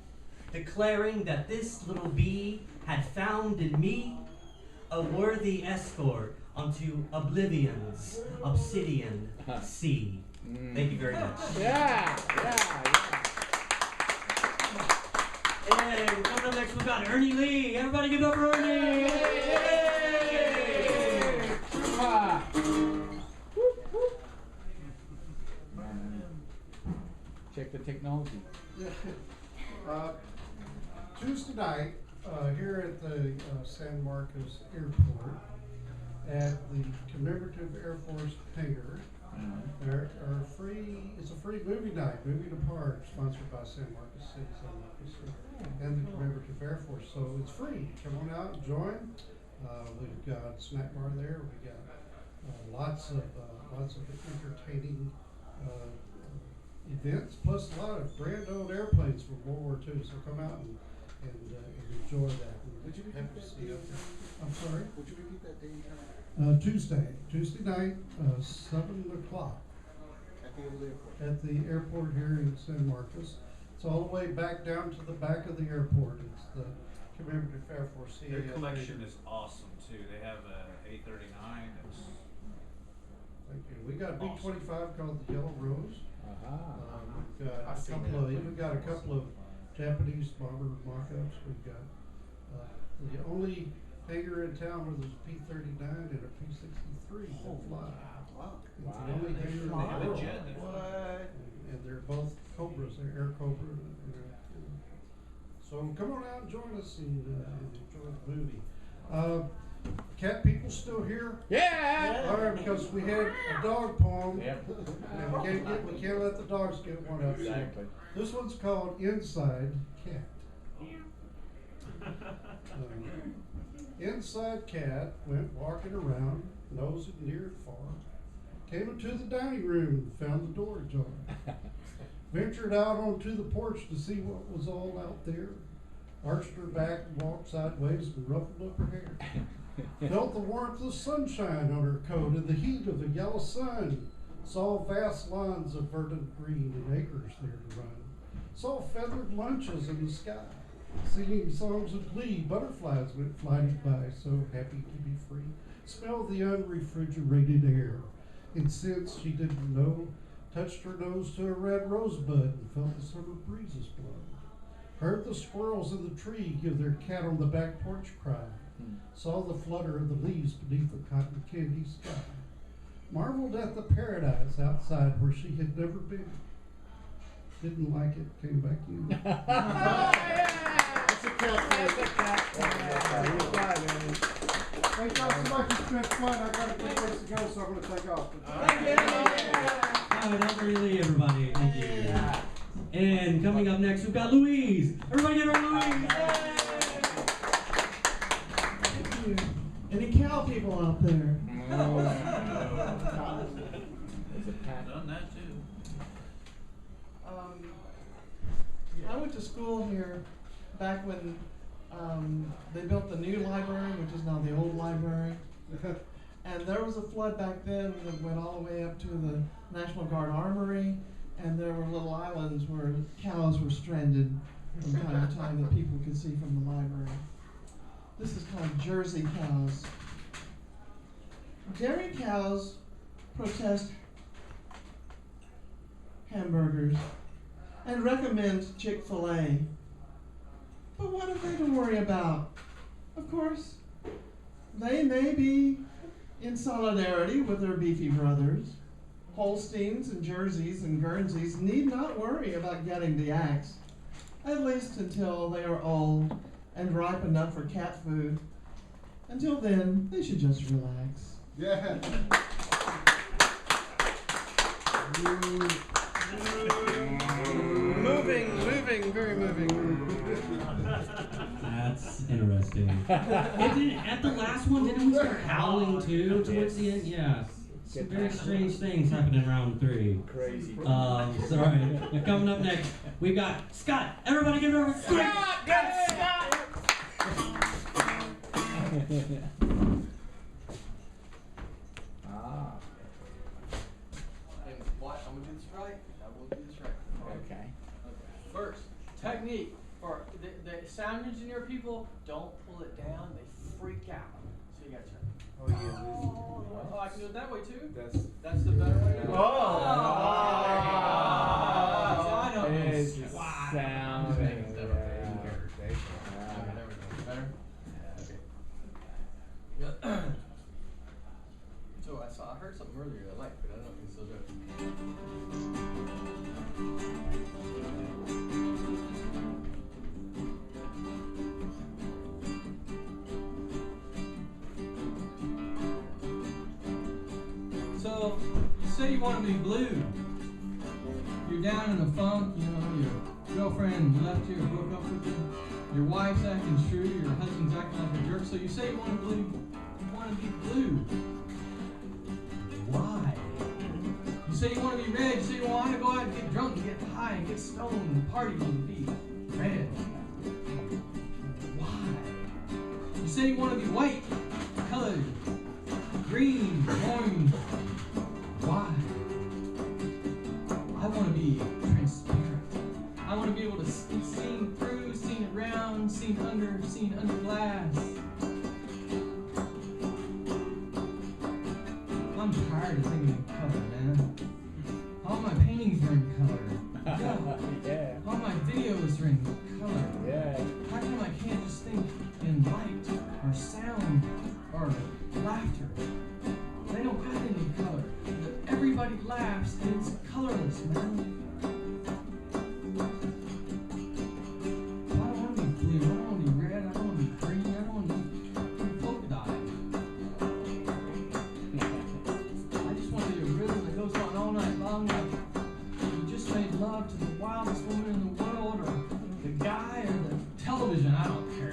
declaring that this little bee had found in me a worthy escort unto oblivion's obsidian sea. Thank you very much.
Yeah.
And coming up next, we've got Ernie Lee. Everybody give it up for Ernie! Yay!
Check the technology.
Tuesday night, here at the San Marcos Airport, at the commemorative Air Force hangar, there are it's a free movie night, Movie in the Park, sponsored by San Marcos City, San Marcos City, and the commemorative Air Force. So it's free. Come on out and join. We've got a snack bar there. We got lots of entertaining events, plus a lot of brand old airplanes from World War II. So come out and enjoy that.
Would you repeat that date?
I'm sorry?
Would you repeat that date?
Tuesday night, 7 o'clock.
At the old airport.
At the airport here in San Marcos. It's all the way back down to the back of the airport. It's the commemorative Air Force.
Their collection is awesome too. They have a A39.
Thank you. We got a B-25 called the Yellow Rose. We've got a couple of Japanese bomber mock-ups. We've got the only hangar in town where there's a P-39 and a P-63 that fly.
Wow.
It's the only hangar in the world. And they're both Cobras. They're Air Cobra. So come on out and join us and enjoy the movie. Cat people still here?
Yeah!
All right, because we had a dog poem. Yep. And we can't let the dogs get one up.
Exactly.
This one's called Inside Cat. Inside Cat went walking around, nosing near and far. Came into the dining room and found the door ajar. Ventured out onto the porch to see what was all out there. Arched her back and walked sideways and ruffled up her hair. Felt the warmth of sunshine on her coat and the heat of the yellow sun. Saw vast lawns of verdant green and acres there to run. Saw feathered lunches in the sky. Singing songs of glee, butterflies went flying by, so happy to be free. Smelled the unrefrigerated air. And since she didn't know, touched her nose to a red rosebud and felt the summer breezes blow. Heard the squirrels in the tree give their cat on the back porch cry. Saw the flutter of the leaves beneath the cotton candy sky. Marveled at the paradise outside where she had never been. Didn't like it, came back in.
That's a cat. Thank y'all so much. It's been fun. I got a quick place to go, so I'm going to take off.
Don't really, everybody. Thank you. And coming up next, we've got Louise. Everybody give her Louise.
Thank you. Any cow people out there?
There's a pack.
Done that too.
I went to school here back when they built the new library, which is now the old library. And there was a flood back then that went all the way up to the National Guard Armory, and there were little islands where cows were stranded from time to time that people could see from the library. This is called Jersey cows. Dairy cows protest hamburgers and recommend Chick-fil-A. But what are they to worry about? Of course, they may be in solidarity with their beefy brothers. Holsteins and Jerseys and Guernseys need not worry about getting the axe, at least until they are old and ripe enough for cat food. Until then, they should just relax.
Yeah.
Moving, very moving.
That's interesting. At the last one, didn't we start howling too towards the end? Yeah. Some very strange things happening in round 3.
Crazy.
Sorry. Coming up next, we've got Scott. Everybody give it over. Scott!
Scott!
And what? I'm gonna do this right. I will do this right.
Okay.
First, technique for the sound engineer people, don't pull it down, they freak out. So you gotta turn.
Oh, yeah.
Oh, I can do it that way too?
That's
the better way to do it. I don't know.
It's sound.
Better? So I heard something earlier I liked, but I don't know if it's still good. So, you say you want to be blue. You're down in a funk, you know, your girlfriend left you or broke up with you. Your wife's acting true, your husband's acting like a jerk. So you say you want to be blue. Why? You say you want to be red, you say you want to go out and get drunk and get high and get stoned and party and be red. Why? You say you want to be white, colored, green, orange. Why? I want to be transparent. I want to be able to be seen through, seen around, seen under glass. I'm tired of thinking in color, man. All my paintings are in color. Yeah. All my videos are in color. Yeah. How come I can't just think in light or sound or laughter? They don't have any color. Everybody laughs and it's colorless, man. I don't want to be blue. I don't want to be red. I don't want to be green. I don't want to be polka dot. I just want to be a rhythm that goes on all night long. Like you just made love to the wildest woman in the world, or the guy, or the television. I don't care.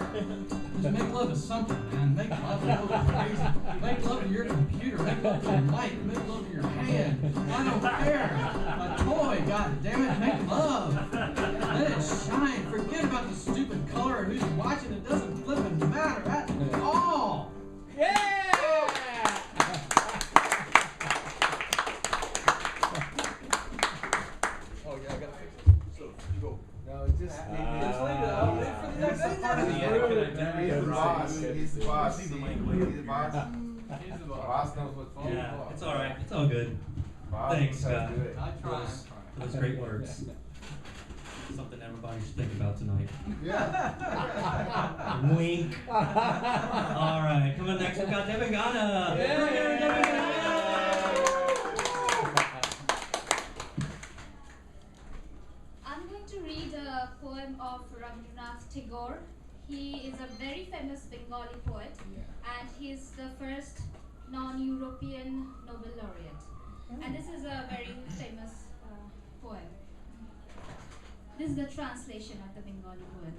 Just make love to something, man. Make love to crazy. Make love to your computer. Make love to your mic. Make love to your hand. I don't care. A toy, god damn it. Make love. Let it shine. Forget about the stupid color and who's watching. It doesn't flipping matter at all. Yeah!
Oh, yeah, I gotta fix it. So, you go. No, just leave it. Just leave it. I'll wait for the next part. He's the boss. He's the boss. He's the boss. He's the boss. Knows what's wrong.
Yeah, it's all right. It's all good. Thanks, Scott, for those great words. Something everybody should think about tonight.
Yeah.
Wink. All right, coming next, we've got Devin Ghana.
I'm going to read a poem of Rabindranath Tagore. He is a very famous Bengali poet, and he's the first non-European Nobel laureate. And this is a very famous poem. This is the translation of the Bengali poem.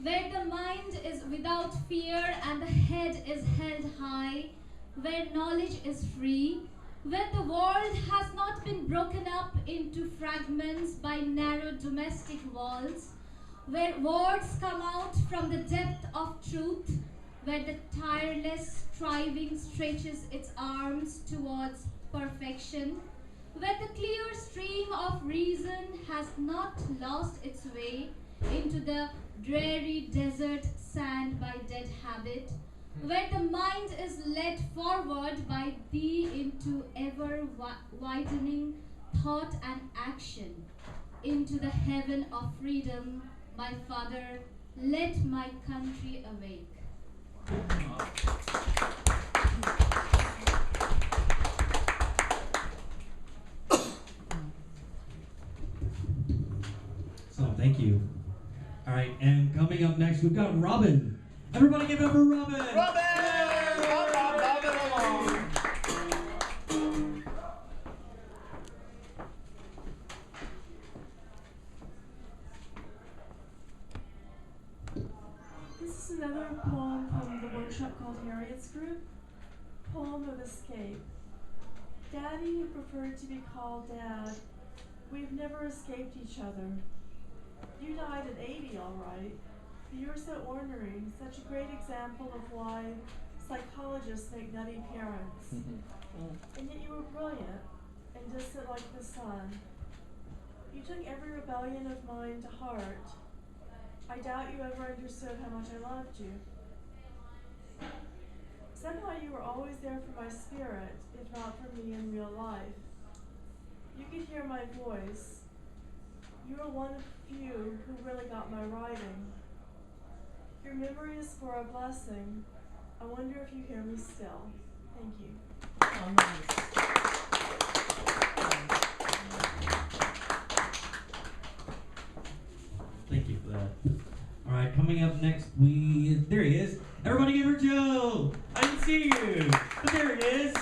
Where the mind is without fear and the head is held high, where knowledge is free, where the world has not been broken up into fragments by narrow domestic walls, where words come out from the depth of truth, where the tireless striving stretches its arms towards perfection, where the clear stream of reason has not lost its way into the dreary desert sand by dead habit, where the mind is led forward by thee into ever widening thought and action, into the heaven of freedom, my Father, let my country awake.
So, thank you. All right, and coming up next, we've got Robin. Everybody give it up for Robin!
Robin along!
This is another poem from the workshop called Harriet's Group, Poem of Escape. Daddy preferred to be called Dad. We've never escaped each other. You died at 80, all right, but you were so ornery, such a great example of why psychologists make nutty parents. And yet you were brilliant and distant like the sun. You took every rebellion of mine to heart. I doubt you ever understood how much I loved you. Somehow you were always there for my spirit, if not for me in real life. You could hear my voice. You were one of few who really got my writing. Your memory is for a blessing. I wonder if you hear me still. Thank you.
Oh, nice.
Thank you for that. All right, coming up next, there he is. Everybody give her Joe. I didn't see you, but there he is.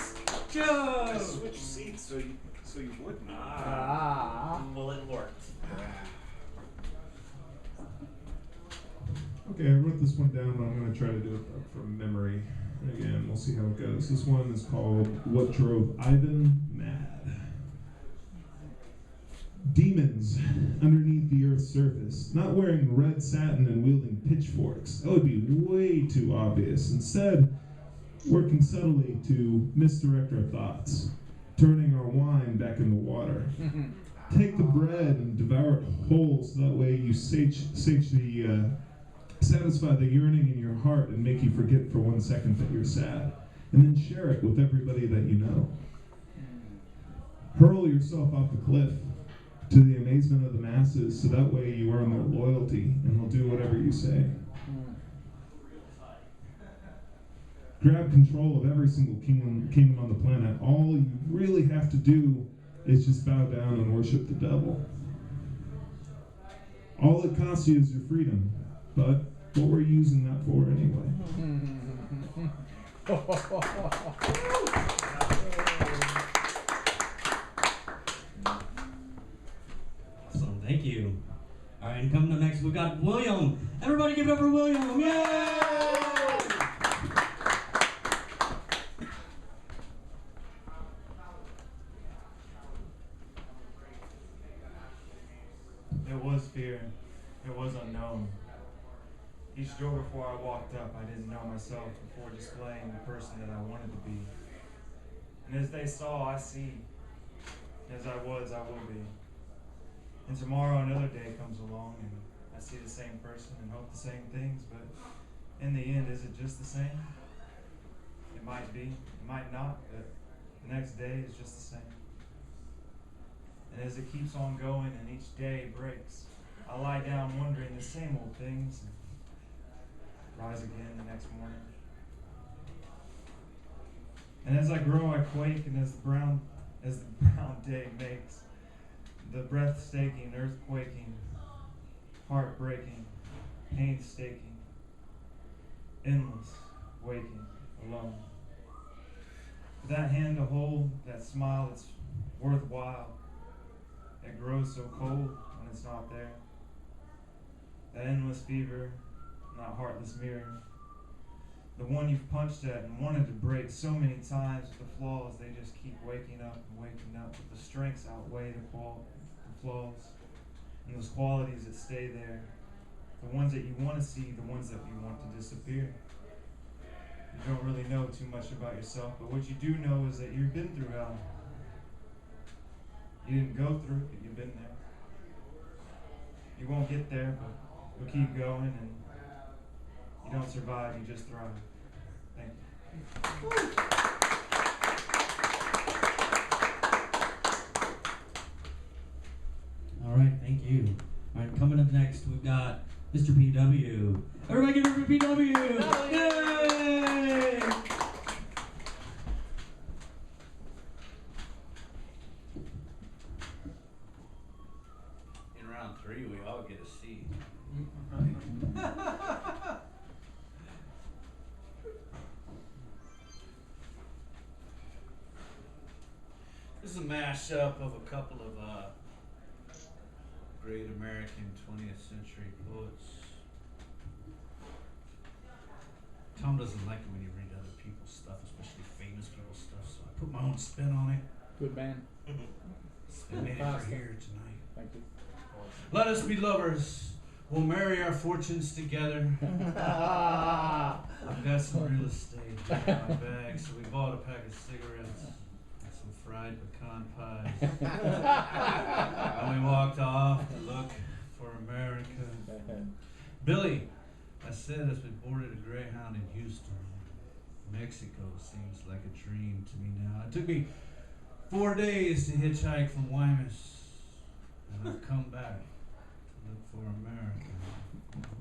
Joe!
I switched seats so you wouldn't.
Well, it worked.
Okay, I wrote this one down, but I'm going to try to do it from memory. Again, we'll see how it goes. This one is called What Drove Ivan Mad. Demons underneath the Earth's surface, not wearing red satin and wielding pitchforks. That would be way too obvious. Instead, working subtly to misdirect our thoughts, turning our wine back into water. Take the bread and devour it whole, so that way you satisfy the yearning in your heart and make you forget for 1 second that you're sad. And then share it with everybody that you know. Hurl yourself off the cliff to the amazement of the masses, so that way you earn their loyalty and they'll do whatever you say. Grab control of every single kingdom on the planet. All you really have to do is just bow down and worship the devil. All it costs you is your freedom, but what were you using that for anyway?
Awesome, thank you. All right, and coming up next, we've got William. Everybody give it up for William. Yay!
There was fear. It was unknown. Each door before I walked up, I didn't know myself before displaying the person that I wanted to be. And as they saw, I see. As I was, I will be. And tomorrow another day comes along and I see the same person and hope the same things, but in the end, is it just the same? It might be, it might not, but the next day is just the same. And as it keeps on going and each day breaks, I lie down wondering the same old things and rise again the next morning. And as I grow, I quake, and as the brown day makes, the breathtaking, earthquaking, heartbreaking, painstaking, endless waking alone. That hand to hold, that smile that's worthwhile, it grows so cold when it's not there. That endless fever, that heartless mirror. The one you've punched at and wanted to break so many times, with the flaws, they just keep waking up and waking up. But the strengths outweigh the flaws. And those qualities that stay there. The ones that you want to see, the ones that you want to disappear. You don't really know too much about yourself, but what you do know is that you've been through hell. You didn't go through it, but you've been there. You won't get there, but you'll keep going, and you don't survive, you just thrive. Thank you.
All right, thank you. All right, coming up next, we've got Mr. PW. Everybody give it up for PW! Yay!
In round 3, we all get a C. This is a mashup of a couple of great American 20th century poets. Tom doesn't like it when you read other people's stuff, especially famous people's stuff, so I put my own spin on it.
Good man.
I made it for here tonight.
Thank you.
Let us be lovers. We'll marry our fortunes together. I've got some real estate in my bag, so we bought a pack of cigarettes and some fried pecan pies. And we walked off to look for America. Billy, I said as we boarded a Greyhound in Houston, Mexico seems like a dream to me now. It took me 4 days to hitchhike from Guaymas, and I've come back to look for America.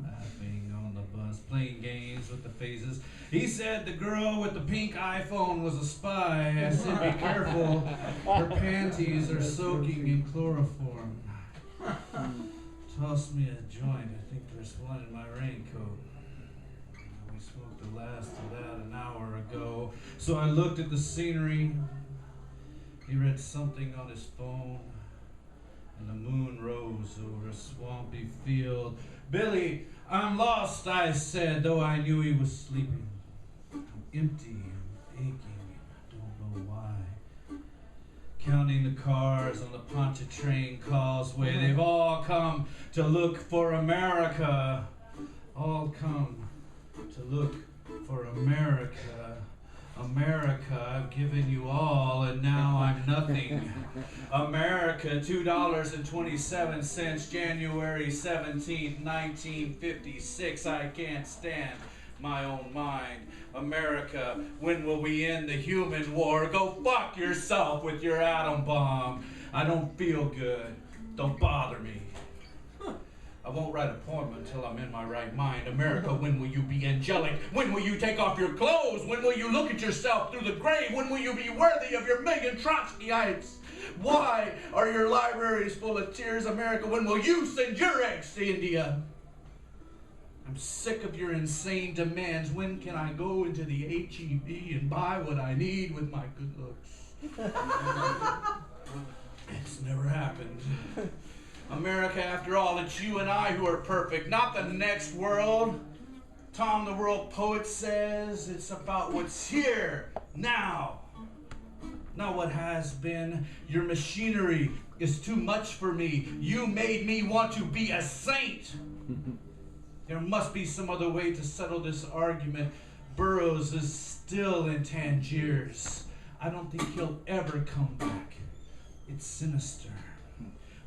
Laughing on the bus, playing games with the faces. He said the girl with the pink iPhone was a spy. I said, be careful, her panties are soaking in chloroform. Tossed me a joint, I think there's one in my raincoat. We smoked the last of that an hour ago. So I looked at the scenery. He read something on his phone, and the moon rose over a swampy field. Billy, I'm lost, I said, though I knew he was sleeping. I'm empty, I'm aching, I don't know why. Counting the cars on the Pontchartrain causeway, they've all come to look for America. All come to look for America. America, I've given you all, and now I'm nothing. America, $2.27, January 17th, 1956. I can't stand my own mind. America, when will we end the human war? Go fuck yourself with your atom bomb. I don't feel good. Don't bother me. I won't write a poem until I'm in my right mind. America, when will you be angelic? When will you take off your clothes? When will you look at yourself through the grave? When will you be worthy of your million Trotskyites? Why are your libraries full of tears? America, when will you send your eggs to India? I'm sick of your insane demands. When can I go into the H-E-B and buy what I need with my good looks? It's never happened. America, after all, it's you and I who are perfect, not the next world. Tom the World Poet says it's about what's here, now. Not what has been. Your machinery is too much for me. You made me want to be a saint. There must be some other way to settle this argument. Burroughs is still in Tangiers. I don't think he'll ever come back. It's sinister.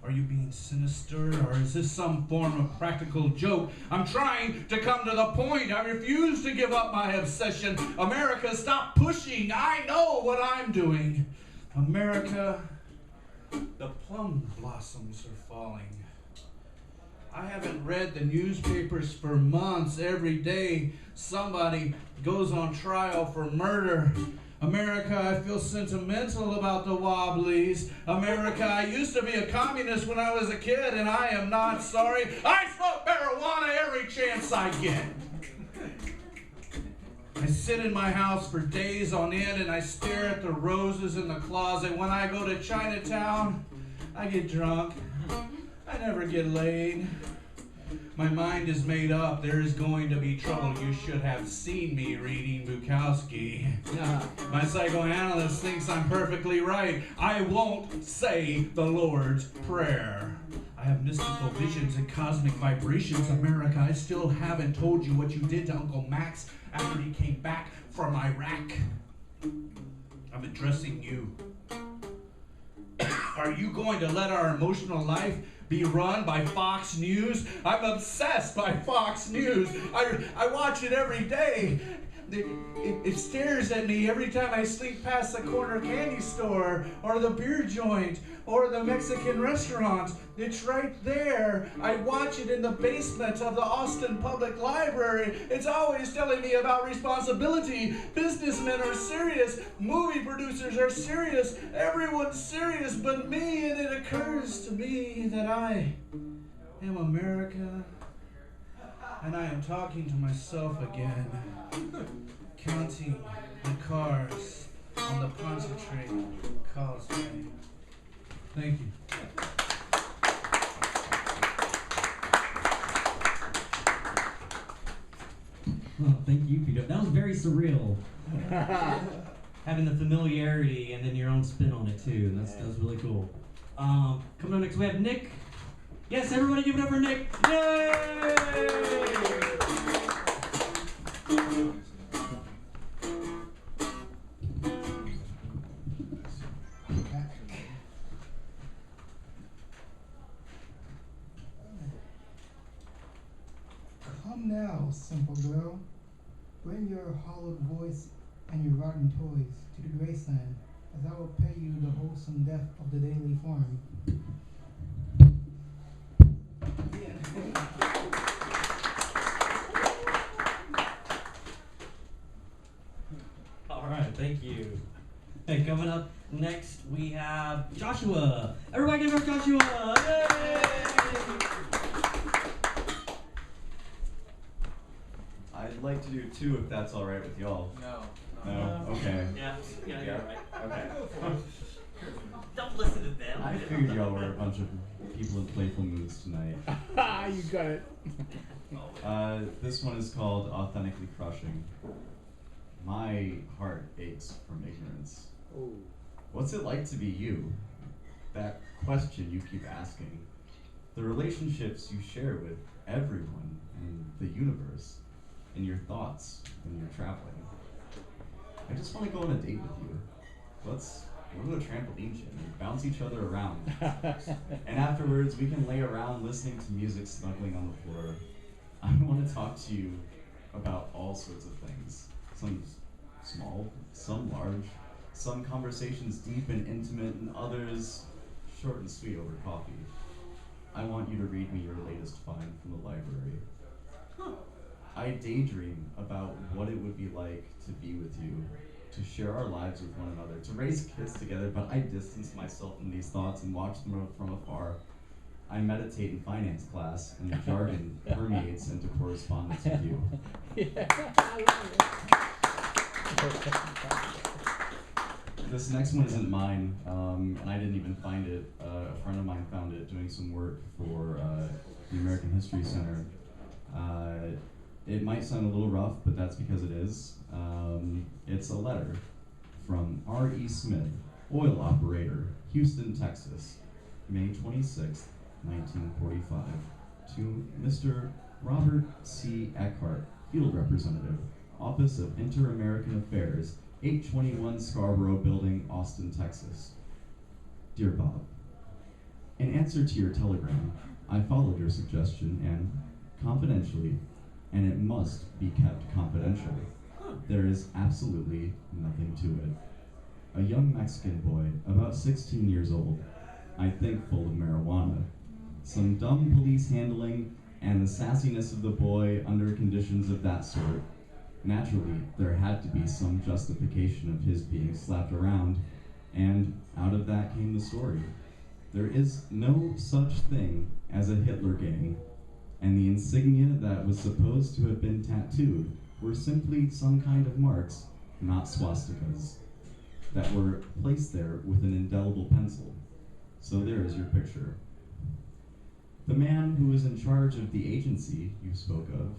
Are you being sinister, or is this some form of practical joke? I'm trying to come to the point. I refuse to give up my obsession. America, stop pushing. I know what I'm doing. America, the plum blossoms are falling. I haven't read the newspapers for months. Every day, somebody goes on trial for murder. America, I feel sentimental about the Wobblies. America, I used to be a communist when I was a kid, and I am not sorry. I smoke marijuana every chance I get. I sit in my house for days on end, and I stare at the roses in the closet. When I go to Chinatown, I get drunk. I never get laid. My mind is made up. There is going to be trouble. You should have seen me reading Bukowski. My psychoanalyst thinks I'm perfectly right. I won't say the Lord's Prayer. I have mystical visions and cosmic vibrations. America, I still haven't told you what you did to Uncle Max after he came back from Iraq. I'm addressing you. Are you going to let our emotional life be run by Fox News? I'm obsessed by Fox News. I watch it every day. It stares at me every time I sneak past the corner candy store or the beer joint or the Mexican restaurant. It's right there. I watch it in the basement of the Austin Public Library. It's always telling me about responsibility. Businessmen are serious. Movie producers are serious. Everyone's serious but me, and it occurs to me that I am America. And I am talking to myself again, counting the cars on the Pontchartrain Causeway. Thank you.
Well, thank you, Peter. That was very surreal. Having the familiarity and then your own spin on it too. That's really cool. Coming up next, we have Nick. Yes, everybody give it up for Nick. Yay!
Come now, simple girl. Bring your hollowed voice and your rotten toys to the Graceland, as I will pay you the wholesome death of the daily farm.
All right, thank you. Hey, coming up next, we have Joshua. Everybody give it up, Joshua. Yay!
I'd like to do two if that's all right with y'all.
No.
No? Okay.
Yeah, you're right.
Okay.
Don't listen to them.
I figured y'all were a bunch of people in playful moods tonight.
You got it.
This one is called Authentically Crushing. My heart aches from ignorance.
Oh.
What's it like to be you? That question you keep asking. The relationships you share with everyone in the universe, in your thoughts when you're traveling. I just want to go on a date with you. Let's go to a trampoline gym and bounce each other around. And afterwards, we can lay around listening to music snuggling on the floor. I want to talk to you about all sorts of things. Some small, some large, some conversations deep and intimate, and others short and sweet over coffee. I want you to read me your latest find from the library. I daydream about what it would be like to be with you, to share our lives with one another, to raise kids together, but I distance myself from these thoughts and watch them from afar. I meditate in finance class, and the jargon permeates into correspondence with you. This next one isn't mine, and I didn't even find it. A friend of mine found it doing some work for the American History Center. It might sound a little rough, but that's because it is. It's a letter from R.E. Smith, oil operator, Houston, Texas, May 26th, 1945, to Mr. Robert C. Eckhart, Field Representative, Office of Inter-American Affairs, 821 Scarborough Building, Austin, Texas. Dear Bob, in answer to your telegram, I followed your suggestion and, confidentially, and it must be kept confidential, there is absolutely nothing to it. A young Mexican boy, about 16 years old, I think full of marijuana, some dumb police handling, and the sassiness of the boy under conditions of that sort. Naturally, there had to be some justification of his being slapped around, and out of that came the story. There is no such thing as a Hitler gang, and the insignia that was supposed to have been tattooed were simply some kind of marks, not swastikas, that were placed there with an indelible pencil. So there is your picture. The man who is in charge of the agency you spoke of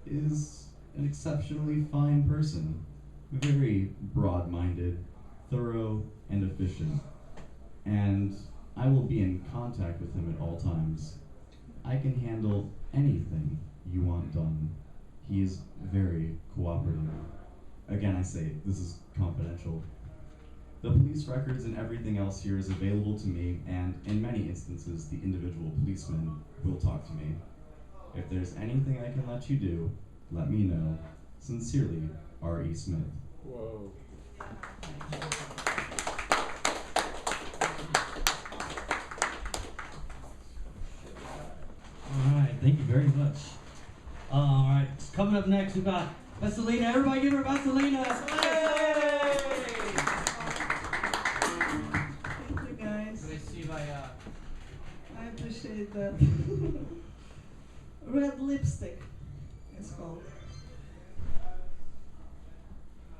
is an exceptionally fine person, very broad-minded, thorough, and efficient. And I will be in contact with him at all times. I can handle anything you want done. He is very cooperative. Again, I say, this is confidential. The police records and everything else here is available to me, and in many instances, the individual policeman will talk to me. If there's anything I can let you do, let me know. Sincerely, R.E. Smith.
Whoa.
All right, thank you very much. All right, coming up next, we've got Vesselina. Everybody give her Vesselina.
Thank you, guys. I appreciate that. Red lipstick, it's called.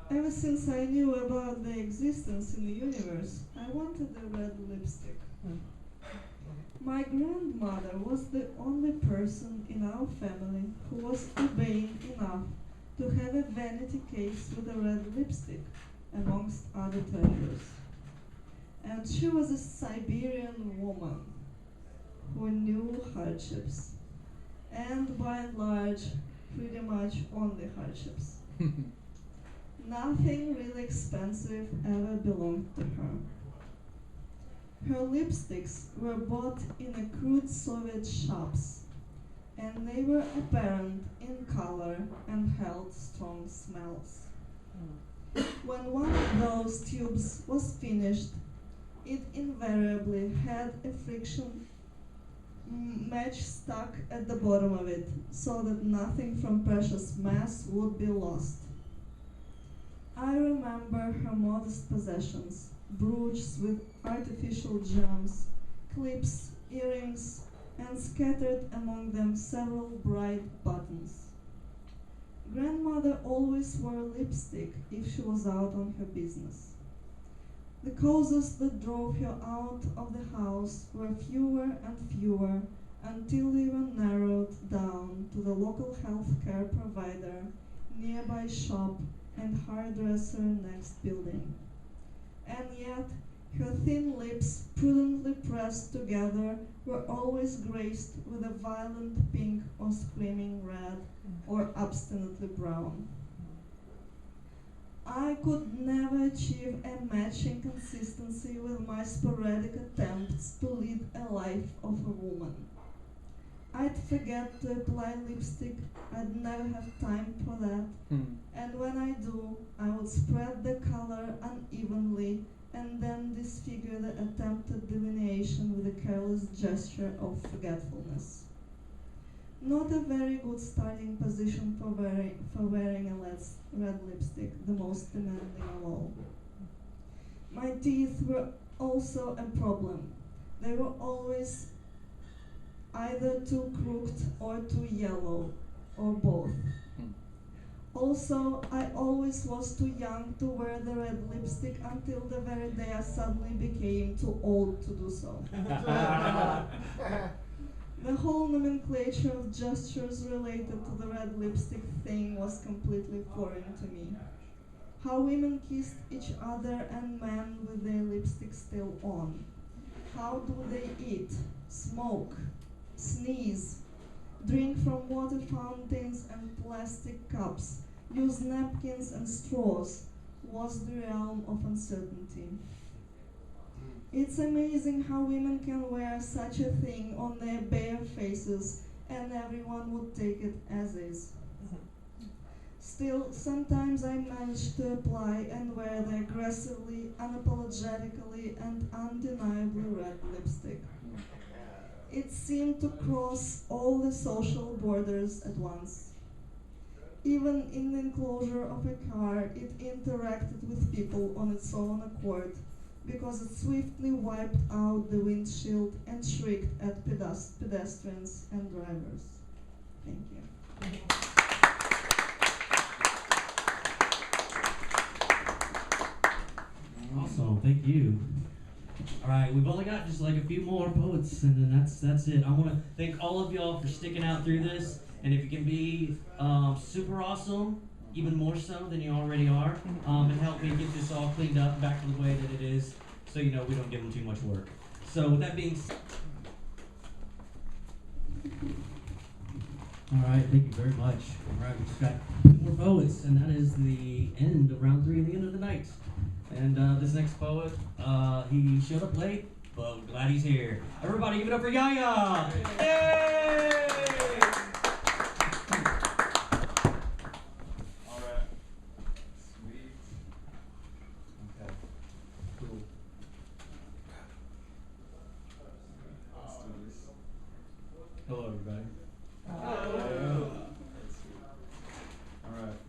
Ever since I knew about the existence in the universe, I wanted a red lipstick. My grandmother was the only person in our family who was urbane enough to have a vanity case with a red lipstick, amongst other treasures. And she was a Siberian woman who knew hardships, and by and large, pretty much only hardships. Nothing really expensive ever belonged to her. Her lipsticks were bought in a crude Soviet shops, and they were apparent in color and held strong smells. When one of those tubes was finished, it invariably had a friction match stuck at the bottom of it, so that nothing from precious mass would be lost. I remember her modest possessions, brooches with artificial gems, clips, earrings, and scattered among them several bright buttons. Grandmother always wore lipstick if she was out on her business. The causes that drove her out of the house were fewer and fewer until they were narrowed down to the local health care provider, nearby shop, and hairdresser next building. And yet, her thin lips, prudently pressed together, were always graced with a violent pink or screaming red or obstinately brown. I could never achieve a matching consistency with my sporadic attempts to lead a life of a woman. I'd forget to apply lipstick, I'd never have time for that, and when I do, I would spread the color unevenly and then disfigure the attempted delineation with a careless gesture of forgetfulness. Not a very good starting position for wearing a red lipstick, the most demanding of all. My teeth were also a problem. They were always either too crooked or too yellow, or both. Also, I always was too young to wear the red lipstick until the very day I suddenly became too old to do so. The whole nomenclature of gestures related to the red lipstick thing was completely foreign to me. How women kissed each other and men with their lipstick still on. How do they eat, smoke, sneeze, drink from water fountains and plastic cups, use napkins and straws, was the realm of uncertainty. It's amazing how women can wear such a thing on their bare faces and everyone would take it as is. Still, sometimes I manage to apply and wear the aggressively, unapologetically, and undeniably red lipstick. It seemed to cross all the social borders at once. Even in the enclosure of a car, it interacted with people on its own accord, because it swiftly wiped out the windshield and shrieked at pedestrians and drivers. Thank you.
Awesome, thank you. All right, we've only got just like a few more poets, and then that's it. I want to thank all of y'all for sticking out through this, and if you can be super awesome, even more so than you already are, and help me get this all cleaned up back to the way that it is, so you know we don't give them too much work. So with that being said, all right, thank you very much. All right, we just got 2 more poets, and that is the end of round 3 and the end of the night. And this next poet, he showed up late, but we're glad he's here. Everybody give it up for Yaya! Yay!
Alright. Sweet. Okay. Cool. Let's do this.
Hello, everybody.
Hello. Alright.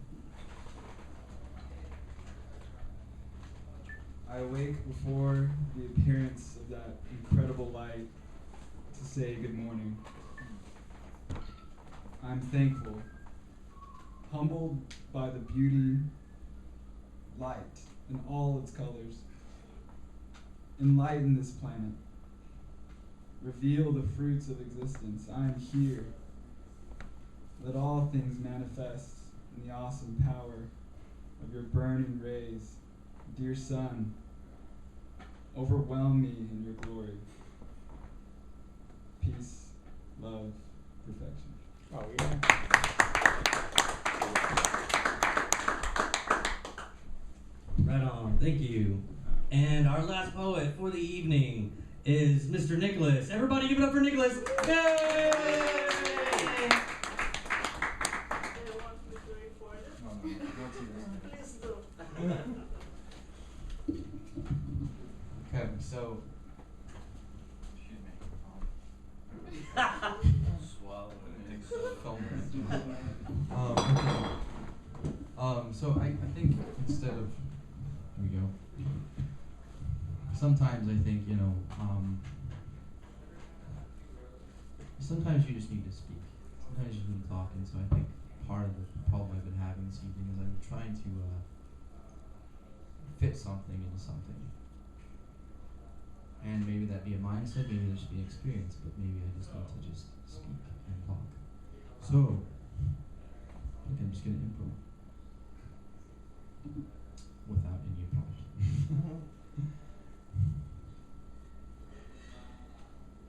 I awake before the appearance of that incredible light to say good morning. I'm thankful, humbled by the beauty, light in all its colors. Enlighten this planet. Reveal the fruits of existence. I am here. Let all things manifest in the awesome power of your burning rays. Dear sun, overwhelm me in your glory. Peace, love, perfection.
Oh, yeah.
Right on, thank you. And our last poet for the evening is Mr. Nicholas. Everybody give it up for Nicholas. Yay!
Okay, so
Swallow it.
so I think instead of, here we go. Sometimes I think, you know, sometimes you just need to speak. Sometimes you need to talk, and so I think part of the problem I've been having this evening is I'm trying to fit something into something. And maybe that be a mindset, maybe there should be an experience, but maybe I just need to just speak and talk. So, I think I'm just going to improv. Without any apology.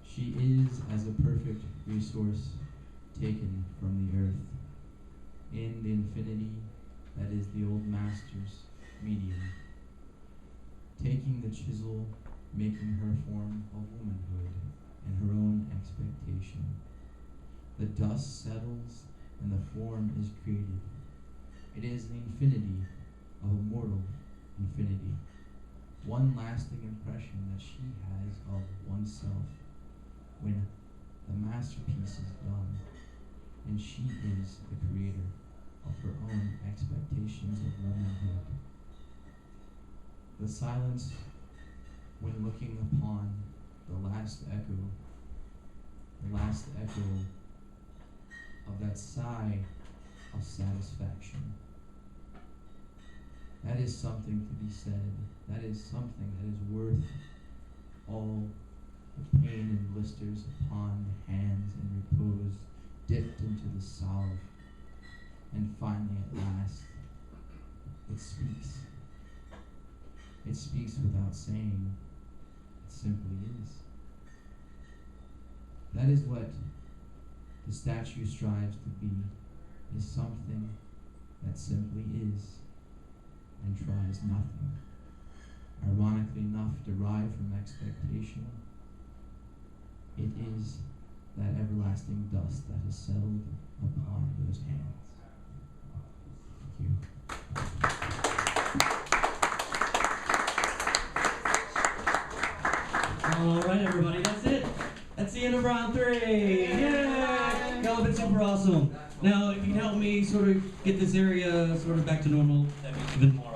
She is as a perfect resource taken from the earth, in the infinity that is the old master's medium, taking the chisel, making her form of womanhood and her own expectation. The dust settles and the form is created. It is the infinity of a mortal infinity, one lasting impression that she has of oneself when the masterpiece is done, and she is the creator of her own expectations of womanhood. The silence when looking upon the last echo of that sigh of satisfaction. That is something to be said. That is something that is worth all the pain and blisters upon the hands and repose dipped into the salve. And finally, at last, it speaks. It speaks without saying. It simply is. That is what the statue strives to be, is something that simply is and tries nothing. Ironically enough, derived from expectation, it is that everlasting dust that is settled upon those hands. Thank you.
All right, everybody, that's it. That's the end of round 3. Yay! Y'all have been super awesome. Now, if you can help me sort of get this area sort of back to normal, that'd be even more